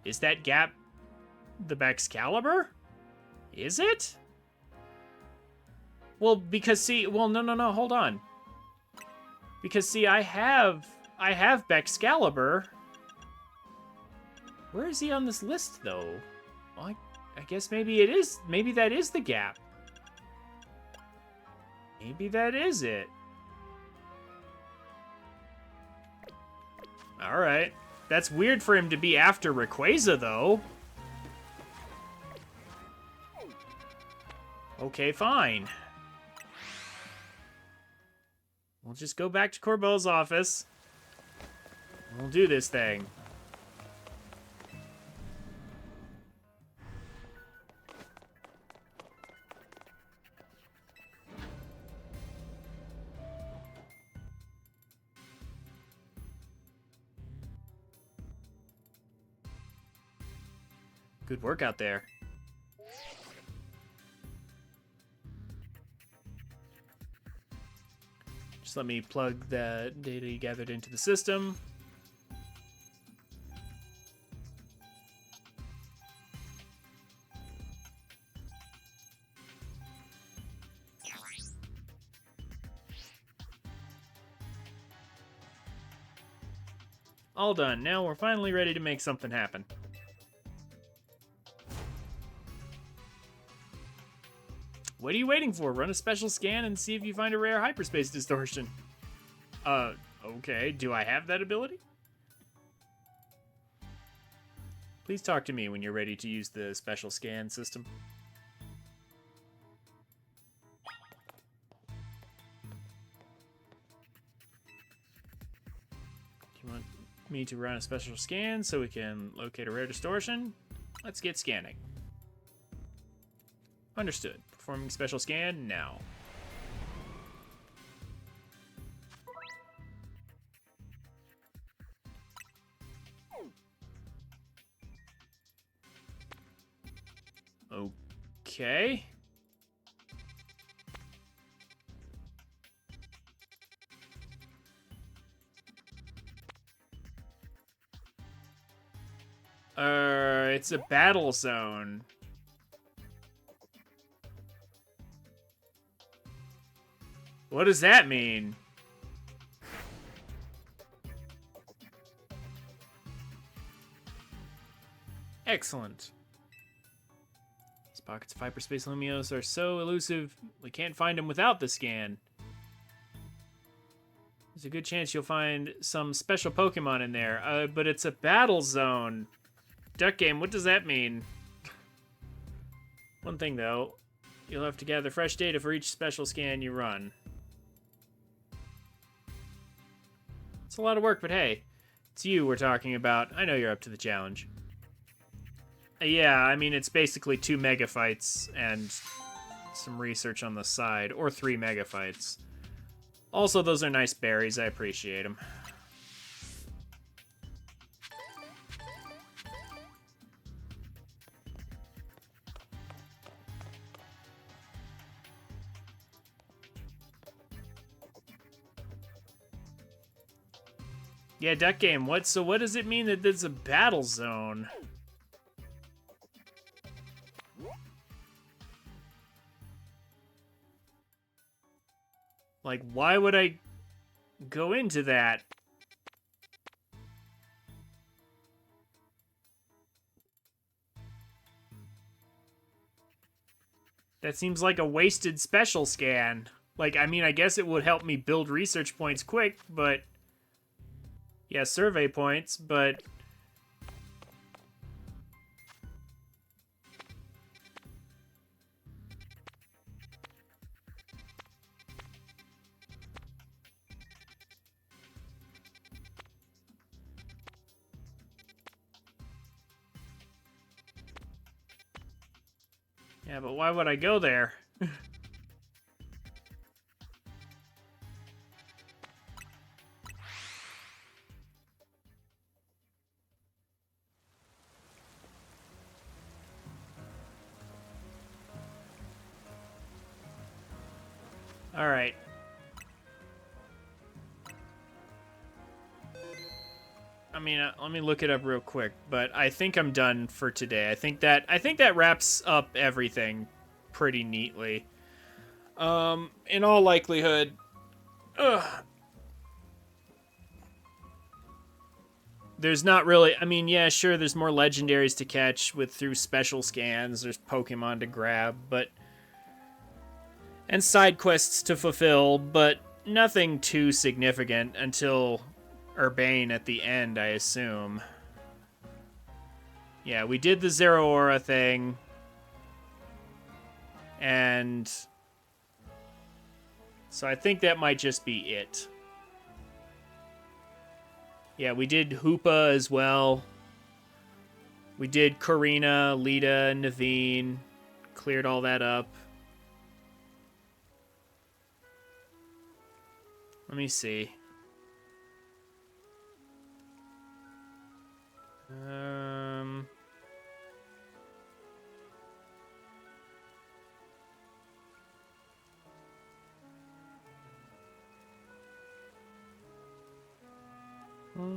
Is that gap the Excalibur? Is it? Well, because, see... Well, no, hold on. Because, see, I have Excalibur. Where is he on this list, though? Well, I guess maybe it is. Maybe that is the gap. Maybe that is it. Alright. That's weird for him to be after Rayquaza, though. Okay, fine. We'll just go back to Corbeau's office. We'll do this thing. Good work out there. Just let me plug the data you gathered into the system. All done. Now we're finally ready to make something happen. What are you waiting for? Run a special scan and see if you find a rare hyperspace distortion. Okay. Do I have that ability? Please talk to me when you're ready to use the special scan system. Do you want me to run a special scan so we can locate a rare distortion? Let's get scanning. Understood. Performing special scan now. Okay. It's a battle zone. What does that mean? Excellent. These pockets of hyperspace Lumios are so elusive, we can't find them without the scan. There's a good chance you'll find some special Pokemon in there, but it's a battle zone. Duck Game, what does that mean? One thing, though, you'll have to gather fresh data for each special scan you run. It's a lot of work, but hey, it's you we're talking about. I know you're up to the challenge. Yeah, I mean, it's basically 2 megaphytes and some research on the side, or 3 megaphytes. Also, those are nice berries. I appreciate them. Yeah, Duck Game, what does it mean that there's a battle zone? Like, why would I go into that? That seems like a wasted special scan. Like, I mean, I guess it would help me build research points quick, but... Yeah, survey points, but... Yeah, but why would I go there? All right. I mean, let me look it up real quick, but I think I'm done for today. I think that wraps up everything pretty neatly. In all likelihood, there's not really. I mean, yeah, sure, there's more legendaries to catch through special scans. There's Pokemon to grab, and side quests to fulfill, but nothing too significant until Urbane at the end, I assume. Yeah, we did the Zero Aura thing, and so I think that might just be it. Yeah, we did Hoopa as well. We did Karina, Lita, Naveen. Cleared all that up. Let me see.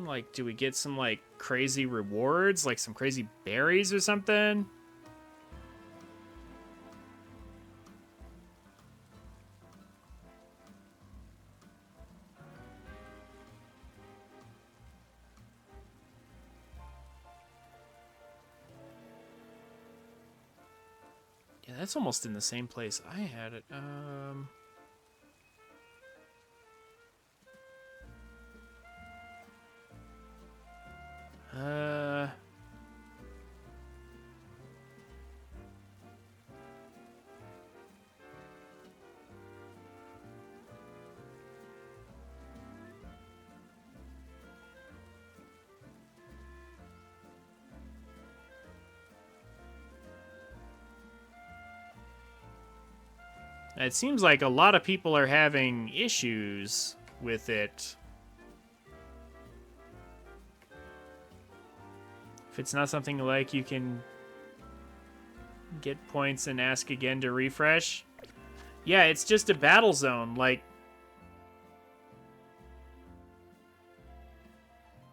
Like, do we get some, like, crazy rewards? Like, some crazy berries or something? Yeah, that's almost in the same place I had it. It seems like a lot of people are having issues with it. If it's not something like you can get points and ask again to refresh. Yeah, it's just a battle zone, like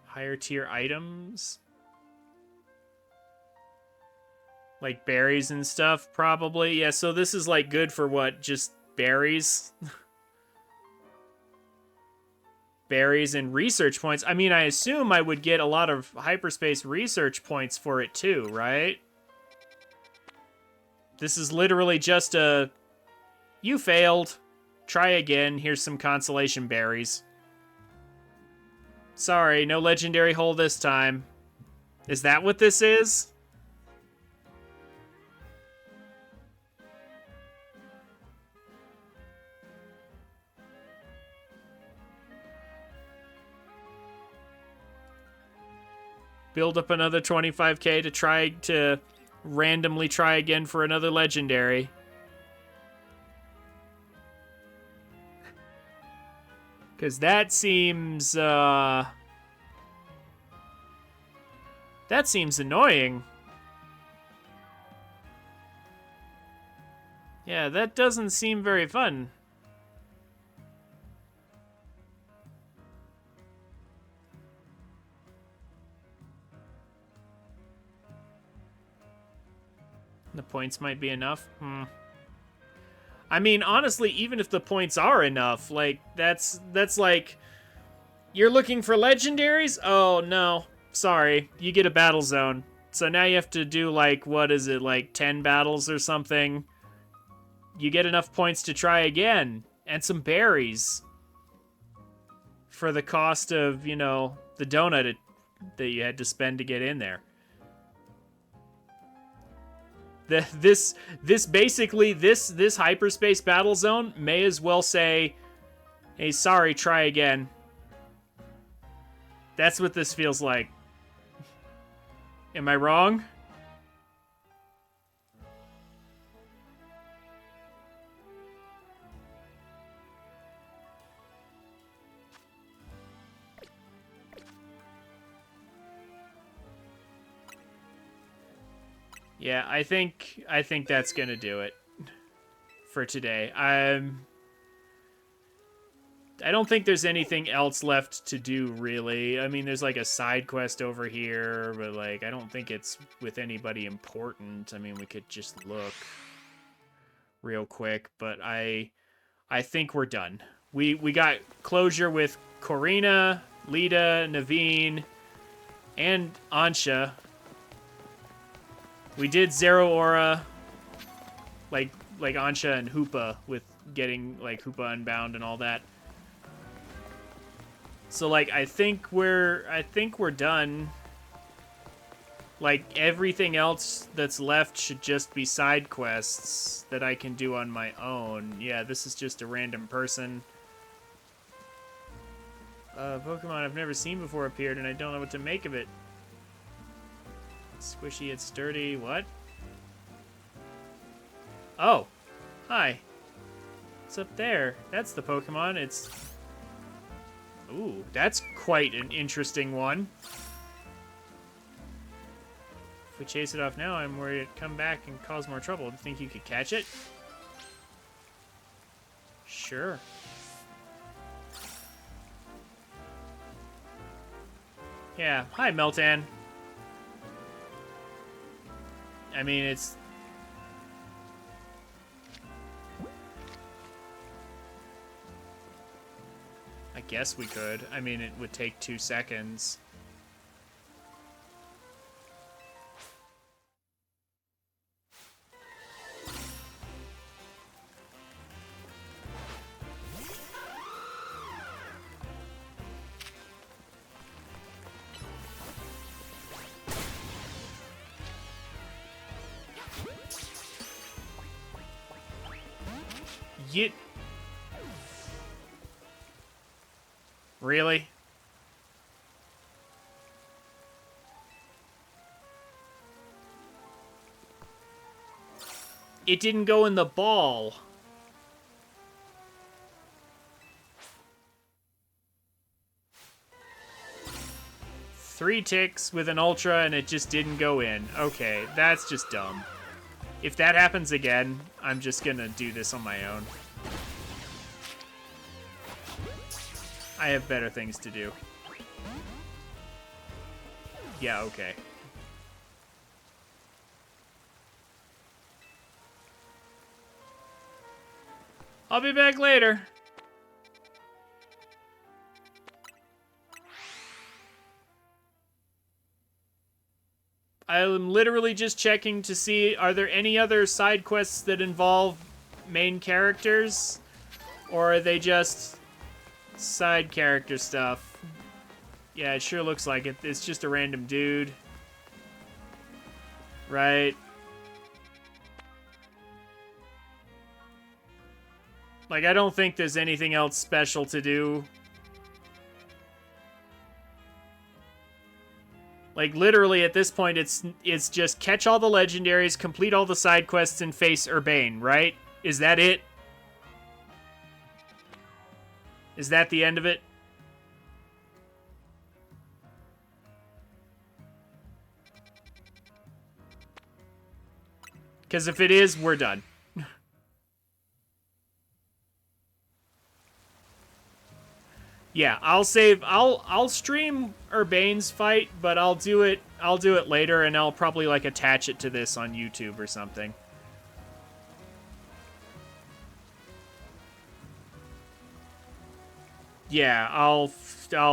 higher tier items. Like berries and stuff, probably. Yeah, so this is like good for what? Just berries? Berries and research points. I mean, I assume I would get a lot of hyperspace research points for it too, right? This is literally just a... You failed. Try again. Here's some consolation berries. Sorry, no legendary hole this time. Is that what this is? Build up another 25k to try to randomly try again for another legendary. Because that seems annoying. Yeah, that doesn't seem very fun. The points might be enough. I mean, honestly, even if the points are enough, like, that's like... You're looking for legendaries? Oh, no. Sorry. You get a battle zone. So now you have to do, like, what is it, like 10 battles or something? You get enough points to try again. And some berries. For the cost of, you know, the donut that you had to spend to get in there. This hyperspace battle zone may as well say, hey, sorry, try again. That's what this feels like. Am I wrong? Yeah, I think that's gonna do it for today. I don't think there's anything else left to do, really. I mean, there's like a side quest over here, but like I don't think it's with anybody important. I mean, we could just look real quick, but I think we're done. We got closure with Corina, Lita, Naveen, and Ansha. We did Zero Aura, like Ansha and Hoopa, with getting like Hoopa Unbound and all that. So like I think we're done. Like everything else that's left should just be side quests that I can do on my own. Yeah, this is just a random person. Pokemon I've never seen before appeared and I don't know what to make of it. Squishy, it's sturdy. What? Oh. Hi. What's up there? That's the Pokemon. It's... Ooh, that's quite an interesting one. If we chase it off now, I'm worried it'd come back and cause more trouble. Do you think you could catch it? Sure. Yeah. Hi, Meltan. I mean, it's... I guess we could. I mean, it would take 2 seconds. Yit. Really? It didn't go in the ball. Three ticks with an ultra and it just didn't go in. Okay, that's just dumb. If that happens again, I'm just gonna do this on my own. I have better things to do. Yeah, okay. I'll be back later. I'm literally just checking to see, are there any other side quests that involve main characters? Or are they just side character stuff? Yeah, it sure looks like it. It's just a random dude. Right? Like, I don't think there's anything else special to do. Like, literally, at this point, it's just catch all the legendaries, complete all the side quests, and face Urbane, right? Is that it? Is that the end of it? Because if it is, we're done. Yeah, I'll stream Urbane's fight, but I'll do it later, and I'll probably like attach it to this on YouTube or something. Yeah, I'll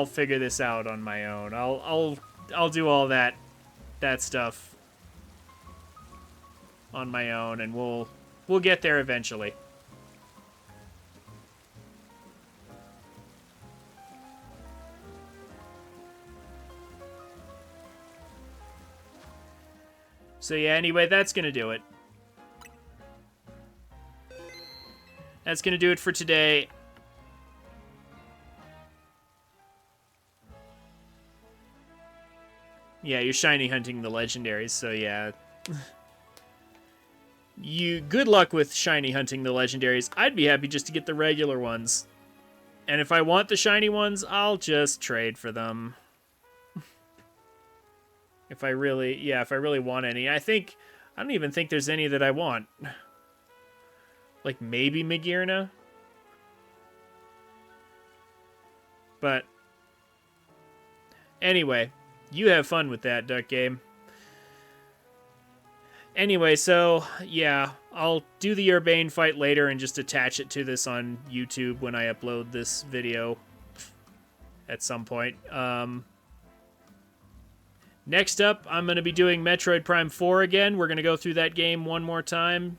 figure this out on my own. I'll do all that stuff on my own, and we'll get there eventually. So yeah, anyway, that's gonna do it. That's gonna do it for today. Yeah, you're shiny hunting the legendaries, so yeah. Good luck with shiny hunting the legendaries. I'd be happy just to get the regular ones. And if I want the shiny ones, I'll just trade for them. If I really want any. I think I don't even think there's any that I want. Like, maybe Magearna? But, anyway, you have fun with that, Duck Game. Anyway, so, yeah, I'll do the Urbane fight later and just attach it to this on YouTube when I upload this video at some point. Next up, I'm going to be doing Metroid Prime 4 again. We're going to go through that game one more time.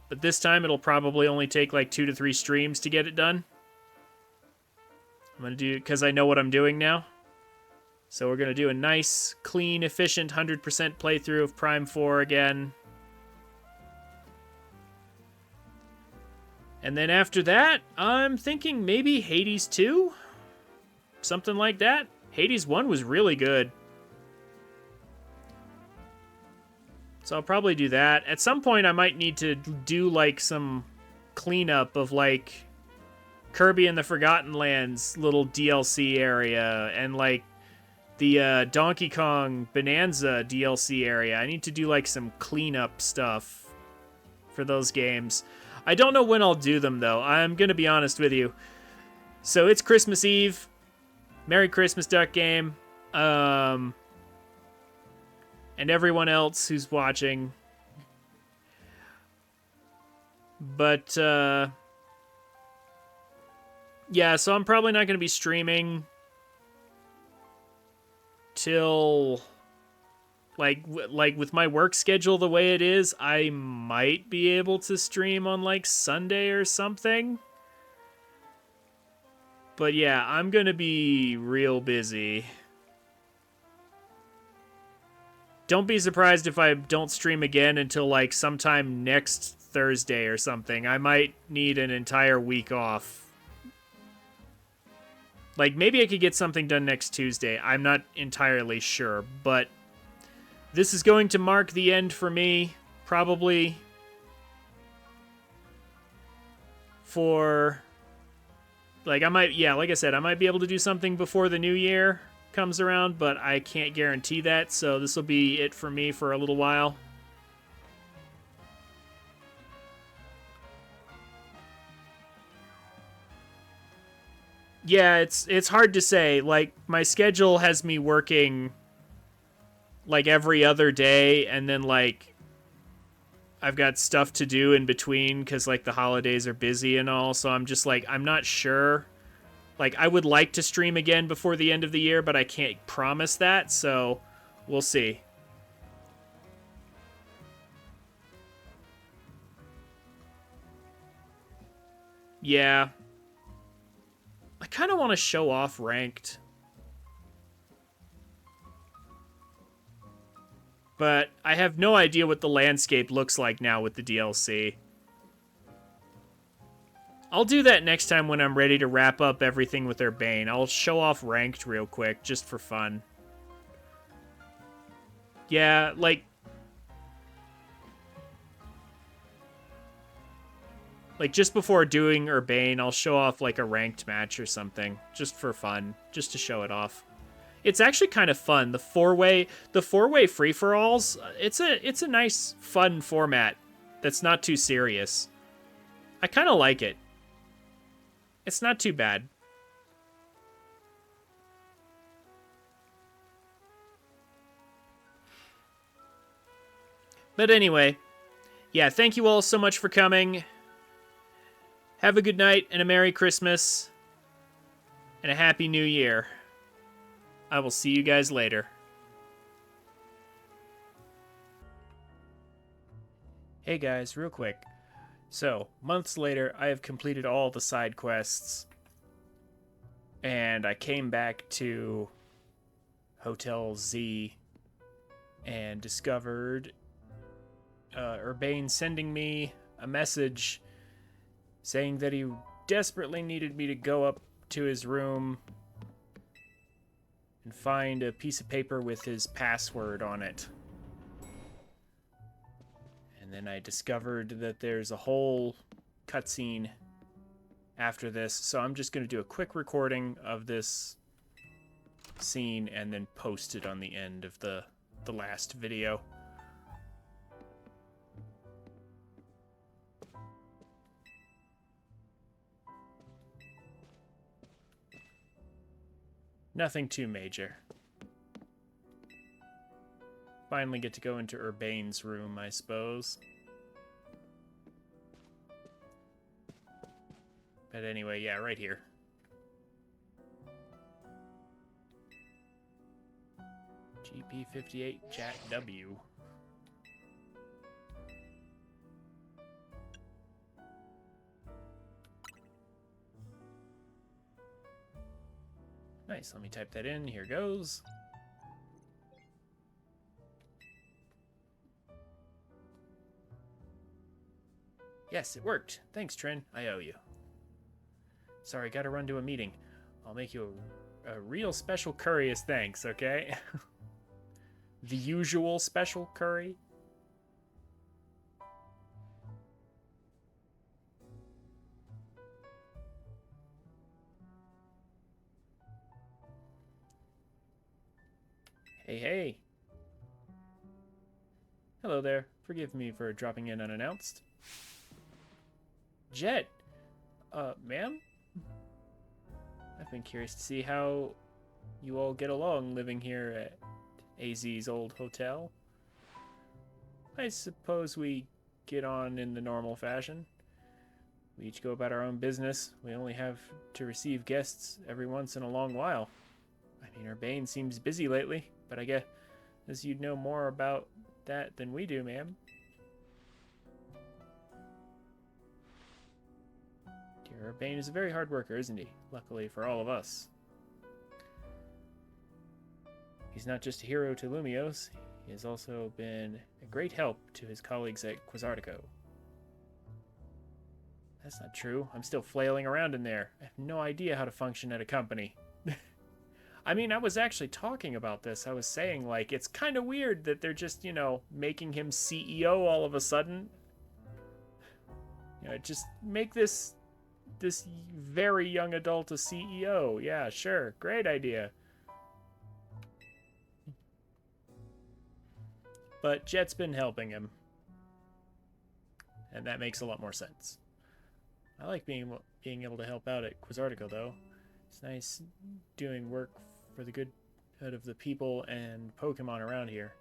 But this time, it'll probably only take like 2 to 3 streams to get it done. I'm going to do it because I know what I'm doing now. So we're going to do a nice, clean, efficient 100% playthrough of Prime 4 again. And then after that, I'm thinking maybe Hades 2? Something like that. Hades 1 was really good. So I'll probably do that. At some point, I might need to do, like, some cleanup of, like, Kirby and the Forgotten Lands little DLC area and, like, the Donkey Kong Bonanza DLC area. I need to do, like, some cleanup stuff for those games. I don't know when I'll do them, though. I'm going to be honest with you. So it's Christmas Eve. Merry Christmas, Duck Game. And everyone else who's watching. But, yeah, so I'm probably not going to be streaming till, like with my work schedule the way it is, I might be able to stream on, like, Sunday or something. But, yeah, I'm going to be real busy. Don't be surprised if I don't stream again until, like, sometime next Thursday or something. I might need an entire week off. Like, maybe I could get something done next Tuesday. I'm not entirely sure, but this is going to mark the end for me, probably, for, like, I might, yeah, like I said, I might be able to do something before the new year comes around, but I can't guarantee that, so this will be it for me for a little while. Yeah, it's hard to say. Like, my schedule has me working, like, every other day, and then, like, I've got stuff to do in between, because, like, the holidays are busy and all, so I'm just, like, I'm not sure. Like, I would like to stream again before the end of the year, but I can't promise that, so we'll see. Yeah. I kind of want to show off ranked. But I have no idea what the landscape looks like now with the DLC. I'll do that next time when I'm ready to wrap up everything with Urbane. I'll show off ranked real quick, just for fun. Yeah, like, just before doing Urbane, I'll show off, like, a ranked match or something, just for fun, just to show it off. It's actually kind of fun. The four-way free-for-alls, it's a nice, fun format that's not too serious. I kind of like it. It's not too bad. But anyway, yeah, thank you all so much for coming. Have a good night and a Merry Christmas and a Happy New Year. I will see you guys later. Hey guys, real quick. So, months later, I have completed all the side quests. And I came back to Hotel Z and discovered Urbane sending me a message saying that he desperately needed me to go up to his room and find a piece of paper with his password on it. And then I discovered that there's a whole cutscene after this, so I'm just going to do a quick recording of this scene and then post it on the end of the last video. Nothing too major. Finally get to go into Urbane's room, I suppose. But anyway, yeah, right here. GP58 Jack W. Nice, let me type that in. Here goes. Yes, it worked. Thanks, Trin. I owe you. Sorry, gotta run to a meeting. I'll make you a real special curry as thanks, okay? The usual special curry? Hey, hey. Hello there. Forgive me for dropping in unannounced. Jet! Ma'am? I've been curious to see how you all get along living here at AZ's old hotel. I suppose we get on in the normal fashion. We each go about our own business. We only have to receive guests every once in a long while. I mean, Urbane seems busy lately, but I guess you'd know more about that than we do, ma'am. Dear Urbane is a very hard worker, isn't he? Luckily for all of us. He's not just a hero to Lumios, he has also been a great help to his colleagues at Quasartico. That's not true. I'm still flailing around in there. I have no idea how to function at a company. I mean, I was actually talking about this. I was saying, like, it's kind of weird that they're just, you know, making him CEO all of a sudden. You know, just make this very young adult a CEO. Yeah, sure. Great idea. But Jet's been helping him. And that makes a lot more sense. I like being able to help out at Quasartico, though. It's nice doing work for the good of the people and Pokemon around here.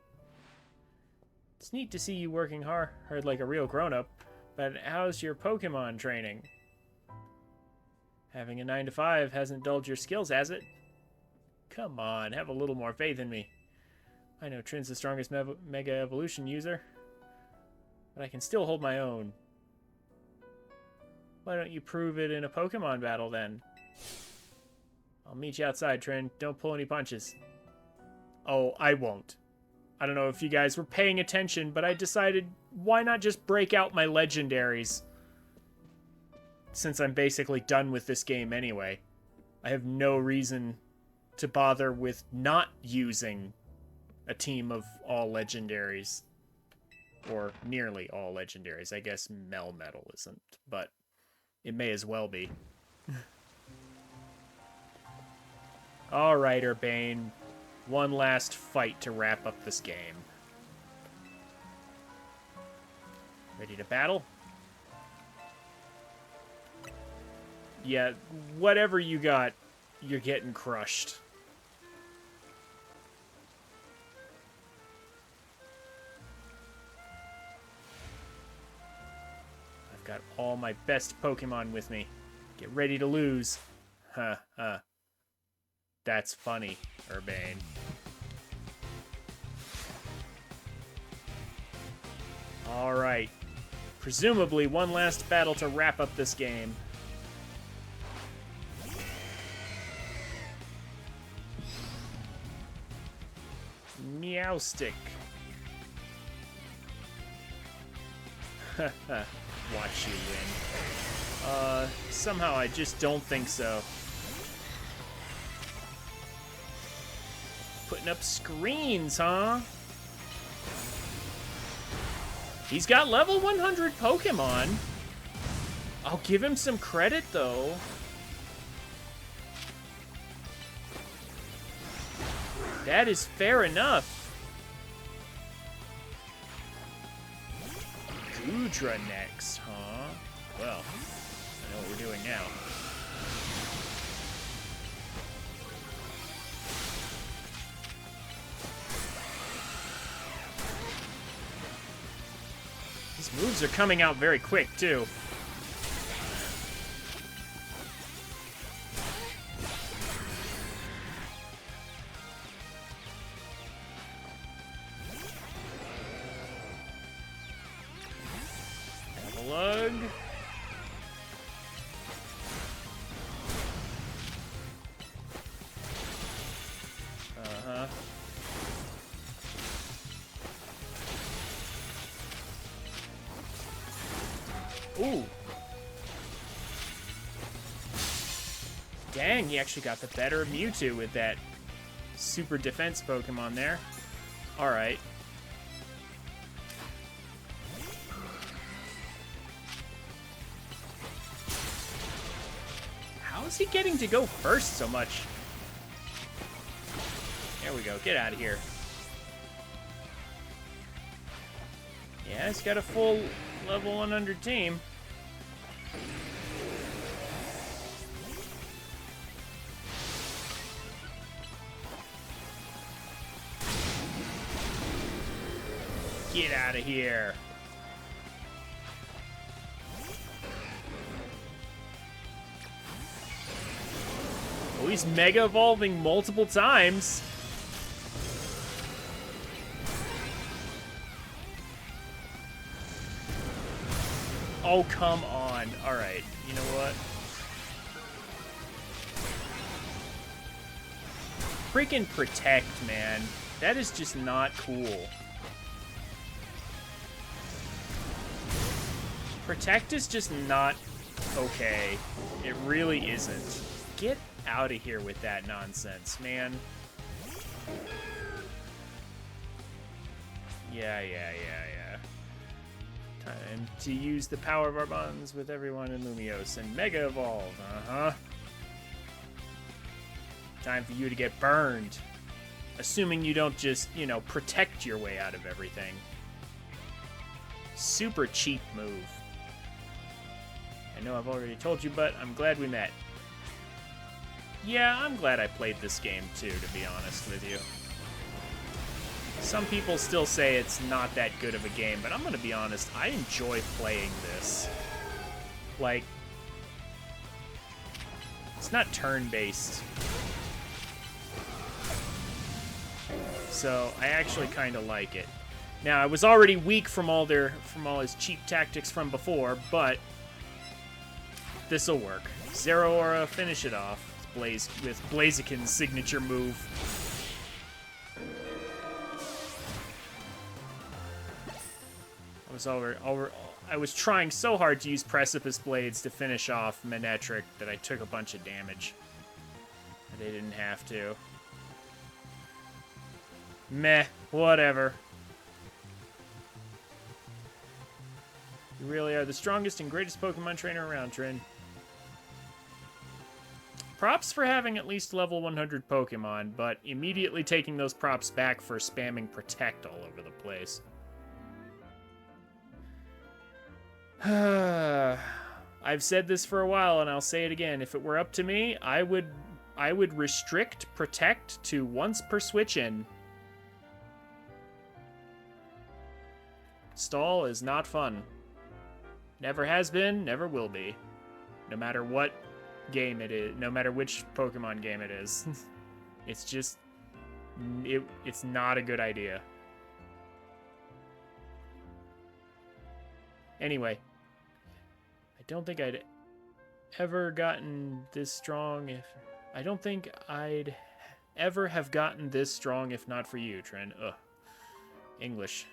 It's neat to see you working hard like a real grown-up, but how's your Pokemon training? Having a 9-to-5 hasn't dulled your skills, has it? Come on, have a little more faith in me. I know Trin's the strongest Mega Evolution user, but I can still hold my own. Why don't you prove it in a Pokemon battle, then? I'll meet you outside, Trin. Don't pull any punches. Oh, I won't. I don't know if you guys were paying attention, but I decided, why not just break out my legendaries? Since I'm basically done with this game anyway. I have no reason to bother with not using a team of all legendaries. Or nearly all legendaries. I guess Melmetal isn't, but it may as well be. Alright, Urbane. One last fight to wrap up this game. Ready to battle? Yeah, whatever you got, you're getting crushed. I've got all my best Pokemon with me. Get ready to lose. Huh, huh. That's funny, Urbane. Alright. Presumably one last battle to wrap up this game. Meowstick. Watch you win. Somehow I just don't think so. Putting up screens, huh? He's got level 100 Pokemon. I'll give him some credit, though. That is fair enough. Goodra next, huh? Well, I know what we're doing now. These moves are coming out very quick, too. Lug. Uh-huh. Ooh. Dang, he actually got the better of Mewtwo with that super defense Pokemon there. Alright. How is he getting to go first so much? There we go. Get out of here. Yeah, he's got a full level 100 team. Get out of here. Oh, he's mega evolving multiple times. Oh, come on. All right. You know what? Freaking Protect, man. That is just not cool. Protect is just not okay. It really isn't. Get out of here with that nonsense, man. Yeah. Time to use the power of our bonds with everyone in Lumiose and Mega Evolve. Uh-huh. Time for you to get burned. Assuming you don't just, you know, protect your way out of everything. Super cheap move. I know I've already told you, but I'm glad we met. Yeah, I'm glad I played this game too, to be honest with you. Some people still say it's not that good of a game, but I'm gonna be honest, I enjoy playing this. Like, it's not turn-based. So, I actually kind of like it. Now, I was already weak from all his cheap tactics from before, but this'll work. Zero Aura, finish it off. With Blaziken's signature move. I was trying so hard to use Precipice Blades to finish off Manectric that I took a bunch of damage. But I didn't have to. Meh, whatever. You really are the strongest and greatest Pokemon trainer around, Trin. Props for having at least level 100 Pokemon, but immediately taking those props back for spamming Protect all over the place. I've said this for a while, and I'll say it again. If it were up to me, I would restrict Protect to once per switch in. Stall is not fun. Never has been, never will be. No matter what game it is, no matter which Pokemon game it is. It's just, it's not a good idea. Anyway, I don't think I'd ever gotten this strong I don't think I'd ever have gotten this strong if not for you, Trin. Ugh. English.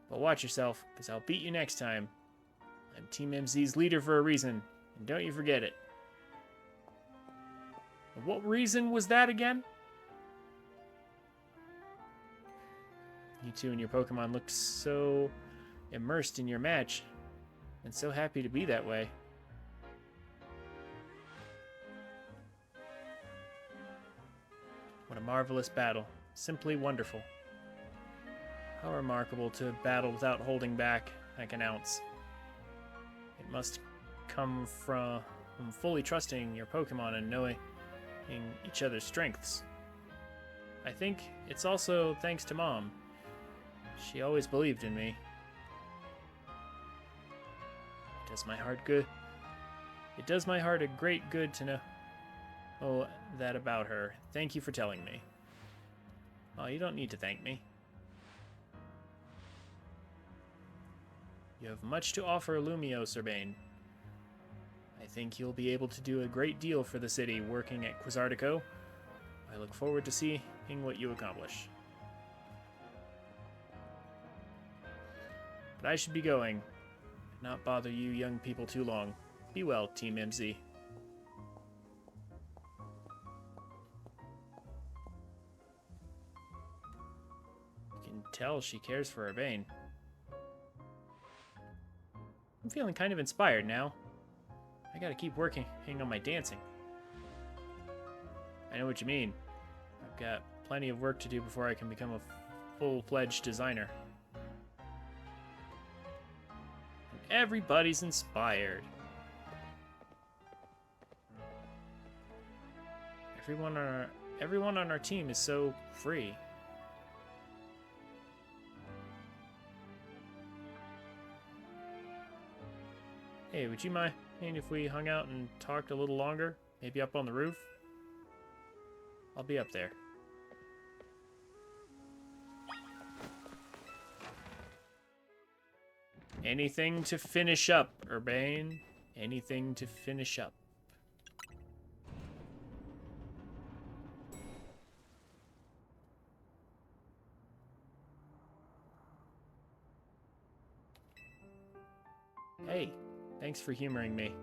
But watch yourself, because I'll beat you next time. I'm Team MZ's leader for a reason, and don't you forget it. And what reason was that again? You two and your Pokemon looked so immersed in your match, and so happy to be that way. What a marvelous battle. Simply wonderful. How remarkable to battle without holding back like an ounce. It must come from fully trusting your Pokemon and knowing each other's strengths. I think it's also thanks to Mom. She always believed in me. It does my heart good. It does my heart a great good to know that about her. Thank you for telling me. Oh, you don't need to thank me. You have much to offer, Lumiose, Urbane. I think you'll be able to do a great deal for the city working at Quizartico. I look forward to seeing what you accomplish. But I should be going. Not bother you young people too long. Be well, Team MZ. You can tell she cares for Urbane. I'm feeling kind of inspired now. I gotta keep working on my dancing. I know what you mean. I've got plenty of work to do before I can become a full-fledged designer. And everybody's inspired. Everyone on our team is so free. Hey, would you mind if we hung out and talked a little longer? Maybe up on the roof? I'll be up there. Anything to finish up, Urbane. Anything to finish up. Hey, thanks for humoring me.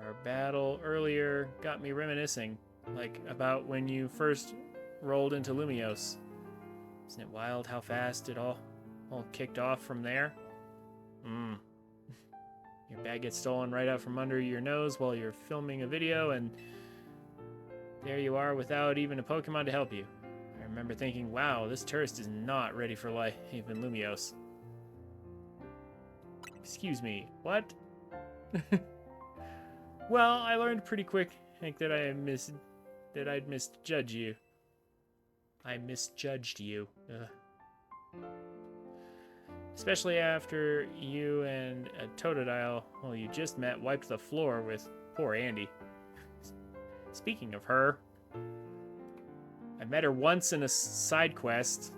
Our battle earlier got me reminiscing, like about when you first rolled into Lumiose. Isn't it wild how fast it all kicked off from there? Your bag gets stolen right out from under your nose while you're filming a video, and there you are without even a Pokemon to help you. I remember thinking, wow, this tourist is not ready for life in Lumiose. Excuse me, what? Well, I learned pretty quick, Hank, that I'd misjudge you. I misjudged you. Especially after you and a Totodile, well, you just met, wiped the floor with poor Andy. Speaking of her, I met her once in a side quest.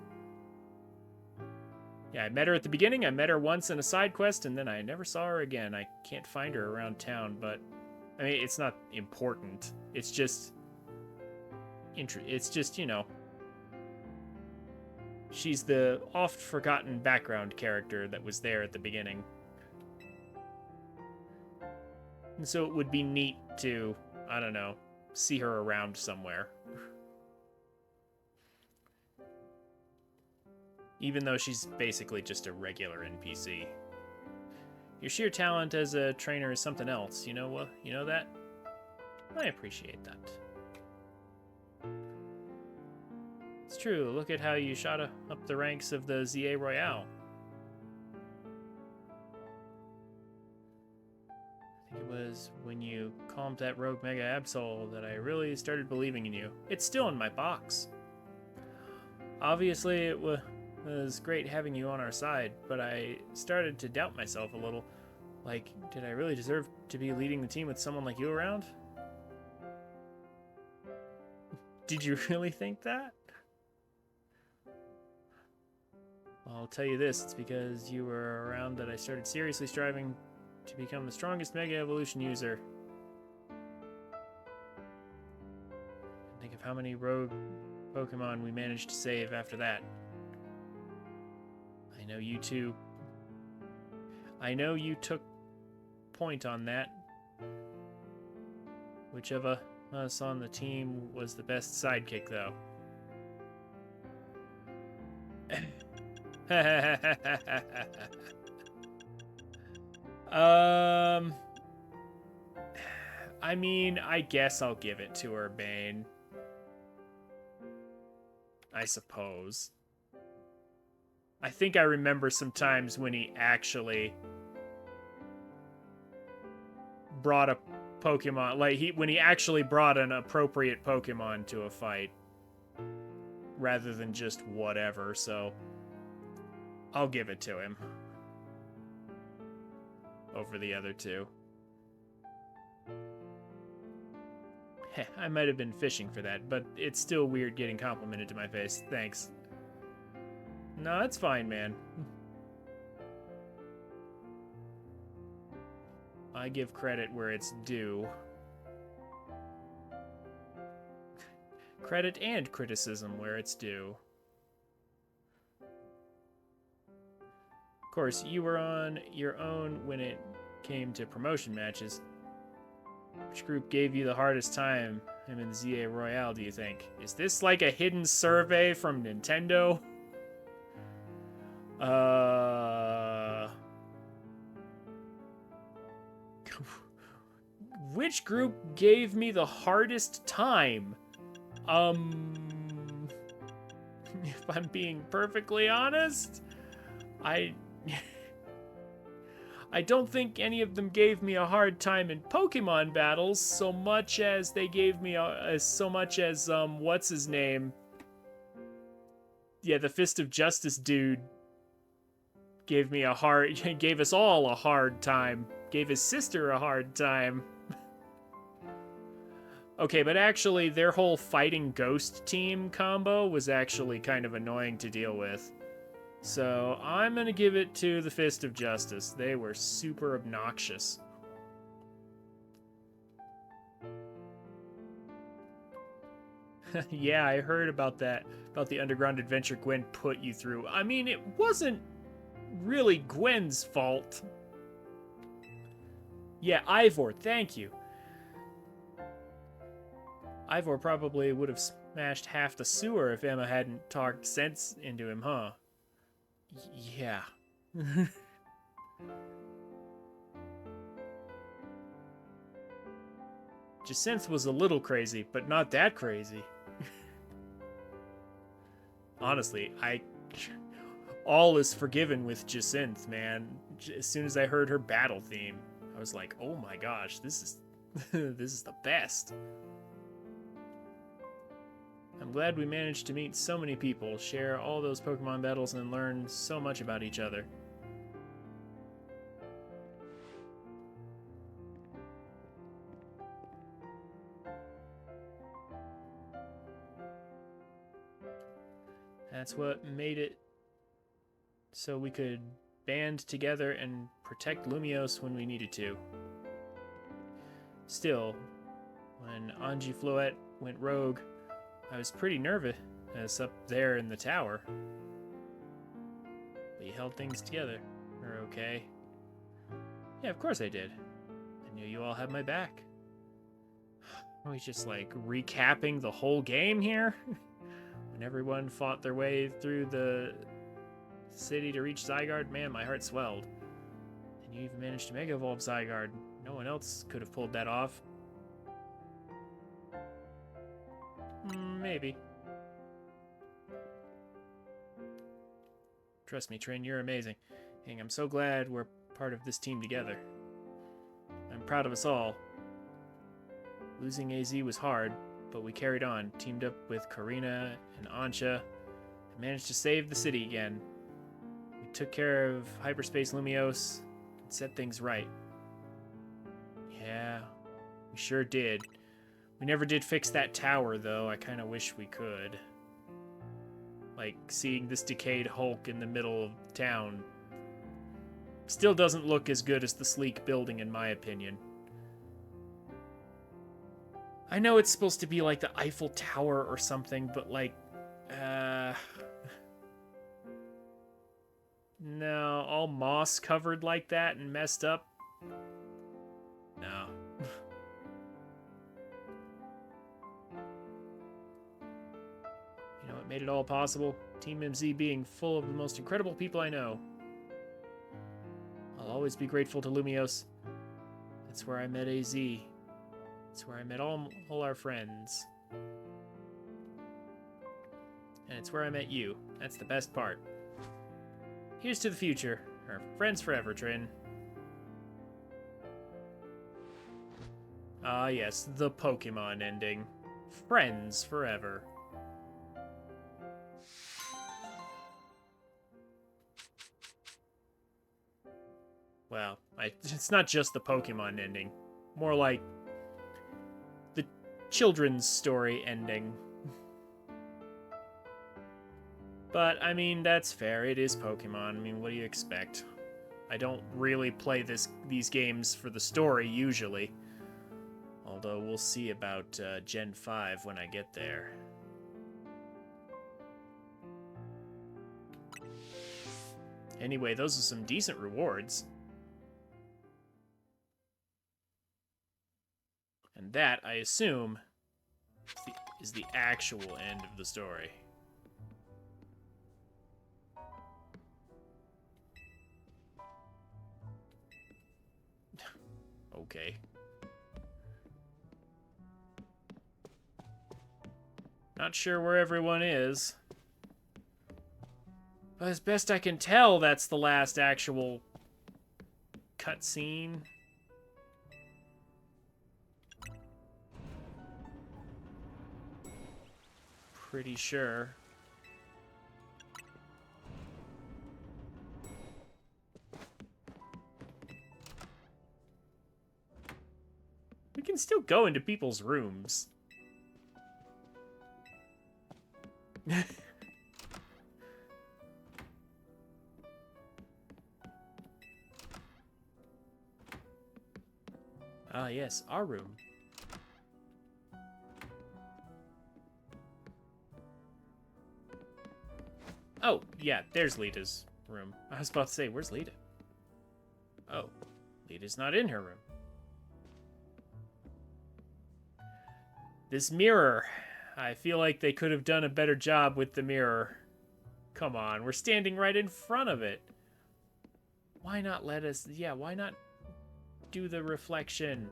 Yeah, I met her at the beginning, I met her once in a side quest, and then I never saw her again. I can't find her around town, but I mean, it's not important. It's just, you know, she's the oft-forgotten background character that was there at the beginning. And so it would be neat to, I don't know, see her around somewhere. Even though she's basically just a regular NPC. Your sheer talent as a trainer is something else, you know what? You know that? I appreciate that. It's true, look at how you shot up the ranks of the ZA Royale. I think it was when you calmed that rogue Mega Absol that I really started believing in you. It's still in my box. Obviously, it was great having you on our side, but I started to doubt myself a little. Like, did I really deserve to be leading the team with someone like you around? Did you really think that? Well, I'll tell you this, it's because you were around that I started seriously striving to become the strongest Mega Evolution user. Think of how many rogue Pokemon we managed to save after that. I know you took point on that. Which of us on the team was the best sidekick, though? I mean, I guess I'll give it to Urbane. I suppose. I think I remember some times when he actually brought a Pokemon. Like, when he actually brought an appropriate Pokemon to a fight. Rather than just whatever, so... I'll give it to him. Over the other two. Heh, I might have been fishing for that, but it's still weird getting complimented to my face. Thanks. No, that's fine, man. I give credit where it's due. Credit and criticism where it's due. Of course, you were on your own when it came to promotion matches. Which group gave you the hardest time in ZA Royale, do you think? Is this like a hidden survey from Nintendo? Which group gave me the hardest time? If I'm being perfectly honest, I don't think any of them gave me a hard time in Pokemon battles so much as they gave me what's his name? Yeah, the Fist of Justice dude gave us all a hard time. Gave his sister a hard time. Okay, but actually their whole fighting ghost team combo was actually kind of annoying to deal with. So I'm going to give it to the Fist of Justice. They were super obnoxious. Yeah, I heard about that. About the underground adventure Gwen put you through. I mean, it wasn't really Gwen's fault. Yeah, Ivor, thank you. Ivor probably would have smashed half the sewer if Emma hadn't talked sense into him, huh? Yeah. Jacinth was a little crazy, but not that crazy. Honestly, all is forgiven with Jacinth, man. As soon as I heard her battle theme, I was like, oh my gosh, this is this is the best. I'm glad we managed to meet so many people, share all those Pokemon battles, and learn so much about each other. That's what made it so we could band together and protect Lumiose when we needed to. Still, when Angie Floette went rogue, I was pretty nervous up there in the tower. But you held things together. We're okay. Yeah, of course I did. I knew you all had my back. Are we just like recapping the whole game here? When everyone fought their way through the city to reach Zygarde, man, my heart swelled. And you even managed to Mega Evolve Zygarde. No one else could have pulled that off. Maybe. Trust me, Trin, you're amazing. And I'm so glad we're part of this team together. I'm proud of us all. Losing AZ was hard, but we carried on, teamed up with Karina and Ansha, and managed to save the city again. We took care of Hyperspace Lumiose and set things right. Yeah, we sure did. We never did fix that tower, though. I kind of wish we could. Like, seeing this decayed Hulk in the middle of town still doesn't look as good as the sleek building, in my opinion. I know it's supposed to be like the Eiffel Tower or something, but like, no, all moss covered like that and messed up. No. You know what made it all possible? Team MZ being full of the most incredible people I know. I'll always be grateful to Lumiose. That's where I met AZ. It's where I met all our friends. And it's where I met you. That's the best part. Here's to the future. Our friends forever, Trin. Ah, yes, the Pokemon ending. Friends forever. Well, it's not just the Pokemon ending. More like the children's story ending. But, I mean, that's fair. It is Pokemon. I mean, what do you expect? I don't really play these games for the story, usually. Although, we'll see about Gen 5 when I get there. Anyway, those are some decent rewards. And that, I assume, is the actual end of the story. Okay. Not sure where everyone is. But as best I can tell, that's the last actual cutscene. Pretty sure. We can still go into people's rooms. Ah, yes, our room. Oh, yeah, there's Lita's room. I was about to say, where's Lita? Oh, Lita's not in her room. This mirror. I feel like they could have done a better job with the mirror. Come on, we're standing right in front of it. Why not let us... Yeah, why not do the reflection?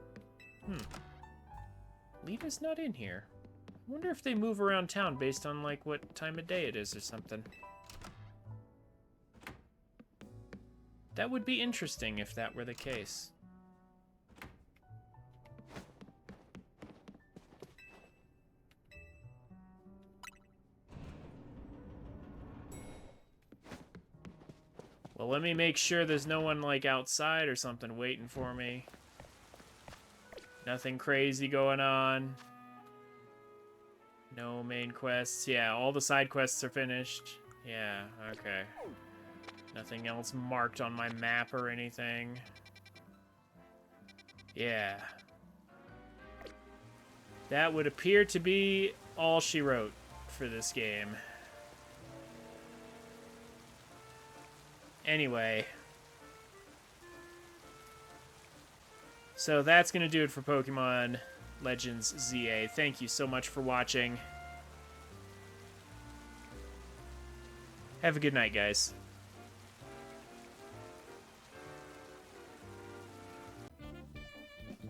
Lita's not in here. I wonder if they move around town based on, like, what time of day it is or something. That would be interesting if that were the case. Well, let me make sure there's no one, like, outside or something waiting for me. Nothing crazy going on. No main quests. Yeah, all the side quests are finished. Yeah, okay. Nothing else marked on my map or anything. Yeah. That would appear to be all she wrote for this game. Anyway. So that's going to do it for Pokémon Legends ZA. Thank you so much for watching. Have a good night, guys.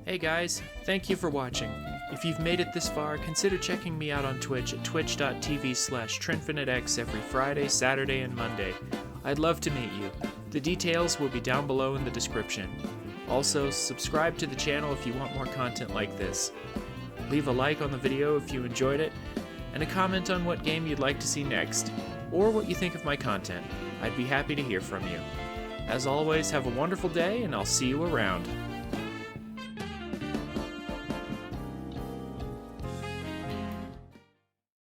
Hey guys, thank you for watching. If you've made it this far, consider checking me out on Twitch at twitch.tv/TrinfiniteX every Friday, Saturday, and Monday. I'd love to meet you. The details will be down below in the description. Also, subscribe to the channel if you want more content like this. Leave a like on the video if you enjoyed it, and a comment on what game you'd like to see next, or what you think of my content. I'd be happy to hear from you. As always, have a wonderful day, and I'll see you around.